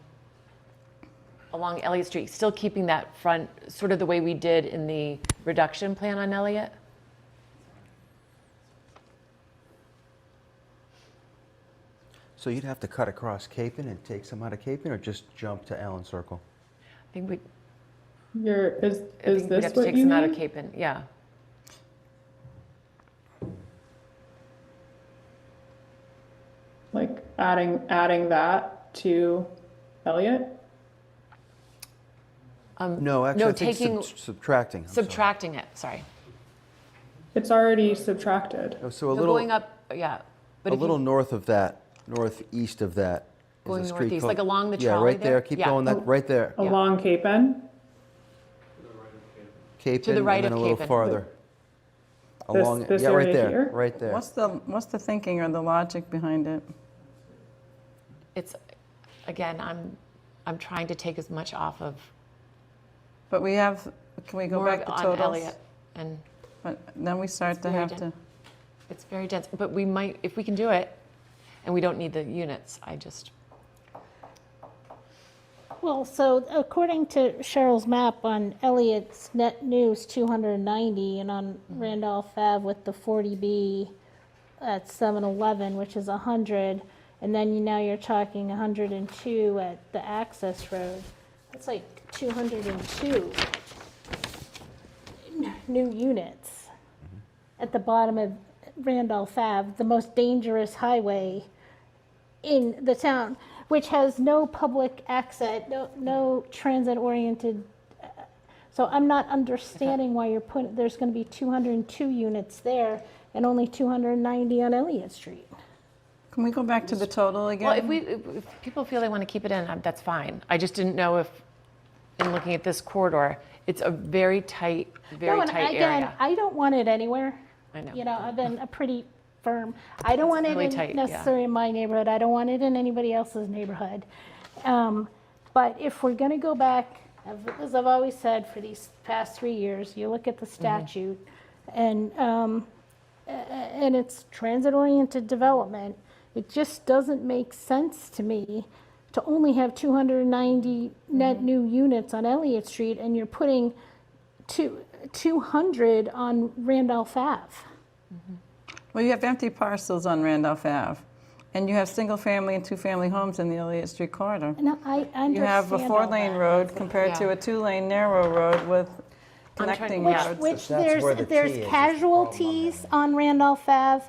Elliott Street, still keeping that front, sort of the way we did in the reduction plan on Elliott. So you'd have to cut across Capon and take some out of Capon, or just jump to Allen Circle? I think we, Is I think we'd this have to what take you some out of mean? Capon, yeah. Like adding that to Elliott? No, actually, I think taking- subtracting. I'm sorry. Subtracting it, sorry. It's already subtracted. Oh, so a No, little, going up, yeah. But a if you- little north of that, northeast of that. is Going a street northeast, called- like along the Yeah, trolley right there. there? Keep Yeah. going. That right there. Along Capon? Capon, the right and then of a little Capon. farther. Along, this yeah, right area there. here? Right there. What's the thinking or the logic behind it? It's, again, I'm trying to take as much off of But we have, can we go more back of to on totals? Elliott, and But then we start to very have dense. to, it's very dense. But we might, if we can do it, and we don't need the units, Well, so according to Cheryl's map on Elliott's net news 290, and on Randolph Ave with the 40B at 711, which is 100, and then now you're talking 102 at the access road. That's like 202 new units at the bottom of Randolph Ave, the most dangerous highway in the town, which has no public access, no transit-oriented. So I'm not understanding why you're putting, there's going to be 202 units there and only 290 on Elliott Street. can we go back to the total again? well, if people feel they want to keep it in, that's fine. I just didn't know if, in looking at this corridor, it's a very tight No, and again, area. I don't want it anywhere. I know. You know, I've been a pretty firm. I don't want it really in tight, yeah. necessarily in my neighborhood. I don't want it in anybody else's neighborhood. But if we're going to go back, as I've always said for these past 3 years, you look at the statute and it's transit-oriented development. It just doesn't make sense to me to only have 290 net new units on Elliott Street, and you're putting 200 on Randolph Ave. Well, you have empty parcels on Randolph Ave, and you have single-family and two-family homes in the Elliott Street corridor. No, I understand You have a all four-lane that. road compared to Yeah. a two-lane narrow road with connecting Which- roads. Which That's where the there's T is, casualties on Randolph Ave.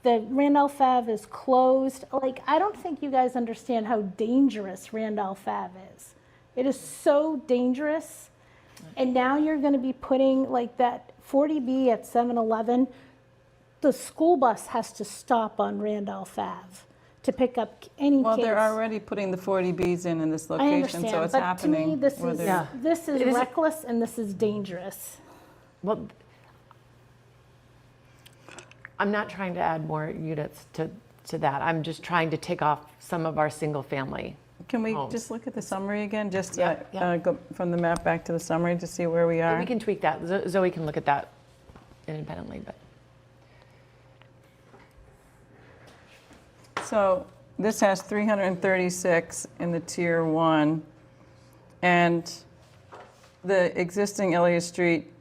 The Randolph Ave is closed. Like, I don't think you guys understand how dangerous Randolph Ave is. It is so dangerous. And now you're going to be putting like that 40B at 711. The school bus has to stop on Randolph Ave to pick up any Well, kids. they're already putting the 40Bs in this I location, understand, so it's but happening. to me, this where is, they're- this is It is- reckless and this is dangerous. Well, I'm not trying to add more units to that. I'm just trying to take off some of our single-family. Can we homes. just look at the summary again, just Yeah, yeah. go from the map back to the summary to see where we are? We can tweak that. Zoe can look at that independently, but. So this has 336 in the tier 1, and the existing Elliott Street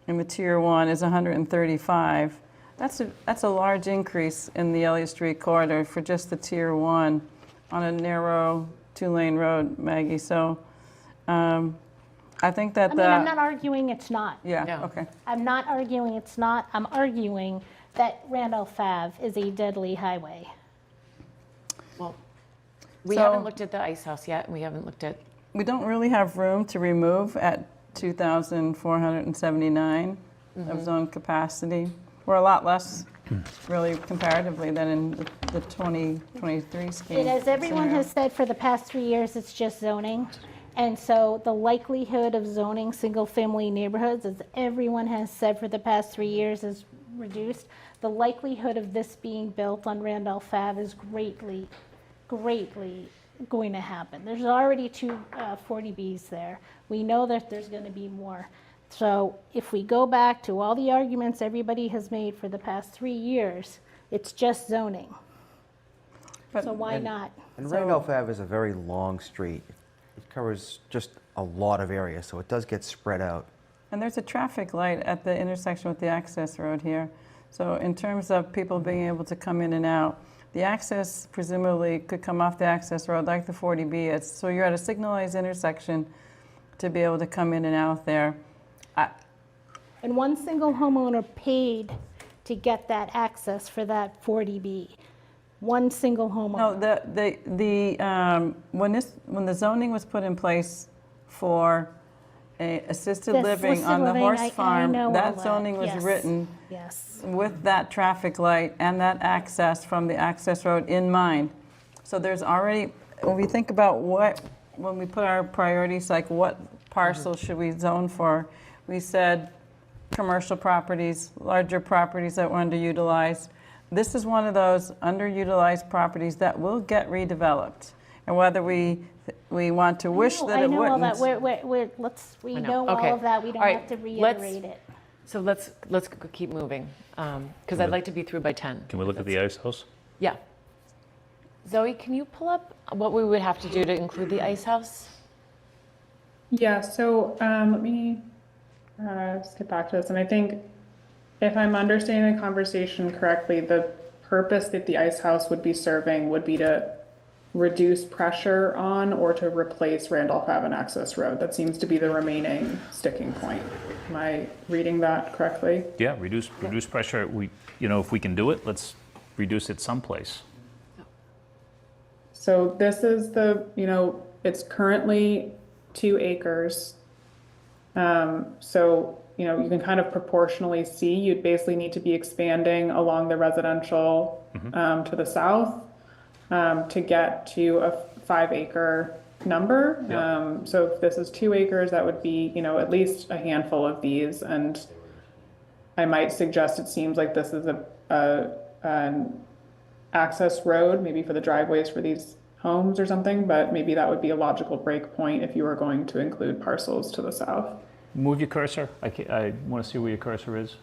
in the tier 1 is 135. That's a large increase in the Elliott Street corridor for just the tier 1 on a narrow 2-lane road, Maggie. So I think that I mean, I'm not arguing it's not. yeah, No. okay. I'm not arguing it's not. I'm arguing that Randolph Ave is a deadly highway. Well, we So- haven't looked at the ice house yet, and we haven't looked at, We don't really have room to remove at 2,479. of zone capacity. We're a lot less, really comparatively, than in the 2023 scheme. And as everyone scenario. has said for the past 3 years, it's just zoning. And so the likelihood of zoning single-family neighborhoods, as everyone has said for the past 3 years, is reduced. The likelihood of this being built on Randolph Ave is greatly, greatly going to happen. There's already two 40Bs there. We know that there's going to be more. So if we go back to all the arguments everybody has made for the past 3 years, it's just zoning. So why not? And Randolph Ave is a very long street. It covers just a lot of area, so it does get spread out. And there's a traffic light at the intersection with the access road here. So in terms of people being able to come in and out, the access presumably could come off the access road like the 40B is. So you're at a signalized intersection to be able to come in and out there. And one single homeowner paid to get that access for that 40B. One single homeowner. No, when the zoning was put in place for assisted The living assisted on the living, horse I farm, know all that that. zoning was Yes. written Yes. with that traffic light and that access from the access road in mind. So there's already, when we think about when we put our priorities, like what parcels should we zone for, we said commercial properties, larger properties that were underutilized. This is one of those underutilized properties that will get redeveloped. And whether we want to wish that it wouldn't. I know all that. We know Okay. all of that. We don't All right. have to reiterate it. So let's keep moving, because I'd like to be through by 10. Can we look at the ice house? Yeah. Zoe, can you pull up what we would have to do to include the ice house? Yeah, so let me skip back to this. And I think if I'm understanding the conversation correctly, the purpose that the ice house would be serving would be to reduce pressure on or to replace Randolph Ave access road. That seems to be the remaining sticking point. Am I reading that correctly? Yeah, reduce pressure. If we can do it, let's reduce it someplace. So this is it's currently 2 acres. So, you can kind of proportionally see, you'd basically need to be expanding along the residential to the south to get to a 5-acre number. Yeah. So if this is 2 acres, that would be, at least a handful of these. And I might suggest it seems like this is an access road, maybe for the driveways for these homes or something, but maybe that would be a logical break point if you were going to include parcels to the south. Move your cursor. I want to see where your cursor is.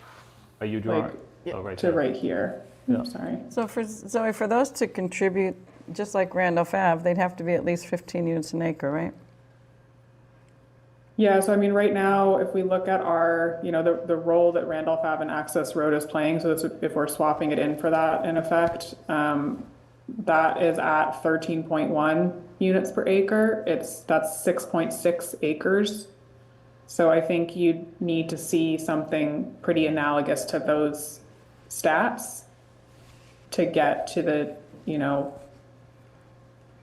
Are you drawing? Like, Oh, right to there. right here. Yeah. Sorry. So for Zoe, for those to contribute, just like Randolph Ave, they'd have to be at least 15 units an acre, right? Yeah, so I mean, right now, if we look at our, the role that Randolph Ave and Access Road is playing, so that's if we're swapping it in for that, in effect, that is at 13.1 units per acre. That's 6.6 acres. So I think you'd need to see something pretty analogous to those stats to get to the,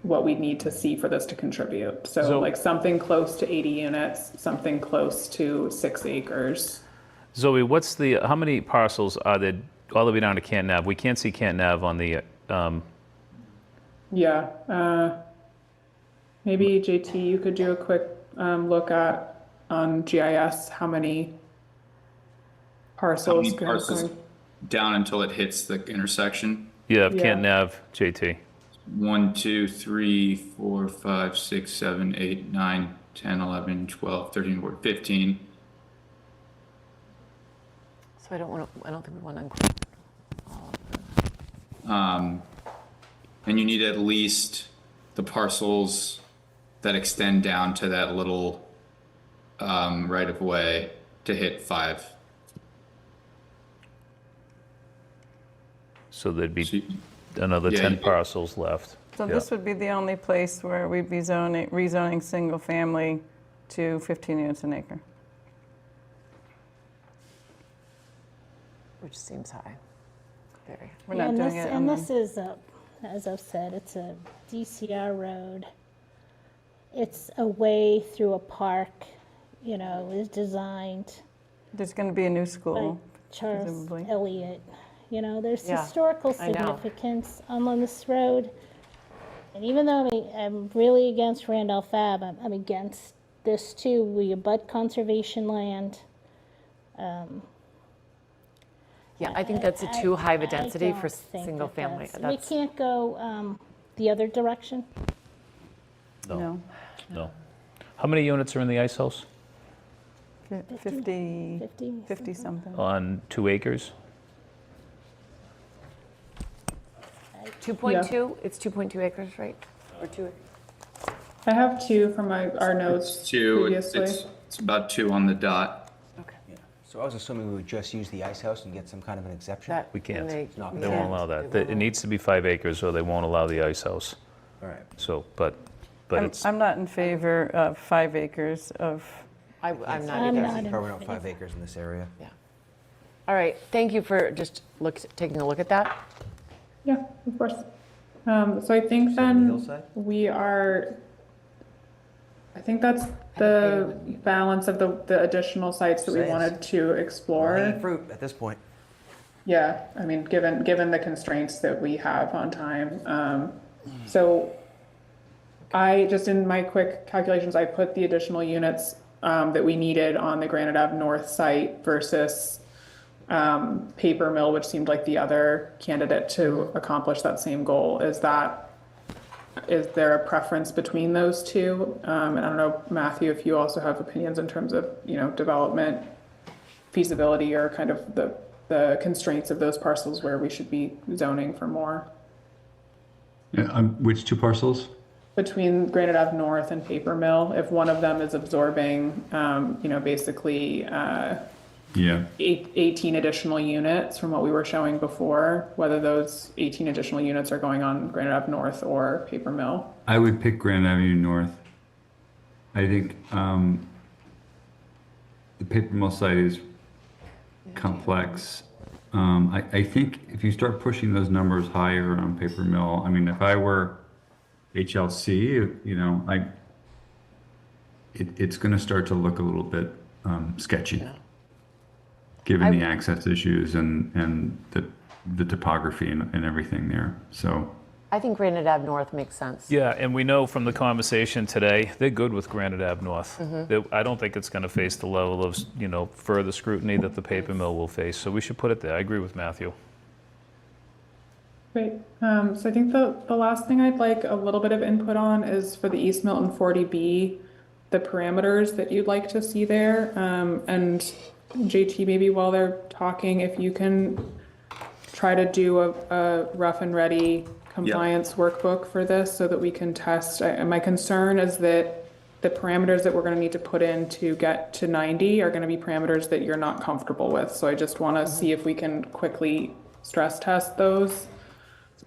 what we need to see for this to contribute. So like something close to 80 units, something close to 6 acres. Zoe, how many parcels are there all the way down to Canton Ave? We can't see Canton Ave on the, Yeah, maybe JT, you could do a quick look at on GIS how many parcels. Down until it hits the intersection? yeah, Canton Ave, JT. 1, 2, 3, 4, 5, 6, 7, 8, 9, 10, 11, 12, 13, 14, 15. So I don't think we want to include all of them. And you need at least the parcels that extend down to that little right of way to hit 5. So there'd be another 10 parcels left. So this would be the only place where we'd be rezoning single family to 15 units an acre. Which seems high. Very. We're not doing it. And this is, as I've said, it's a DCR road. It's a way through a park, is designed. There's going to be a new school, Charles presumably. Elliott. You know, there's Yeah, historical I know. significance on this road. And even though I'm really against Randolph Ave, I'm against this too. We abut conservation land. Yeah, I think that's a too high of a I density don't for think single that family. We can't go the other direction. No. No. How many units are in the ice house? 50 something. On 2 acres? 2.2, it's 2.2 acres, right? Or 2 acres? I have 2 from our notes It's two, previously. it's about 2 on the dot. So I was assuming we would just use the ice house and get some kind of an exception? That- We can't. and not They gonna won't allow that. It needs to be 5 acres or they won't allow the ice house. All right. So, but it's, I'm not in favor of 5 acres of, I'm not I'm either. not in Covering up favor. 5 acres in this area. Yeah. All right, thank you for just taking a look at that. Yeah, of course. So I think then we are, I think that's the balance of the additional sites that we wanted to explore. Low-hanging fruit at this point. Yeah, I mean, given the constraints that we have on time. So I, just in my quick calculations, I put the additional units that we needed on the Granite Ave North site versus Paper Mill, which seemed like the other candidate to accomplish that same goal. Is there a preference between those two? And I don't know, Matthew, if you also have opinions in terms of, development, feasibility, or kind of the constraints of those parcels where we should be zoning for more. Yeah, which 2 parcels? Between Granite Ave North and Paper Mill, if one of them is absorbing, basically Yeah. 18 additional units from what we were showing before, whether those 18 additional units are going on Granite Ave North or Paper Mill. I would pick Grand Avenue North. I think the Paper Mill site is complex. I think if you start pushing those numbers higher on Paper Mill, I mean, if I were HLC, it's going to start to look a little bit sketchy, given the access issues and the topography and everything there. So I think Granite Ave North makes sense. yeah, and we know from the conversation today, they're good with Granite Ave North. I don't think it's going to face the level of, further scrutiny that the Paper Mill will face. So we should put it there. I agree with Matthew. Great. So I think the last thing I'd like a little bit of input on is for the East Milton 40B, the parameters that you'd like to see there. And JT, maybe while they're talking, if you can try to do a rough and ready compliance workbook for this so that we can test. My concern is that the parameters that we're going to need to put in to get to 90 are going to be parameters that you're not comfortable with. So I just want to see if we can quickly stress test those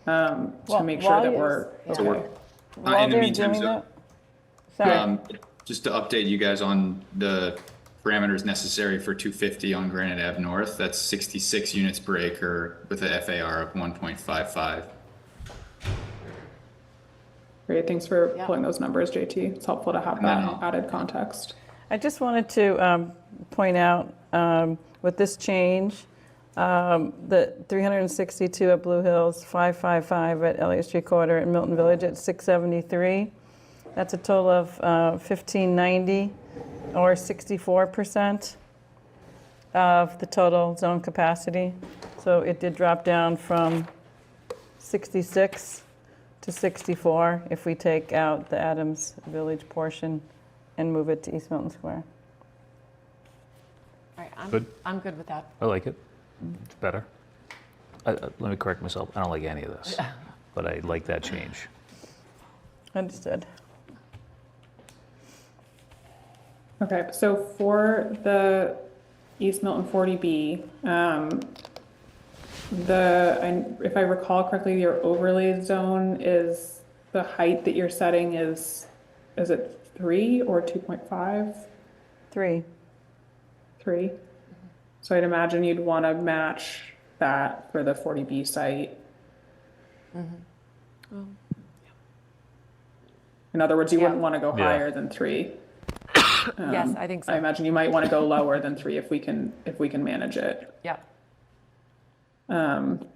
to make sure that we're okay. In the meantime, just to update you guys on the parameters necessary for 250 on Granite Ave North, that's 66 units per acre with a FAR of 1.55. Great, thanks for pulling those numbers, JT. It's helpful to have that added context. I just wanted to point out with this change, the 362 at Blue Hills, 555 at Elliott Street Quarter, and Milton Village at 673. That's a total of 1590, or 64% of the total zone capacity. So it did drop down from 66 to 64 if we take out the Adams Village portion and move it to East Milton Square. All right, Good. I'm good with that. I like it. It's better. Let me correct myself. I don't like any of this, but I like that change. Understood. Okay, so for the East Milton 40B, if I recall correctly, your overlay zone is the height that you're setting is it 3 or 2.5? 3. 3. So I'd imagine you'd want to match that for the 40B site. In other words, you wouldn't want to go higher than 3. Yes, I think so. I imagine you might want to go lower than 3 if we can manage it. Yeah. And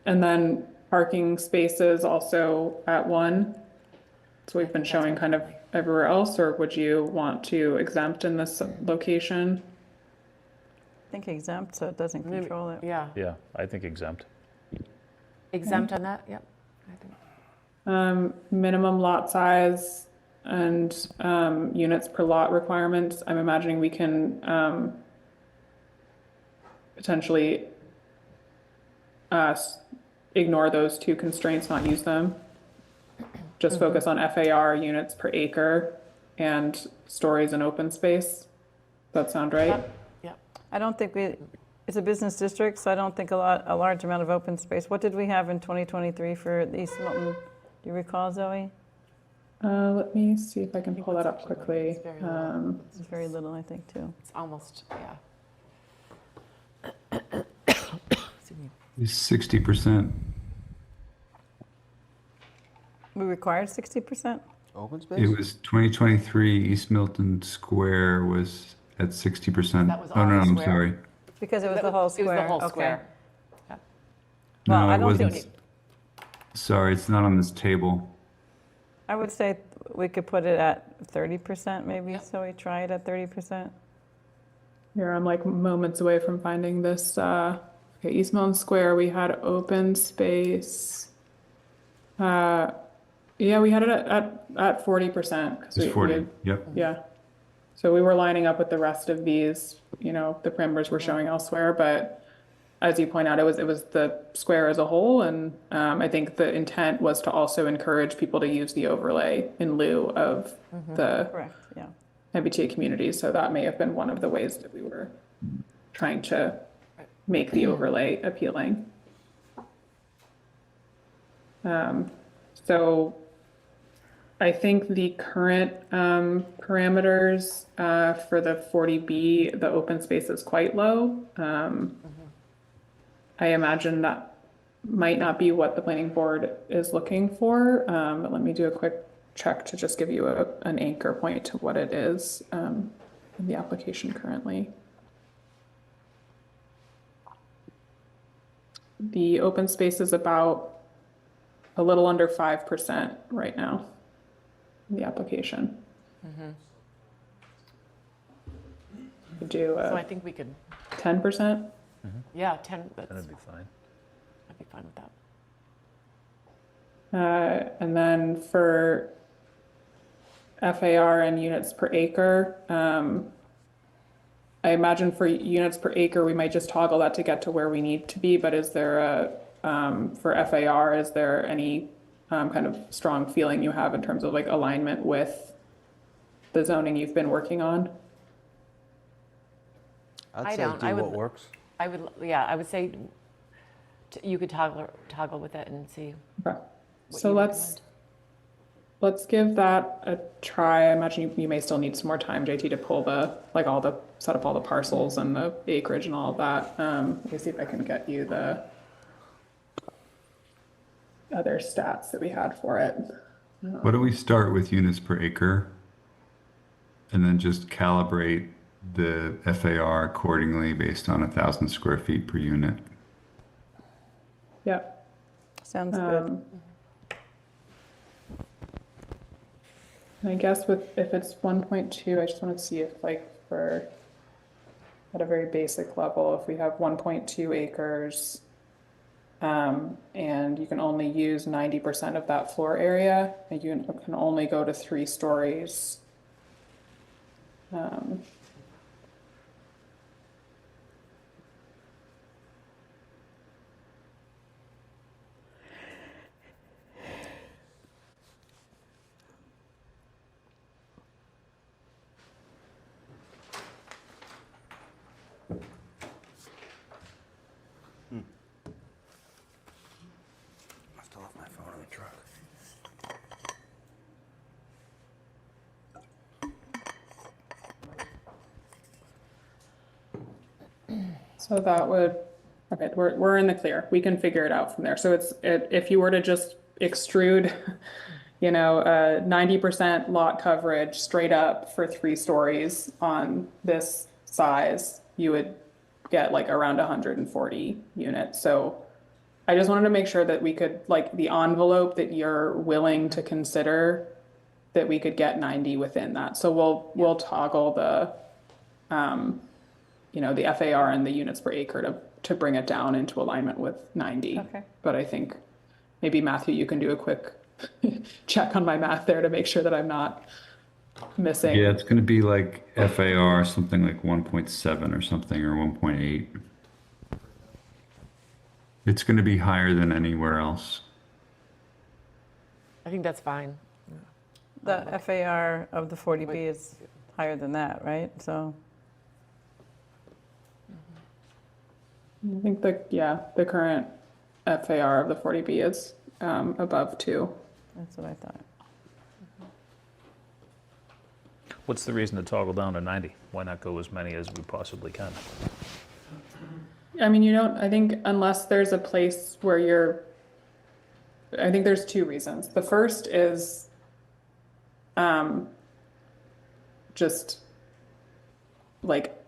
then parking spaces also at 1. So we've been showing kind of everywhere else, or would you want to exempt in this location? I think exempt, so it doesn't control it. Yeah. Yeah, I think exempt. Exempt on that? Yep. I think. Minimum lot size and units per lot requirements. I'm imagining we can potentially ignore those 2 constraints, not use them. Just focus on FAR units per acre and stories and open space. Does that sound right? Yep. I don't think it's a business district, so I don't think a large amount of open space. What did we have in 2023 for East Milton? Do you recall, Zoe? Let me see if I can pull that up quickly. It's very little, I think, too. It's almost, yeah. 60%. We required 60%? Open space? It was 2023, East Milton Square was at 60%. That was Oh, all no, the I'm square? sorry. Because it was the whole square. It was the whole Okay. square. Yeah. Well, No, I it don't think wasn't. Sorry, it's not on this table. I would say we could put it at 30% maybe, so we try it at 30%. Here, I'm like moments away from finding this. Okay, East Milton Square, we had open space. Yeah, we had it at 40%. It's 40, yep. Yeah. So we were lining up with the rest of these, the parameters we're showing elsewhere, but as you point out, it was the square as a whole, and I think the intent was to also encourage people to use the overlay in lieu of the Correct, yeah. MBTA communities. So that may have been one of the ways that we were trying to make the overlay appealing. So I think the current parameters for the 40B, the open space is quite low. I imagine that might not be what the planning board is looking for, but let me do a quick check to just give you an anchor point to what it is in the application currently. The open space is about a little under 5% right now in the application. Could do So I think we could, 10%. yeah, 10, That'd be fine. I'd be fine with that. And then for FAR and units per acre, I imagine for units per acre, we might just toggle that to get to where we need to be, but is there for FAR, is there any kind of strong feeling you have in terms of like alignment with the zoning you've been working on? I'd say do what works. I would say you could toggle with it and see. Okay. what So you let's give that a try. I imagine you may still need some more time, JT, to pull set up all the parcels and the acreage and all of that. Let me see if I can get you the other stats that we had for it. Why don't we start with units per acre and then just calibrate the FAR accordingly based on 1,000 square feet per unit? Yeah. Sounds good. And I guess if it's 1.2, I just want to see if at a very basic level, if we have 1.2 acres, and you can only use 90% of that floor area, and you can only go to 3 stories. Must have left my phone in the truck. So that would, okay, we're in the clear. We can figure it out from there. So if you were to just extrude 90% lot coverage straight up for 3 stories on this size, you would get like around 140 units. So I just wanted to make sure that we could, like, the envelope that you're willing to consider, that we could get 90 within that. So we'll toggle the, the FAR and the units per acre to bring it down into alignment with 90. Okay. But I think maybe Matthew, you can do a quick check on my math there to make sure that I'm not missing. Yeah, it's going to be like FAR, something like 1.7 or something, or 1.8. It's going to be higher than anywhere else. I think that's fine. The FAR of the 40B is higher than that, right? So I think the current FAR of the 40B is above 2. that's what I thought. What's the reason to toggle down to 90? Why not go as many as we possibly can? I mean, I think unless there's a place where I think there's 2 reasons. The first is just like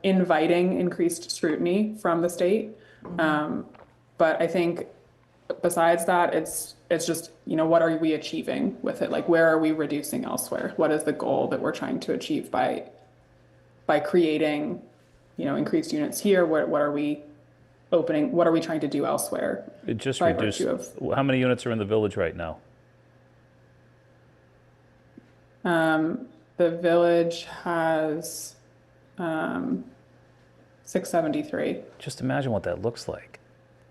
inviting increased scrutiny from the state. But I think besides that, it's just, what are we achieving with it? Like, where are we reducing elsewhere? What is the goal that we're trying to achieve by creating, increased units here? What are we opening? What are we trying to do elsewhere? It just by reduced. virtue How many units are in the village right now? The village has 673. Just imagine what that looks like.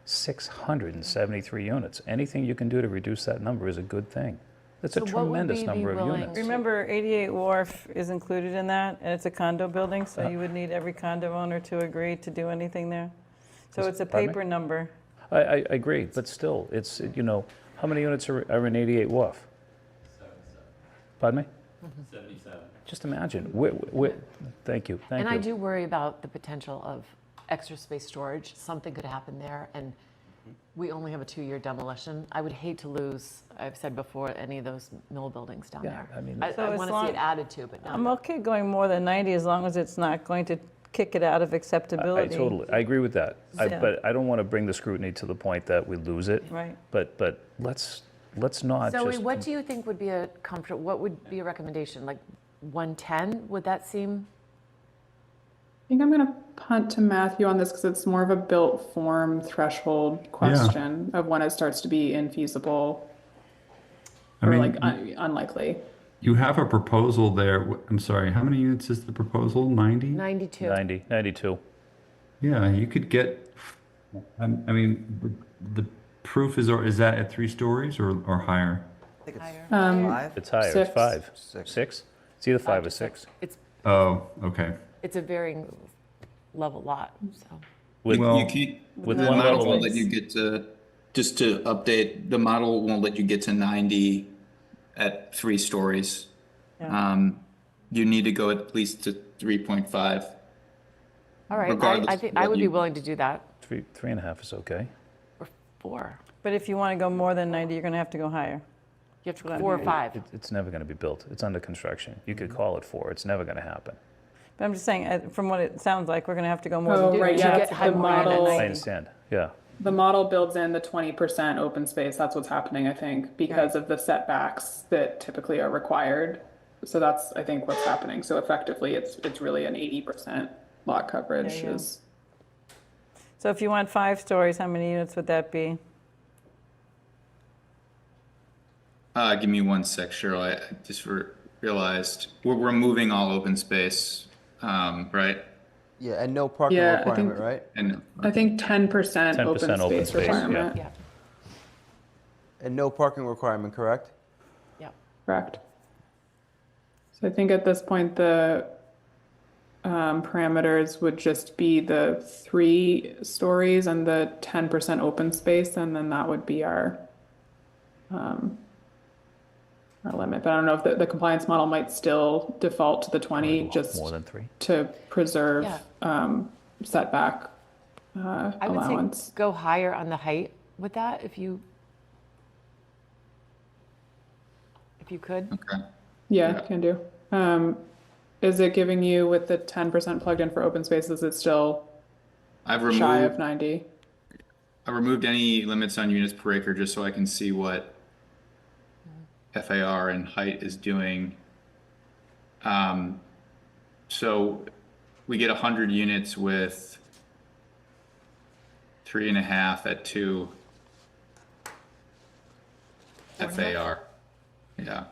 673 units. Anything you can do to reduce that number is a good thing. That's a tremendous number of units. Remember, 88 Wharf is included in that, and it's a condo building, so you would need every condo owner to agree to do anything there. So it's a Pardon me? paper number. I agree, but still, it's, how many units are in 88 Wharf? 77. Pardon me? 77. Just imagine. Thank you. Thank And you. I do worry about the potential of extra space storage. Something could happen there, and we only have a 2-year demolition. I would hate to lose, I've said before, any of those mill buildings down there. I mean, I So as want to long- see it added to, but I'm not. okay going more than 90 as long as it's not going to kick it out of acceptability. I agree with that. Yeah. But I don't want to bring the scrutiny to the point that we lose it. Right. But let's not Zoe, just. what do you think would be what would be a recommendation? Like 110? Would that seem? I think I'm going to punt to Matthew on this because it's more of a built form threshold question of when it starts to be infeasible unlikely. You have a proposal there. I'm sorry, how many units is the proposal? 90? 92. 92. Yeah, you could get, I mean, the proof is that at 3 stories or higher? I think it's Higher. 5. It's higher. 6. It's 5. 6. 6? It's either 5 or 6. Oh, okay. It's a varying level lot, so. With, You can't, with the one model level. won't let you get to, just to update, the model won't let you get to 90 at 3 stories. You need to go at least to 3.5. All right, Regardless I of think what I would be you- willing to do that. 3.5 is okay. Or 4. But if you want to go more than 90, you're going to have to go higher. You have to go 4 or 5. It's never going to be built. It's under construction. You could call it 4. It's never going to happen. But I'm just saying, from what it sounds like, we're going to have to go more Oh, than right, you yeah, get the high more than model. 90. I understand. Yeah. The model builds in the 20% open space. That's what's happening, I think, because of the setbacks that typically are required. So that's, I think, what's happening. So effectively, it's really an 80% lot coverage. There you go. So if you want 5 stories, how many units would that be? Give me 1 sec, Cheryl. I just realized we're removing all open space, right? Yeah, and no parking Yeah, I requirement, think- right? And I think 10% 10% open open space space, yeah. requirement. Yeah, And no parking requirement, correct? yeah. Correct. So I think at this point, the parameters would just be the 3 stories and the 10% open space, and then that would be our limit. But I don't know if the compliance model might still default to the 20 just More than 3. to preserve Yeah. setback I would allowance. say go higher on the height with that if you. if you could. Okay. Yeah, can do. Is it giving you with the 10% plugged in for open space, is it still I've shy of removed 90? I removed any limits on units per acre just so I can see what FAR and height is doing. So we get 100 units with 3.5 at 2 FAR. Yeah.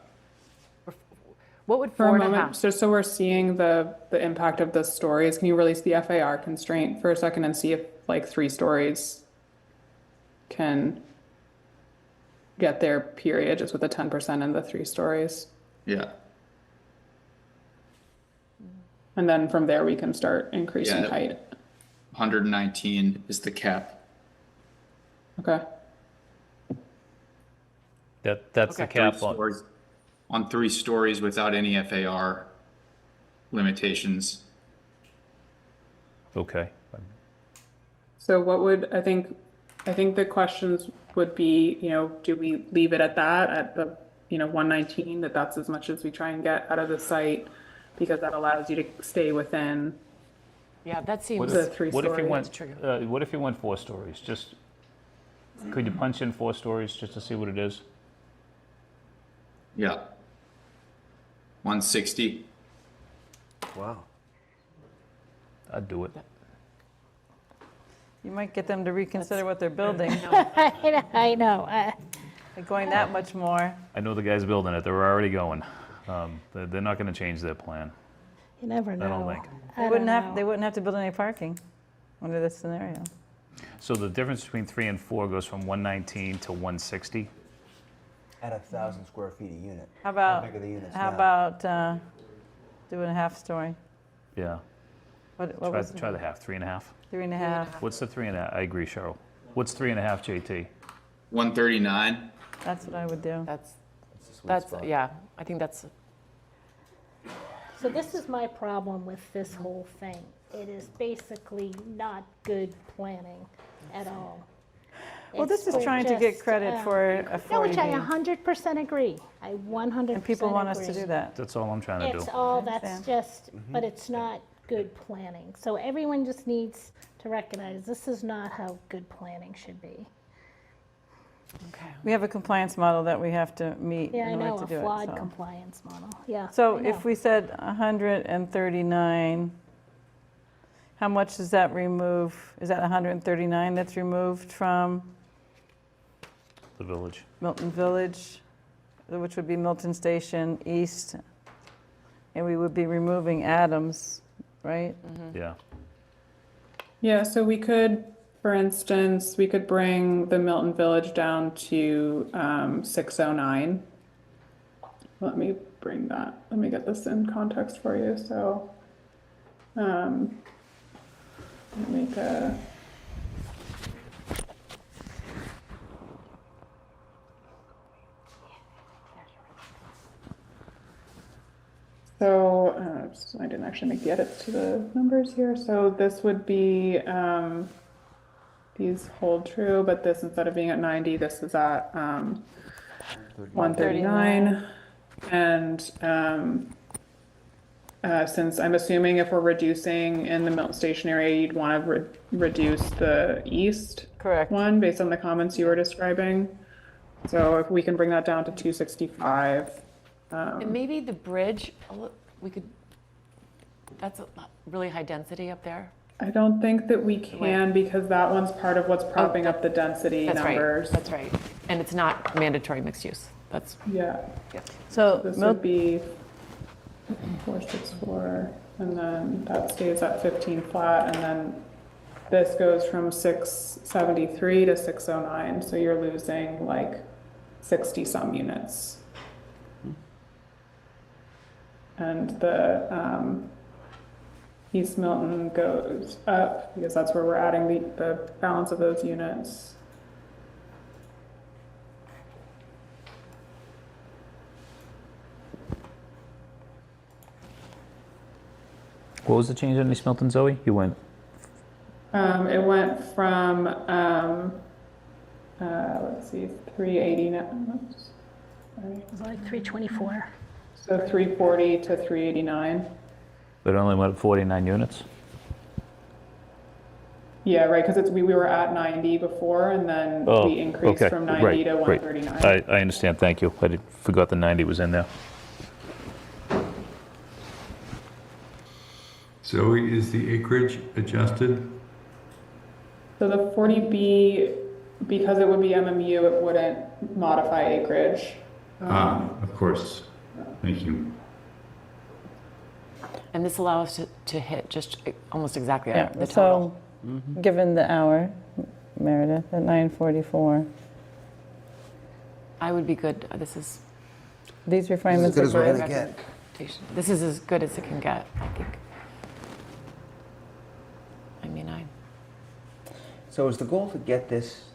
What would For a 4.5? moment, just so we're seeing the impact of the stories, can you release the FAR constraint for a second and see if like 3 stories can get their period just with the 10% and the 3 stories? Yeah. And then from there, we can start increasing Yeah. height. 119 is the cap. Okay. That's the Three cap on. stories- on 3 stories without any FAR limitations. Okay. So what would, I think the questions would be, do we leave it at that, at the, 119, that's as much as we try and get out of the site, because that allows you to stay within Yeah, that seems. the 3 What if you stories. went? What if you went 4 stories? Just could you punch in 4 stories just to see what it is? Yeah. 160. Wow. I'd do it. You might get them to reconsider what they're building. I know. They're going that much more. I know the guys building it. They're already going. They're not going to change their plan. You never know. I don't think. They wouldn't have to build any parking under this scenario. So the difference between 3 and 4 goes from 119 to 160. At 1,000 square feet a unit. How about, big are the units how now? about doing a half story? Yeah. What was it? Try the half. 3.5. 3.5. What's the 3.5? I agree, Cheryl. What's 3.5, JT? 139. That's what I would do. That's yeah. I think that's. So this is my problem with this whole thing. It is basically not good planning at all. Well, this is It's trying to get just, credit for a No, which I 40B. 100% agree. I 100% And people want us to agree. do that. That's all I'm trying to It's do. all, I that's understand. just, but it's not good planning. So everyone just needs to recognize this is not how good planning should be. Okay. We have a compliance model that we have to meet Yeah, I in know, order a to do it. flawed so. compliance model, yeah. So I know. if we said 139, how much does that remove? Is that 139 that's removed from The village. Milton Village, which would be Milton Station East? And we would be removing Adams, right? Yeah. Yeah, so we could, for instance, we could bring the Milton Village down to 609. Let me get this in context for you. So, make a. So, I didn't actually make the edits to the numbers here. So this would be, these hold true, but this, instead of being at 90, this is at 139. And since I'm assuming if we're reducing in the Milton Station area, you'd want to reduce the east Correct. one based on the comments you were describing. So if we can bring that down to 265. And maybe the bridge. We could. That's a really high density up there. I don't think that we can because that one's part of what's propping up the density That's numbers. right. That's right. And it's not mandatory mixed use. That's. Yeah. So This would be 464, and then that stays at 15 flat, and then this goes from 673 to 609, so you're losing like 60 some units. And the East Milton goes up because that's where we're adding the balance of those units. What was the change on East Milton, Zoe? You went. It went from, let's see, 380 now. It was like 324. So 340 to 389. But it only went up 49 units? Yeah, right, because we were at 90 before, and then Oh, we increased okay, from 90 right, to right. 139. I understand, thank you. I forgot the 90 was in there. Zoe, is the acreage adjusted? So the 40B, because it would be MMU, it wouldn't modify acreage. Of course. Thank you. And this allows us to hit just almost exactly Yeah, the total. so, given the hour, Meredith, at 9:44, I would be good. This is these refinements As good are as we're good. gonna get. this is as good as it can get, I think. I mean, So is the goal to get this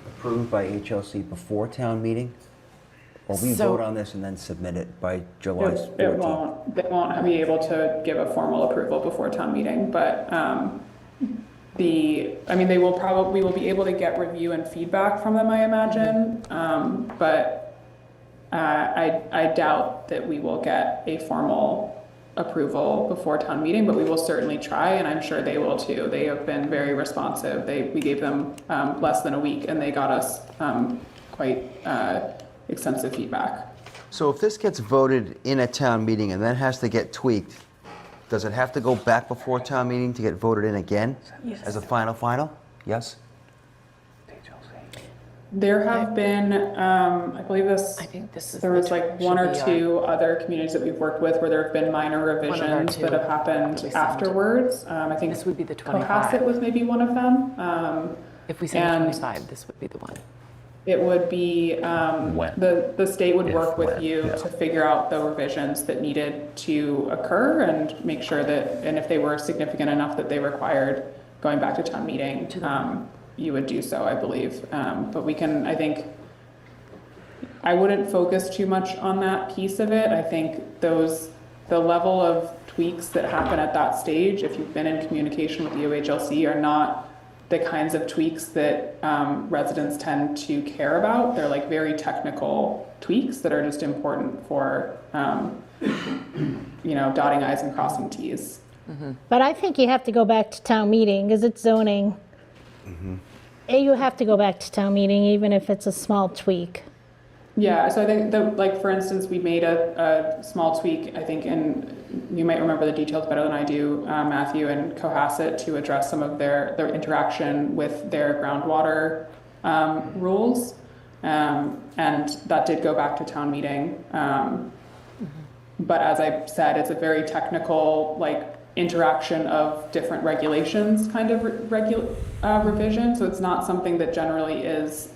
approved by HLC before town meeting? Or we So- vote on this and then submit it by July It 14th? they won't be able to give a formal approval before town meeting, but we will be able to get review and feedback from them, I imagine. But I doubt that we will get a formal approval before town meeting, but we will certainly try, and I'm sure they will too. They have been very responsive. We gave them less than a week, and they got us quite extensive feedback. So if this gets voted in at town meeting and then has to get tweaked, does it have to go back before town meeting to get voted in again? Yes. As a final? Yes? There have been, I believe I think this is there was like one or should be two other communities that we've worked with where there have been minor our revisions two that have happened that we sent. afterwards. I think This would be the 25. Cohasset was maybe one of them. If we send and 25, this would be the one. It would be, When? the state would If, work with when, you yeah. to figure out the revisions that needed to occur and make sure that, and if they were significant enough that they required going back to town meeting, you would do so, I believe. But we can, I think, I wouldn't focus too much on that piece of it. I think the level of tweaks that happen at that stage, if you've been in communication with the OHLC, are not the kinds of tweaks that residents tend to care about. They're like very technical tweaks that are just important for, dotting i's and crossing t's. But I think you have to go back to town meeting, because it's zoning. You have to go back to town meeting, even if it's a small tweak. Yeah, so I think like for instance, we made a small tweak, I think, and you might remember the details better than I do, Matthew, and Cohasset, to address some of their interaction with their groundwater rules. And that did go back to town meeting. But as I said, it's a very technical, interaction of different regulations kind of revision. So it's not something that generally is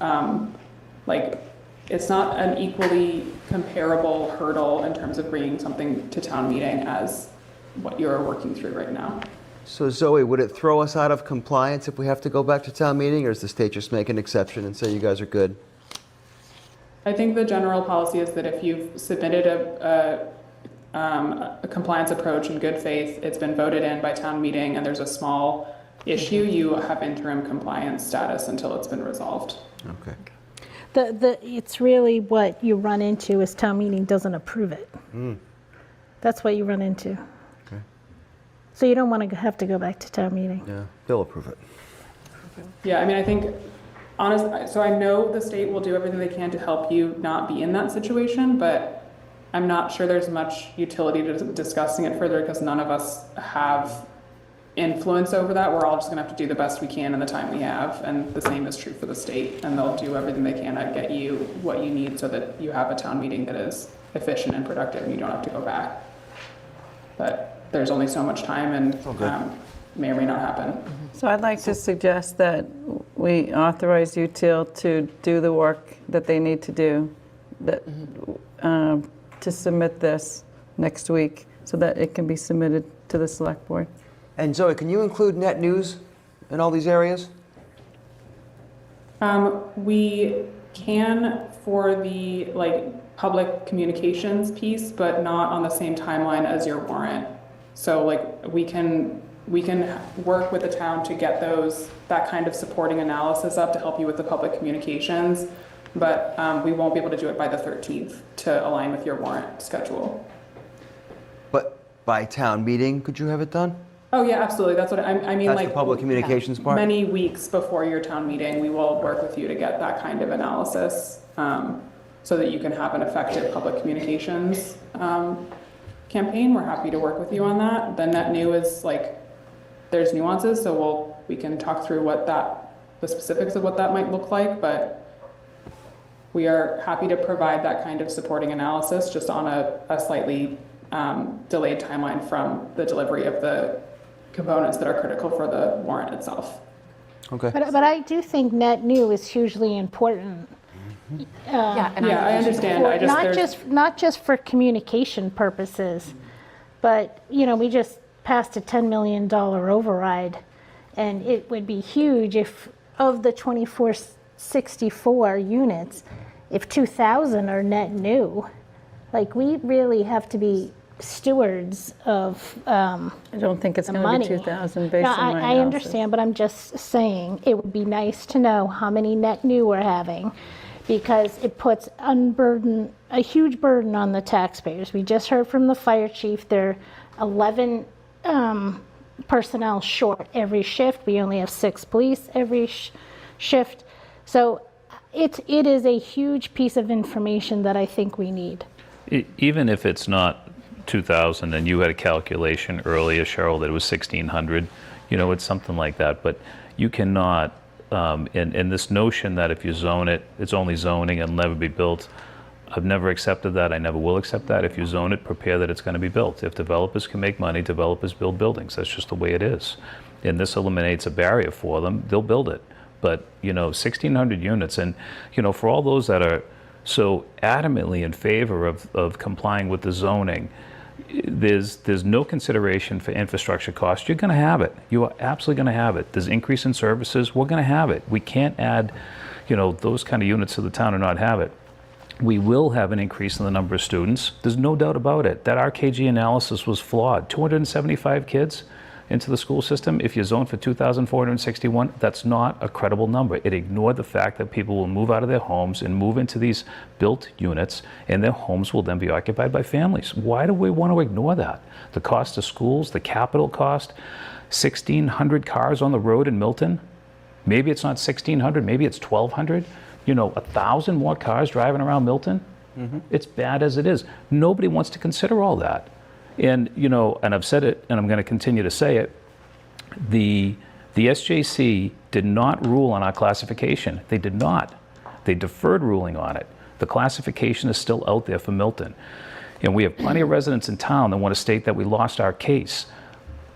it's not an equally comparable hurdle in terms of bringing something to town meeting as what you're working through right now. So Zoe, would it throw us out of compliance if we have to go back to town meeting, or does the state just make an exception and say you guys are good? I think the general policy is that if you've submitted a compliance approach in good faith, it's been voted in by town meeting, and there's a small issue, you have interim compliance status until it's been resolved. Okay. It's really what you run into is town meeting doesn't approve it. That's what you run into. Okay. So you don't want to have to go back to town meeting. Yeah, they'll approve it. Yeah, I mean, I think, honestly, so I know the state will do everything they can to help you not be in that situation, but I'm not sure there's much utility to discussing it further because none of us have influence over that. We're all just gonna have to do the best we can in the time we have, and the same is true for the state, and they'll do everything they can to get you what you need so that you have a town meeting that is efficient and productive and you don't have to go back. But there's only so much time, and may or may not happen. So I'd like to suggest that we authorize UTIL to do the work that they need to do, that, to submit this next week so that it can be submitted to the select board. And Zoe, can you include net news in all these areas? We can for the public communications piece, but not on the same timeline as your warrant. So we can work with the town to get that kind of supporting analysis up to help you with the public communications. but we won't be able to do it by the 13th to align with your warrant schedule. But by town meeting, could you have it done? Oh, yeah, absolutely. That's what I mean. That's like the public communications part? Many weeks before your town meeting, we will work with you to get that kind of analysis so that you can have an effective public communications campaign. We're happy to work with you on that. The net new is like, there's nuances, so we can talk through the specifics of what that might look like, but we are happy to provide that kind of supporting analysis just on a slightly delayed timeline from the delivery of the components that are critical for the warrant itself. Okay. But I do think net new is hugely important. Yeah, and I understand. Not just for communication purposes, but, we just passed a $10 million override, and it would be huge if, of the 2464 units, if 2,000 are net new. Like, we really have to be stewards of I don't think it's going to be 2,000 based on my I analysis. understand, but I'm just saying, it would be nice to know how many net new we're having, because it puts a huge burden on the taxpayers. We just heard from the fire chief, they're 11 personnel short every shift. We only have 6 police every shift. So it is a huge piece of information that I think we need. Even if it's not 2,000, and you had a calculation earlier, Cheryl, that it was 1,600, it's something like that. But you cannot, and this notion that if you zone it, it's only zoning and never be built, I've never accepted that. I never will accept that. If you zone it, prepare that it's going to be built. If developers can make money, developers build buildings. That's just the way it is. And this eliminates a barrier for them. They'll build it. But, 1,600 units, and, for all those that are so adamantly in favor of complying with the zoning, there's no consideration for infrastructure costs. You're going to have it. You are absolutely going to have it. There's increase in services. We're going to have it. We can't add, those kind of units to the town and not have it. We will have an increase in the number of students. There's no doubt about it. That RKG analysis was flawed. 275 kids into the school system. If you zone for 2,461, that's not a credible number. It ignored the fact that people will move out of their homes and move into these built units, and their homes will then be occupied by families. Why do we want to ignore that? The cost of schools, the capital cost, 1,600 cars on the road in Milton. Maybe it's not 1,600, maybe it's 1,200. 1,000 more cars driving around Milton. It's bad as it is. Nobody wants to consider all that. And, and I've said it, and I'm going to continue to say it, the SJC did not rule on our classification. They did not. They deferred ruling on it. The classification is still out there for Milton. And we have plenty of residents in town that want to state that we lost our case.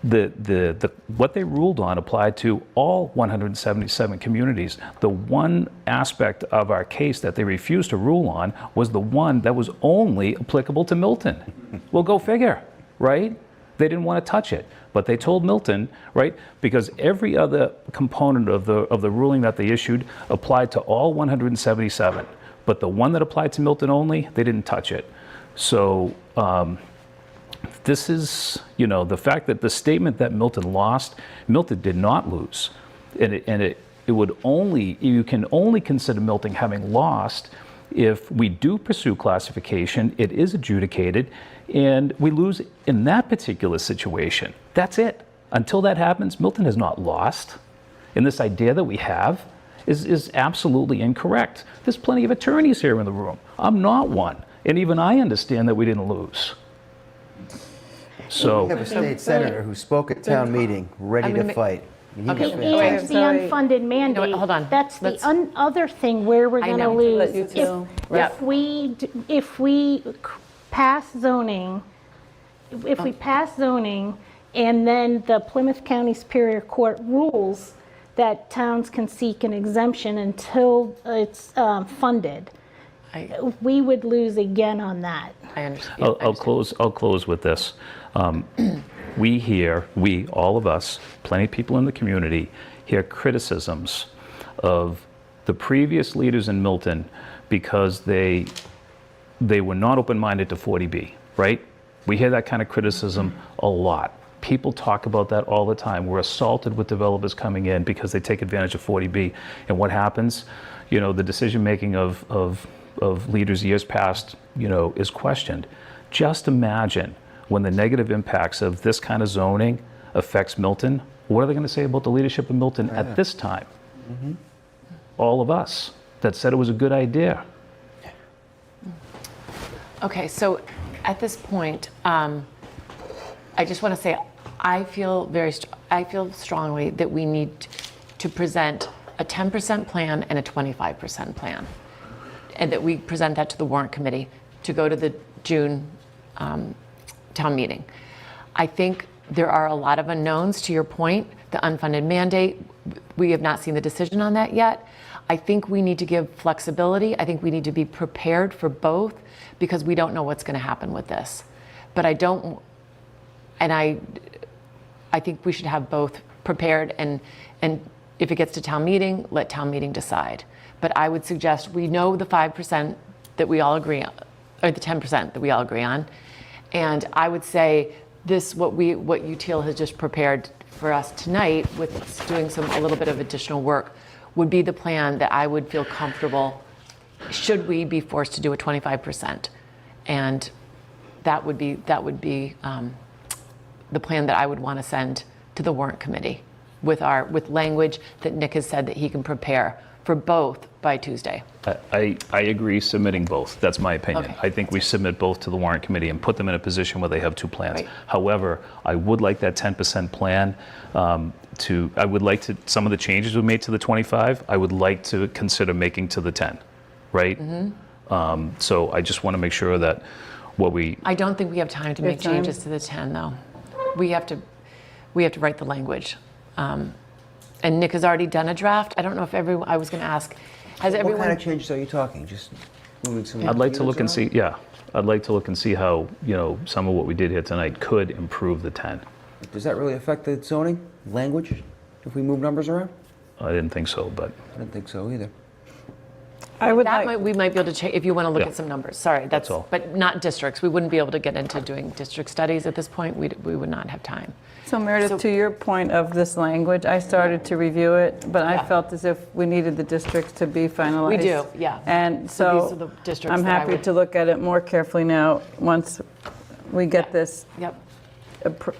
What they ruled on applied to all 177 communities. The one aspect of our case that they refused to rule on was the one that was only applicable to Milton. Well, go figure, right? They didn't want to touch it, but they told Milton, right? Because every other component of the ruling that they issued applied to all 177, but the one that applied to Milton only, they didn't touch it. So. This is, the fact that the statement that Milton lost, Milton did not lose. And it would only, you can only consider Milton having lost if we do pursue classification, it is adjudicated, and we lose in that particular situation. That's it. Until that happens, Milton has not lost. And this idea that we have is absolutely incorrect. There's plenty of attorneys here in the room. I'm not one. And even I understand that we didn't lose. So We have a state senator who spoke at town meeting, ready to fight. Okay. And the unfunded mandate. Hold on. That's the other thing where we're going to lose. If we pass zoning, and then the Plymouth County Superior Court rules that towns can seek an exemption until it's funded, we would lose again on that. I understand. I'll close with this. We, all of us, plenty of people in the community, hear criticisms of the previous leaders in Milton because they were not open-minded to 40B, right? We hear that kind of criticism a lot. People talk about that all the time. We're assaulted with developers coming in because they take advantage of 40B. And what happens? the decision-making of leaders years past, is questioned. Just imagine when the negative impacts of this kind of zoning affects Milton, what are they going to say about the leadership of Milton at this time? All of us that said it was a good idea. Okay, so at this point, I just want to say, I feel strongly that we need to present a 10% plan and a 25% plan, and that we present that to the warrant committee to go to the June town meeting. I think there are a lot of unknowns, to your point, the unfunded mandate. We have not seen the decision on that yet. I think we need to give flexibility. I think we need to be prepared for both, because we don't know what's going to happen with this. But I think we should have both prepared, and if it gets to town meeting, let town meeting decide. But I would suggest, we know the 5% that we all agree on, or the 10% that we all agree on. And I would say what UTIL has just prepared for us tonight, with doing a little bit of additional work, would be the plan that I would feel comfortable should we be forced to do a 25%. And that would be the plan that I would want to send to the warrant committee with language that Nick has said that he can prepare for both by Tuesday. I agree submitting both. That's my opinion. Okay. I think we submit both to the warrant committee and put them in a position where they have two plans. Right. However, I would like that 10% plan I would like to, some of the changes we made to the 25, I would like to consider making to the 10, right? So I just want to make sure that I don't think we have time to make changes to the 10, though. We have to write the language. And Nick has already done a draft. I don't know if everyone, I was going to ask, has everyone? What kind of changes are you talking? Just moving some. I'd like to look and units see, I'd like to look and see how, some of what we did here tonight could improve the 10. around? Does that really affect the zoning language if we move numbers around? I didn't think so, but I didn't think so either. We might be able to change, if you want to look Yeah. at some numbers. Sorry, That's all. But not districts. We wouldn't be able to get into doing district studies at this point. We would not have time. So Meredith, to your point of this language, I started to review it, but I felt as if we needed the districts to be finalized. We do, yeah. And So these so are the districts I'm that I happy would- to look at it more carefully now, once we get this Yep.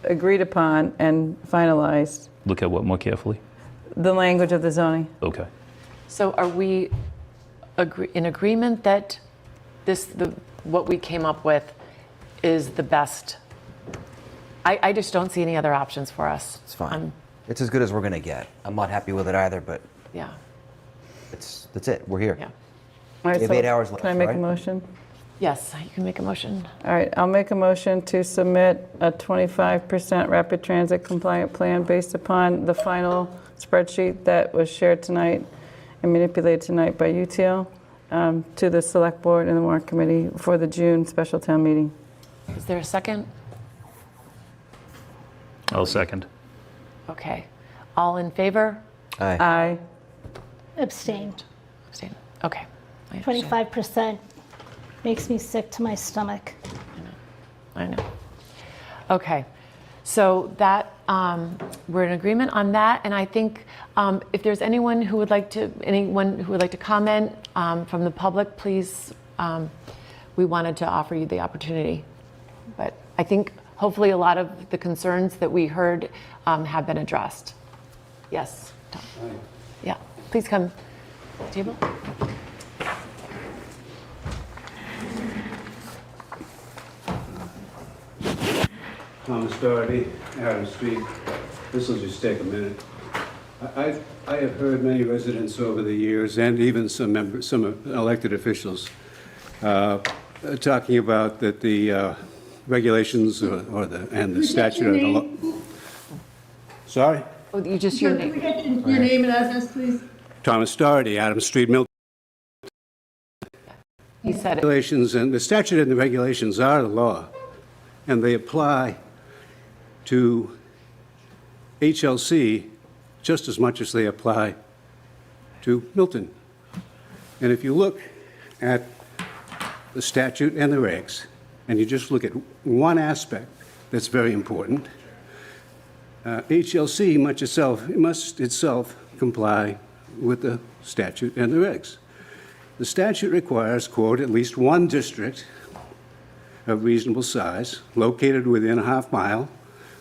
agreed upon and finalized, look at what more carefully? the language of the zoning. Okay. So are we in agreement that what we came up with is the best? I just don't see any other options for us. It's fine. It's as good as we're going to get. I'm not happy with it either, but Yeah. that's it. We're here. Yeah. All right, We have so 8 hours left, Can I make a right? motion? Yes, you can make a motion. All right, I'll make a motion to submit a 25% rapid transit compliant plan based upon the final spreadsheet that was shared tonight and manipulated tonight by UTIL to the Select Board and the Warrant Committee for the June special town meeting. Is there a second? I'll second. Okay. All in favor? Aye. Aye. Abstained. Abstain. Okay. I understand. 25% makes me sick to my stomach. I know. Okay. So that, we're in agreement on that, and I think if there's anyone who would like to comment from the public, please, we wanted to offer you the opportunity. But I think hopefully a lot of the concerns that we heard have been addressed. Yes, Tom? Yeah, please come to the table. Thomas Doherty, Adam Street. This will just take a minute. I have heard many residents over the years, and even some elected officials, talking about that the regulations and the statute of the law. Sorry? Oh, you just, Sir, your can we name. get your name and address, please? Thomas Doherty, Adam Street, Milton. He said it. Regulations and the statute and the regulations are the law, and they apply to HLC just as much as they apply to Milton. And if you look at the statute and the regs, and you just look at one aspect that's very important, HLC must itself comply with the statute and the regs. The statute requires, quote, at least one district of reasonable size located within a half mile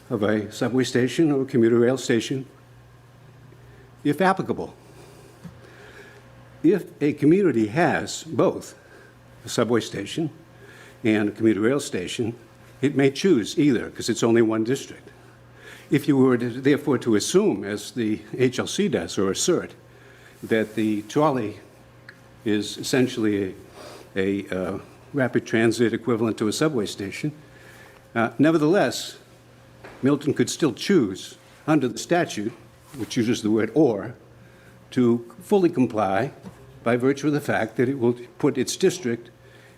of a subway station or commuter rail station, if applicable. If a community has both a subway station and a commuter rail station, it may choose either because it's only one district. If you were therefore to assume, as the HLC does, or assert, that the trolley is essentially a rapid transit equivalent to a subway station, nevertheless, Milton could still choose under the statute, which uses the word or, to fully comply by virtue of the fact that it will put its district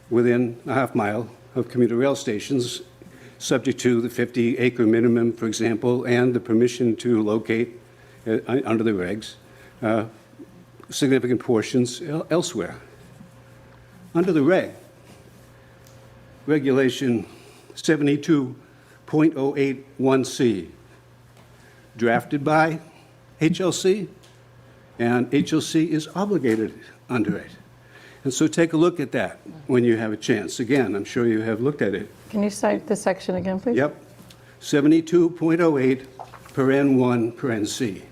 within a half mile of commuter rail stations, subject to the 50-acre minimum, for example, and the permission to locate under the regs significant portions elsewhere. Under the regulation 72.081C, drafted by HLC, and HLC is obligated under it. And so take a look at that when you have a chance. Again, I'm sure you have looked at it. Can you cite the section again, please? Yep. 72.08 paren 1 paren C.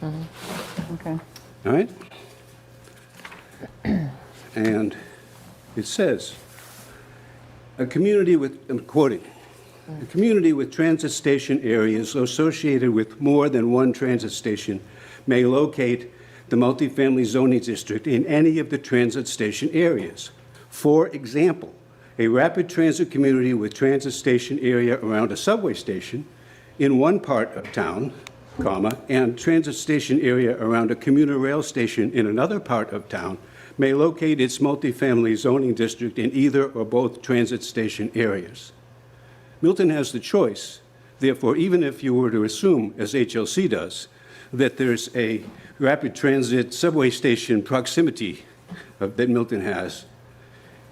Okay. All right? And it says, a community with, I'm quoting, a community with transit station areas associated with more than one transit station may locate the multifamily zoning district in any of the transit station areas. For example, a rapid transit community with transit station area around a subway station in one part of town, comma, and transit station area around a commuter rail station in another part of town may locate its multifamily zoning district in either or both transit station areas. Milton has the choice, therefore, even if you were to assume, as HLC does, that there's a rapid transit subway station proximity that Milton has,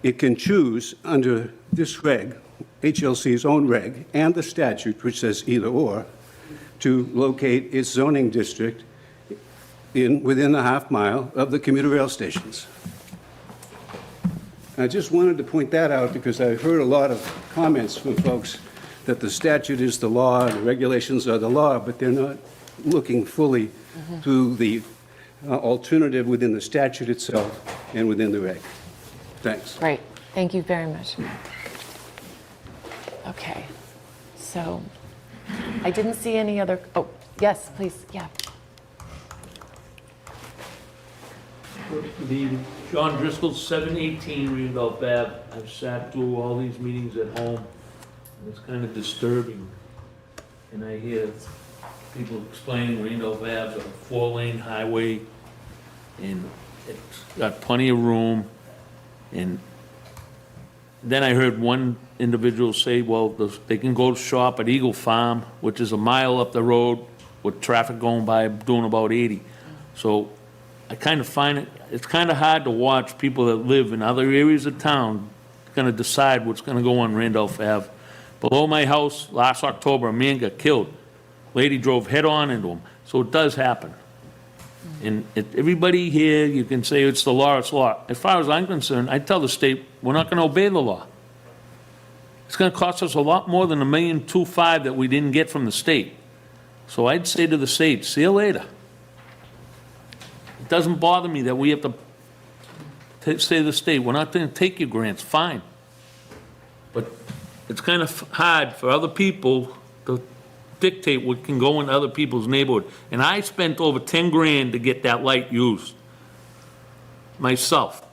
it can choose under this reg, HLC's own reg, and the statute, which says either or, to locate its zoning district within a half mile of the commuter rail stations. I just wanted to point that out because I've heard a lot of comments from folks that the statute is the law, the regulations are the law, but they're not looking fully through the alternative within the statute itself and within the reg. Thanks. Great. Thank you very much. Okay. So I didn't see any other, oh, yes, please, yeah. The John Driscoll, 718 Randolph Ave. I've sat through all these meetings at home. It's kind of disturbing. And I hear people explaining Randolph Ave is a 4-lane highway and it's got plenty of room. And then I heard one individual say, well, they can go shop at Eagle Farm, which is a mile up the road with traffic going by doing about 80. So I kind of find it's kind of hard to watch people that live in other areas of town going to decide what's going to go on Randolph Ave. Below my house, last October, a man got killed. Lady drove head-on into him. So it does happen. And everybody here, you can say it's the law, it's law. As far as I'm concerned, I tell the state, we're not going to obey the law. It's going to cost us a lot more than $1.25 million that we didn't get from the state. So I'd say to the state, see you later. It doesn't bother me that we have to say to the state, we're not going to take your grants, fine. But it's kind of hard for other people to dictate what can go in other people's neighborhood. And I spent over 10 grand to get that light used myself.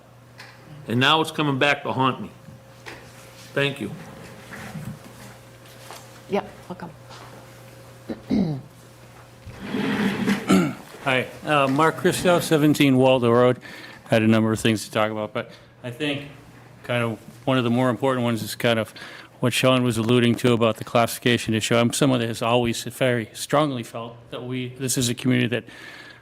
And now it's coming back to haunt me. Thank you. Yeah, welcome. Hi, Mark Christo, 17 Waldo Road. Had a number of things to talk about, but I think kind of one of the more important ones is kind of what Sean was alluding to about the classification issue. I'm someone that has always very strongly felt that this is a community that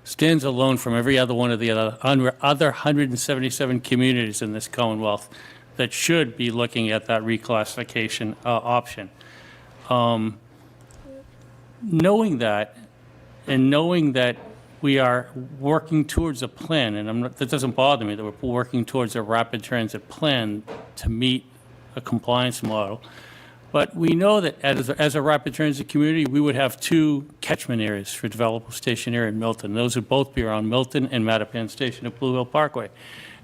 stands alone from every other one of the other 177 communities in this Commonwealth that should be looking at that reclassification option. Knowing that, and knowing that we are working towards a plan, and that doesn't bother me, that we're working towards a rapid transit plan to meet a compliance model. But we know that as a rapid transit community, we would have 2 catchment areas for developable station area in Milton. Those would both be around Milton and Mattapan Station at Blue Hill Parkway.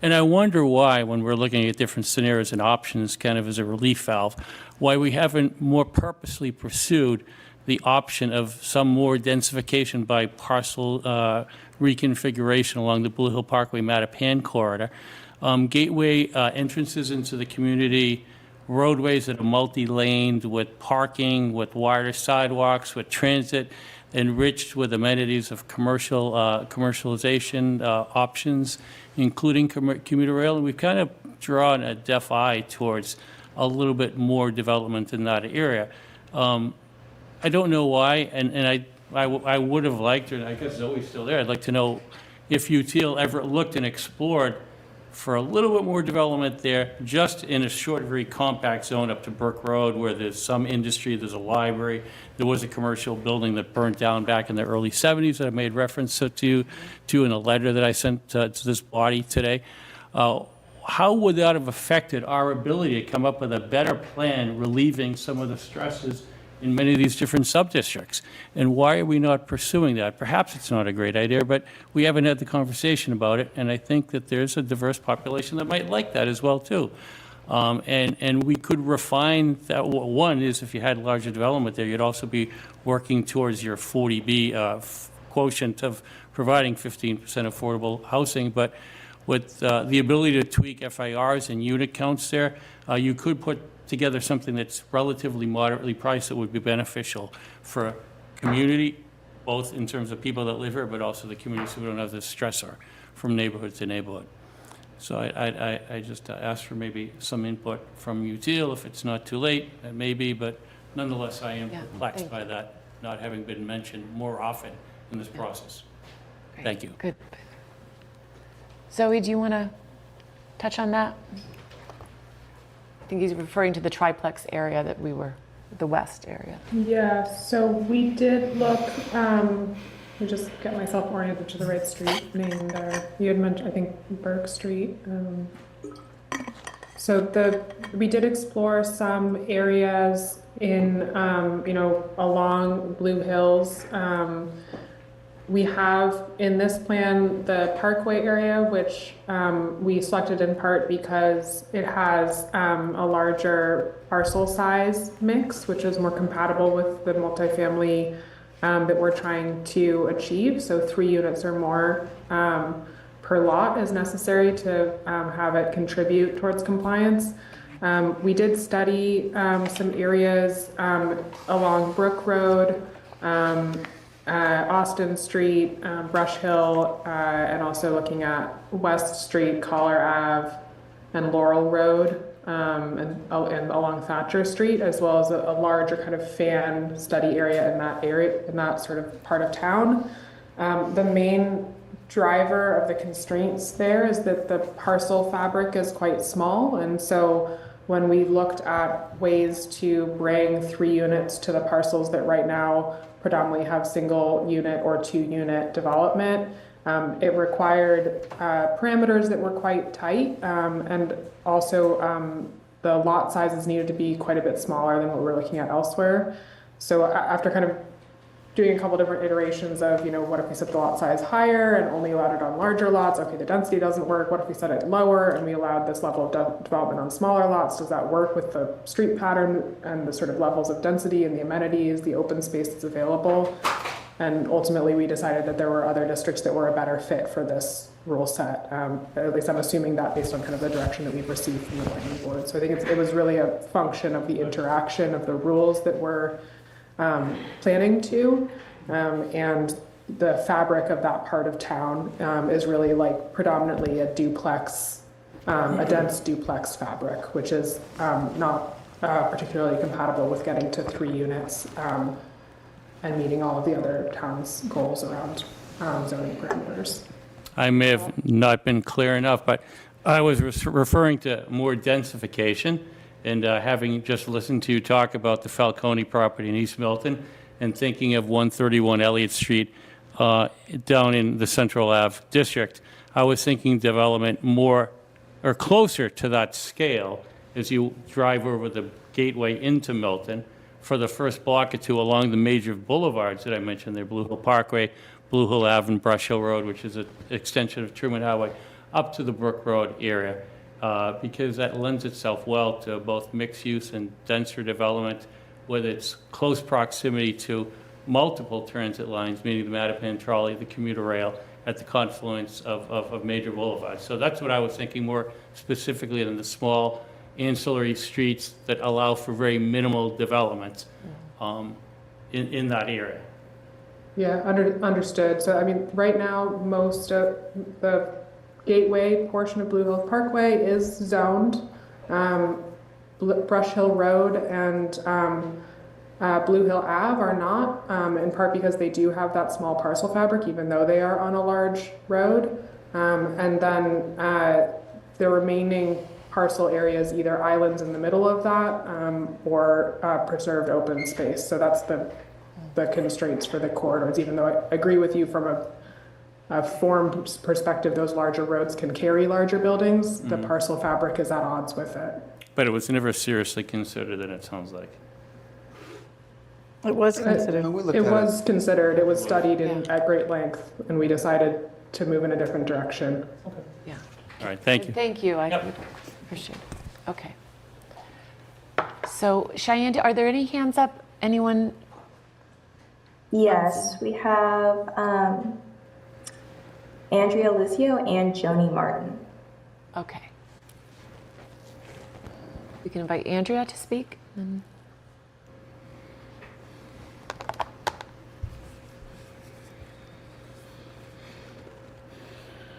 And I wonder why, when we're looking at different scenarios and options kind of as a relief valve, why we haven't more purposely pursued the option of some more densification by parcel reconfiguration along the Blue Hill Parkway Mattapan corridor, gateway entrances into the community, roadways that are multi-laned with parking, with wider sidewalks, with transit, enriched with amenities of commercialization options, including commuter rail. And we've kind of drawn a deaf eye towards a little bit more development in that area. I don't know why, and I would have liked, and I guess Zoe's still there, I'd like to know if UTL ever looked and explored for a little bit more development there, just in a short, very compact zone up to Burke Road, where there's some industry, there's a library, there was a commercial building that burnt down back in the early 70s that I made reference to in a letter that I sent to this body today. How would that have affected our ability to come up with a better plan relieving some of the stresses in many of these different sub-districts? And why are we not pursuing that? Perhaps it's not a great idea, but we haven't had the conversation about it, and I think that there's a diverse population that might like that as well, too. And we could refine that. One is, if you had larger development there, you'd also be working towards your 40B quotient of providing 15% affordable housing, but with the ability to tweak FIRs and unit counts there, you could put together something that's relatively moderately priced that would be beneficial for community, both in terms of people that live here, but also the communities who don't have this stressor from neighborhood to neighborhood. So I just asked for maybe some input from UTL if it's not too late, maybe, but nonetheless, I am perplexed by that not having been mentioned more often in this process. Great. Thank you. Good. Zoe, do you want to touch on that? I think he's referring to the triplex area that we were, the west area. Yeah, so we did look, let me just get myself oriented to the right street name there. You had mentioned, I think, Burke Street. So we did explore some areas in, along Blue Hills. We have in this plan the Parkway area, which we selected in part because it has a larger parcel size mix, which is more compatible with the multifamily that we're trying to achieve. So 3 units or more per lot is necessary to have it contribute towards compliance. We did study some areas along Brook Road, Austin Street, Brush Hill, and also looking at West Street, Collar Ave, and Laurel Road, and along Thatcher Street, as well as a larger kind of fan study area, in that sort of part of town. The main driver of the constraints there is that the parcel fabric is quite small, and so when we looked at ways to bring 3 units to the parcels that right now predominantly have single unit or 2 unit development, it required parameters that were quite tight, and also the lot sizes needed to be quite a bit smaller than what we're looking at elsewhere. So after kind of doing a couple different iterations of, what if we set the lot size higher and only allowed it on larger lots? Okay, the density doesn't work. What if we set it lower and we allowed this level of development on smaller lots? Does that work with the street pattern and the sort of levels of density and the amenities, the open space that's available? And ultimately, we decided that there were other districts that were a better fit for this rule set. At least I'm assuming that based on kind of the direction that we've received from the planning board. So I think it was really a function of the interaction of the rules that we're planning to, and the fabric of that part of town is really like predominantly a duplex, a dense duplex fabric, which is not particularly compatible with getting to 3 units and meeting all of the other town's goals around zoning parameters. I may have not been clear enough, but I was referring to more densification. And having just listened to you talk about the Falcone property in East Milton and thinking of 131 Elliott Street, down in the Central Ave district. I was thinking development more or closer to that scale as you drive over the gateway into Milton for the first block or two along the major boulevards that I mentioned there, Blue Hill Parkway, Blue Hill Ave, and Brush Hill Road, which is an extension of Truman Highway, up to the Brook Road area, because that lends itself well to both mixed use and denser development with its close proximity to multiple transit lines, meaning the Mattapan Trolley, the commuter rail, at the confluence of major boulevards. So that's what I was thinking more specifically than the small ancillary streets that allow for very minimal development in that area. Yeah, understood. So, I mean, right now, most of the gateway portion of Blue Hill Parkway is zoned. Brush Hill Road and Blue Hill Ave are not, in part because they do have that small parcel fabric, even though they are on a large road. And then the remaining parcel areas, either islands in the middle of that or preserved open space. So that's the constraints for the corridors, even though I agree with you from a form perspective, those larger roads can carry larger buildings. The parcel fabric is at odds with it. But it was never seriously considered, and it sounds like. It was considered. It was considered. It was studied at great length, and we decided to move in a different direction. Yeah. All right, thank you. Thank you. I appreciate it. Okay. So Cheyenne, are there any hands up? Anyone? Yes, we have Andrea Lucio and Joni Martin. Okay. We can invite Andrea to speak.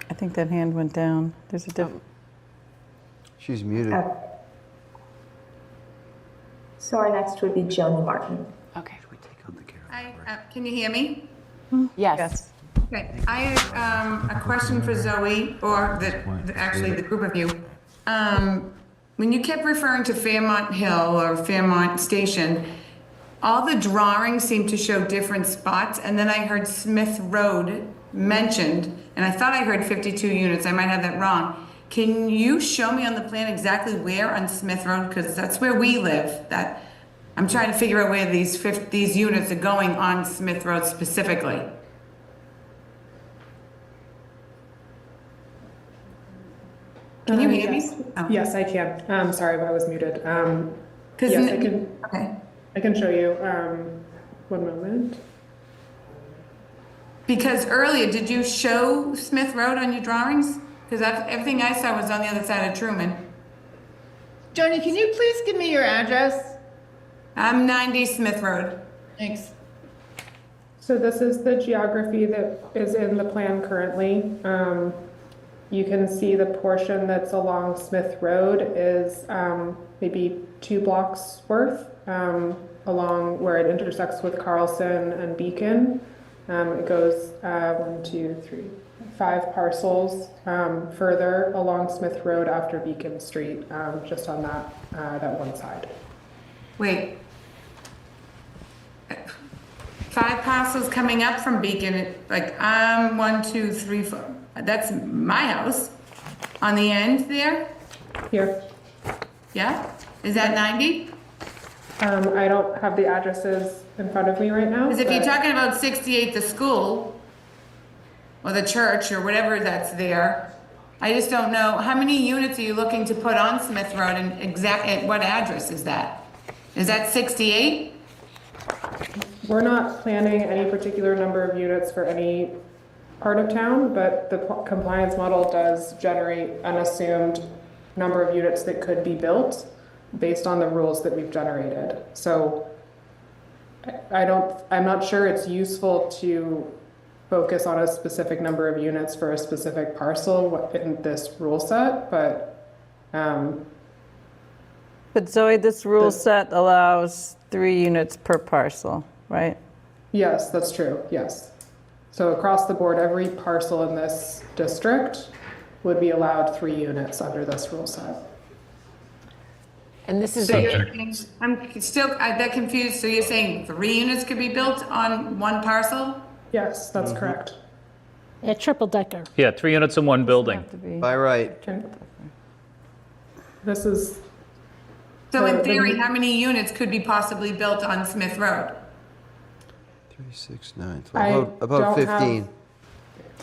I think that hand went down. There's a different. She's muted. So our next would be Joni Martin. Okay. Hi, can you hear me? Yes. Okay, I have a question for Zoe, or actually the group of you. When you kept referring to Fairmont Hill or Fairmont Station, all the drawings seem to show different spots, and then I heard Smith Road mentioned, and I thought I heard 52 units. I might have that wrong. Can you show me on the plan exactly where on Smith Road? Because that's where we live. I'm trying to figure out where these units are going on Smith Road specifically. Can you hear me? Oh. Yes, I can. I'm sorry, but I was muted. Yes, I can. Okay. I can show you. One moment. Because earlier, did you show Smith Road on your drawings? Because everything I saw was on the other side of Truman. Joni, can you please give me your address? I'm 90 Smith Road. Thanks. So this is the geography that is in the plan currently. You can see the portion that's along Smith Road is maybe 2 blocks worth along where it intersects with Carlson and Beacon. It goes 1, 2, 3, 5 parcels further along Smith Road after Beacon Street, just on that one side. Wait. 5 parcels coming up from Beacon, like 1, 2, 3, 4. That's my house on the end there? Here. Yeah? Is that 90? I don't have the addresses in front of me right now. Because if you're talking about 68, the school, or the church, or whatever that's there, I just don't know, how many units are you looking to put on Smith Road, and at what address is that? Is that 68? We're not planning any particular number of units for any part of town, but the compliance model does generate an assumed number of units that could be built based on the rules that we've generated. So I'm not sure it's useful to focus on a specific number of units for a specific parcel in this rule set, but Zoe, this rule set allows 3 units per parcel, right? Yes, that's true, yes. So across the board, every parcel in this district would be allowed 3 units under this rule set. And this is. So I'm still a bit confused. So you're saying 3 units could be built on one parcel? Yes, that's correct. A triple decker. Yeah, 3 units in one building. By right. This is. So in theory, how many units could be possibly built on Smith Road? 3, 6, 9, I 12, about don't have- 15.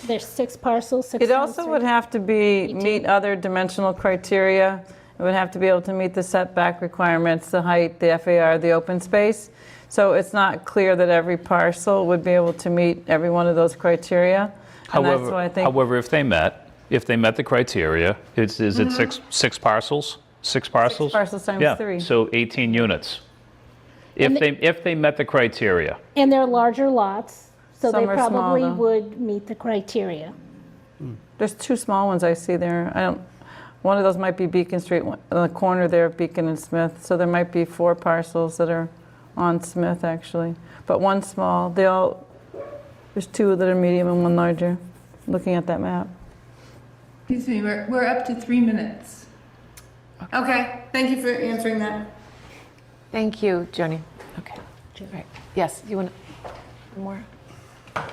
There's 6 parcels, 6 It also would have to be, meet other dimensional criteria. It would have to be able to meet the setback requirements, the height, the FAR, the open space. So it's not clear that every parcel would be able to meet every one of those criteria. And that's why I think, However, if they met the criteria, is it six parcels? 6 parcels? parcels times Yeah, 3. so 18 units. If they met the criteria. And they're larger lots, so they Some are small, probably though. would meet the criteria. There's 2 small ones I see there. One of those might be Beacon Street, on the corner there of Beacon and Smith. So there might be 4 parcels that are on Smith, actually. But 1 small, there's 2 that are medium and 1 larger, looking at that map. Excuse me, we're up to 3 minutes. Okay, thank you for answering that. Thank you, Joni. Okay, all right. Yes, you want one more?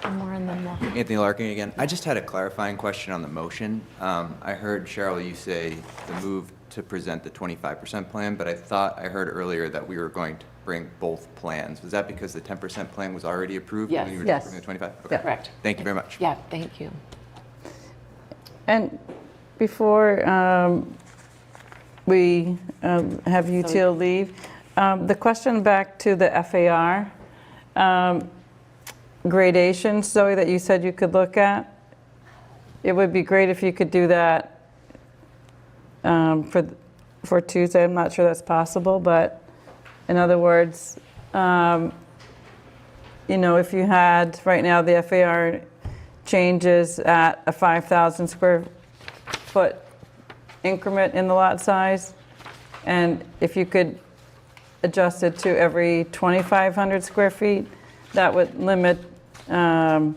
One more and then we'll. Anthony Larkin again. I just had a clarifying question on the motion. I heard, Cheryl, you say the move to present the 25% plan, but I thought I heard earlier that we were going to bring both plans. Was that because the 10% plan was already approved? Yes. When you were Yes. just bringing the 25? Yeah. Okay. Correct. Thank you very much. Yeah, thank you. And before we have Util leave, the question back to the FAR gradations, Zoe, that you said you could look at. It would be great if you could do that for Tuesday. I'm not sure that's possible, but in other words, if you had, right now the FAR changes at a 5,000 square foot increment in the lot size, and if you could adjust it to every 2,500 square feet, that would limit the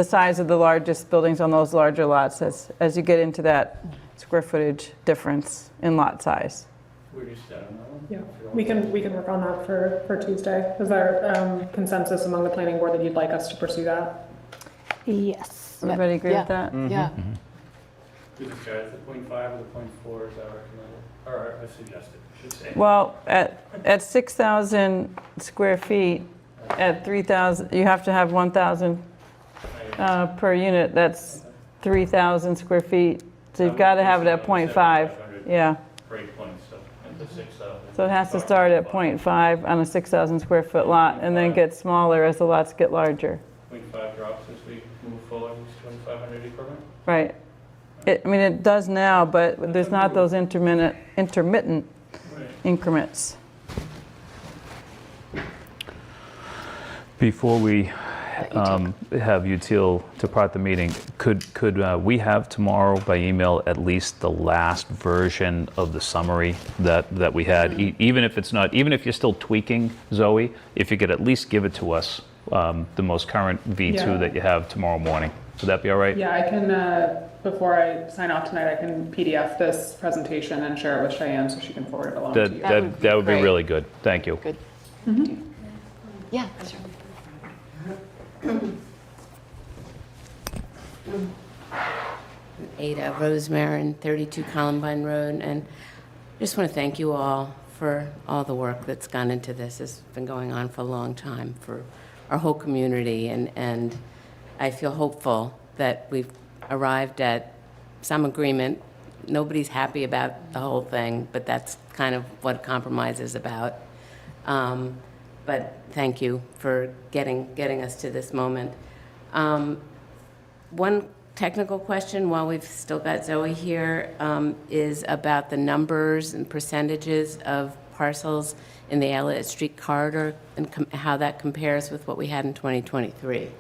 size of the largest buildings on those larger lots as you get into that square footage difference in lot size. Where do you stand on that one? Yeah, we can work on that for Tuesday. Is there consensus among the planning board that you'd like us to pursue that? Yes. Everybody agree with that? Yeah. We can start at the 0.5 or the 0.4, is that recommended? Or I suggested, I should say. Well, at 6,000 square feet, at 3,000, you have to have 1,000 per unit. That's 3,000 square feet. So you've got to have it at 0.5. Yeah. Break points, so at the 6,000. So it has to start at 0.5 on a 6,000 square foot lot and then get smaller as the lots get larger. 0.5 drops as we move forward, to 2,500 increment? Right. It does now, but there's not those intermittent increments. Before we have Util depart the meeting, could we have tomorrow by email at least the last version of the summary that we had? Even if it's not, even if you're still tweaking, Zoe, if you could at least give it to us, the most current V2 Yeah. that you have tomorrow morning. Would that be all right? Yeah, I can, before I sign off tonight, I can PDF this presentation and share it with Cheyenne so she can forward it along to you. That would be great. really good. Thank you. Good. Yeah. Sure. Ada Rosemarin, 32 Columbine Road, and just want to thank you all for all the work that's gone into this. It's been going on for a long time for our whole community, and I feel hopeful that we've arrived at some agreement. Nobody's happy about the whole thing, but that's kind of what compromise is about. But thank you for getting us to this moment. One technical question while we've still got Zoe here is about the numbers and percentages of parcels in the Elliott Street corridor and how that compares with what we had in 2023.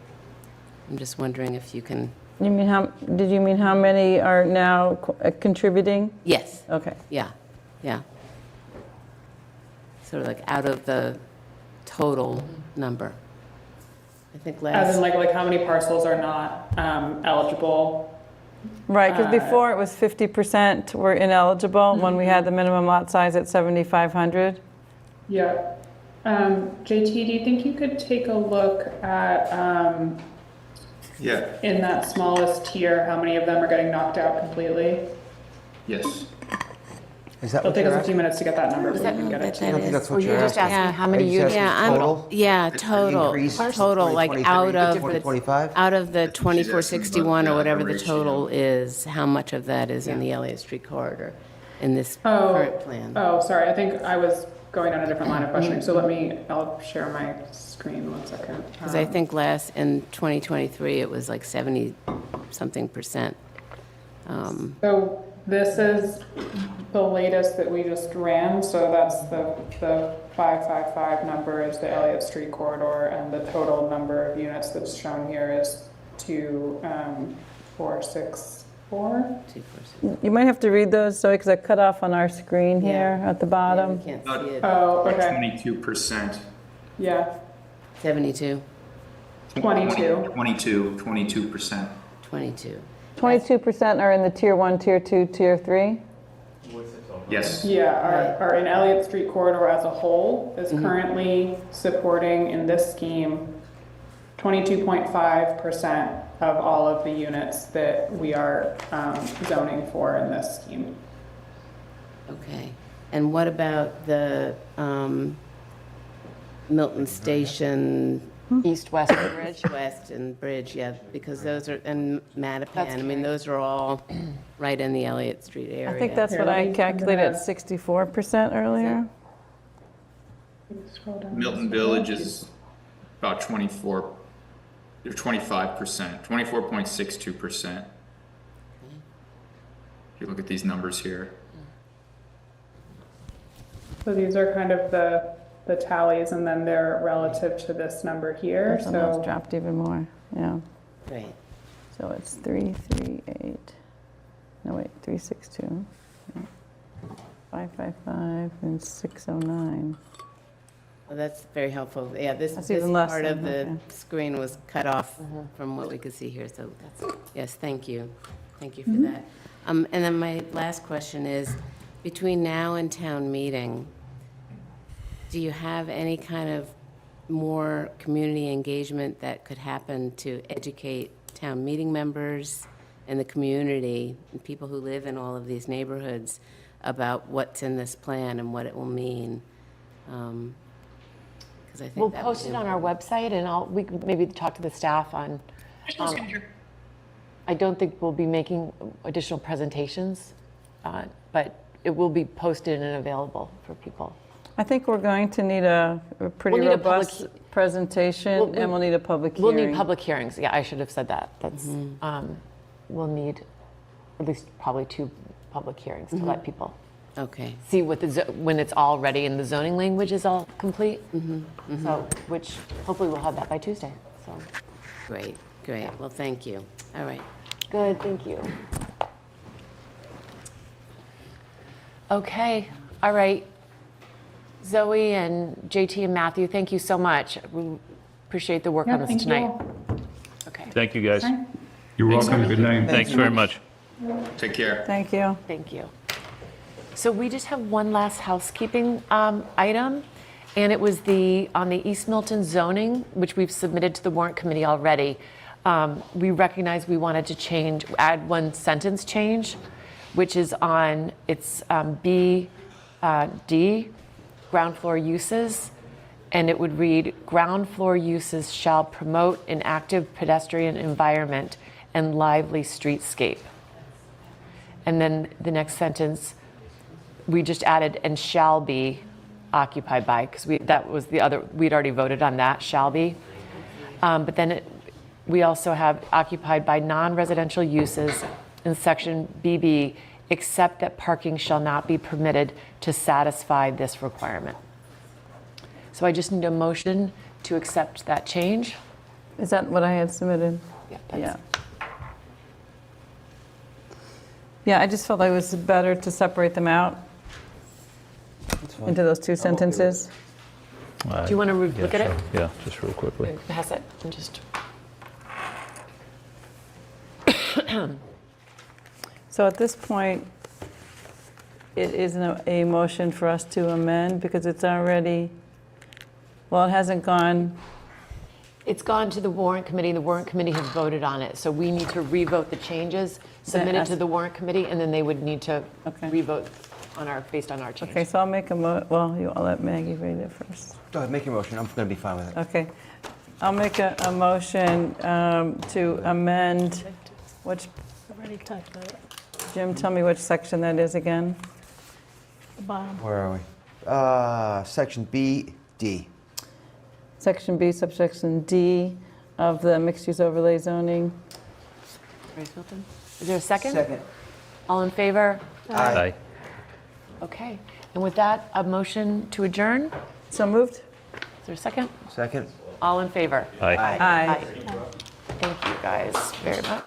I'm just wondering if you can. Did you mean how many are now contributing? Yes. Okay. Yeah. Sort of like out of the total number. I think last. As in like how many parcels are not eligible? Right, because before it was 50% were ineligible when we had the minimum lot size at 7,500. Yeah. JT, do you think you could take a look at, Yeah. in that smallest tier, how many of them are getting knocked out completely? Yes. Is that It'll what take you're us a few asking? minutes to get that number, so we can get it to I you. don't think that's Or what you're you're just asking. asking how many Are you just units? asking total? Yeah, total, Increase total, like out of, 2025? out of the asking 2461 about or the whatever the ratio. total is, how much of that is in the Elliott Street corridor in this Oh, current plan? oh, sorry, I think I was going on a different line of questioning, so I'll share my screen 1 second. Because I think in 2023, it was like 70-something%. So this is the latest that we just ran, so that's the 555 number is the Elliott Street corridor, and the total number of units that's shown here is 2464. You might have to read those, Zoe, because I cut off on our screen here at the bottom. Can't see it. Oh, okay, 22%. yeah, 72, 22%. 22. 22% are in the tier 1, tier 2, tier 3. Yes. yeah, our in Elliott Street corridor as a whole is currently supporting in this scheme 22.5% of all of the units that we are zoning for in this scheme. Okay. And what about the Milton Station? East-west bridge. West and Bridge, yeah, because those are, and Mattapan, I mean, those are all right in the Elliott Street area. I think that's what I calculated at 64% earlier. Milton Village is about 25%, 24.62%. If you look at these numbers here. So these are kind of the tallies, and then they're relative to this number here, Some of those so. dropped even more, yeah. Right. So it's 338, no wait, 362, yeah. 555, and 609. Well, that's very helpful. Yeah, this That's this even less part of than- the okay. screen was cut off from what we could see here, so yes, thank you. Thank you for that. And then my last question is, between now and town meeting, do you have any kind of more community engagement that could happen to educate town meeting members and the community and people who live in all of these neighborhoods about what's in this plan and what it will mean? 'Cause I think We'll that would post be it on our website, and we can maybe talk to the staff on. I don't think we'll be making additional presentations, but it will be posted and available for people. I think we're going to need a pretty We'll need a public robust presentation, and we'll need a public We'll hearing. need public hearings. Yeah, I should have said that. That's, we'll need at least probably 2 public hearings to let people Okay. see what when it's all ready and the zoning language is all complete. So, which hopefully we'll have that by Tuesday. So, Great, great. Well, thank you. All right. good, thank you. Okay, all right. Zoe and JT and Matthew, thank you so much. We appreciate the work Yeah, on this thank you tonight. all. Okay, Thank you, guys. You're welcome. Good night. Thanks very much. Take care. Thank you. thank you. So we just have one last housekeeping item, and it was on the East Milton zoning, which we've submitted to the warrant committee already. We recognized we wanted to add one sentence change, which is on, it's B, D, ground floor uses, and it would read, ground floor uses shall promote an active pedestrian environment and lively streetscape. And then the next sentence, we just added, and shall be occupied by, because that was the other, we'd already voted on that, shall be. But then we also have occupied by non-residential uses in section BB, except that parking shall not be permitted to satisfy this requirement. So I just need a motion to accept that change. Is that what I had submitted? Yeah. Yeah, I just felt like it was better to separate them out into those 2 sentences. Do you want to look at it? Yeah, just real quickly. Pass it and just. So at this point, it isn't a motion for us to amend because it's already Well, it hasn't gone, It's gone to the warrant committee. The warrant committee has voted on it. So we need to revote the changes, submit it to the warrant committee, and then they would need to revote based on our change. okay, so I'll make I'll let Maggie read it first. Go ahead, make your motion. I'm going to be fine with it. Okay. I'll make a motion to amend, which, I've already talked about it. Jim, tell me which section that is again. The bottom. Where are we? Section B, D. Section B, subsection D of the mixed-use overlay zoning. Right, Milton? Is there a second? Second. All in favor? Aye. Okay. And with that, a motion to adjourn? So moved? Is there a second? Second. All in favor? Aye. Aye. Thank you guys very much.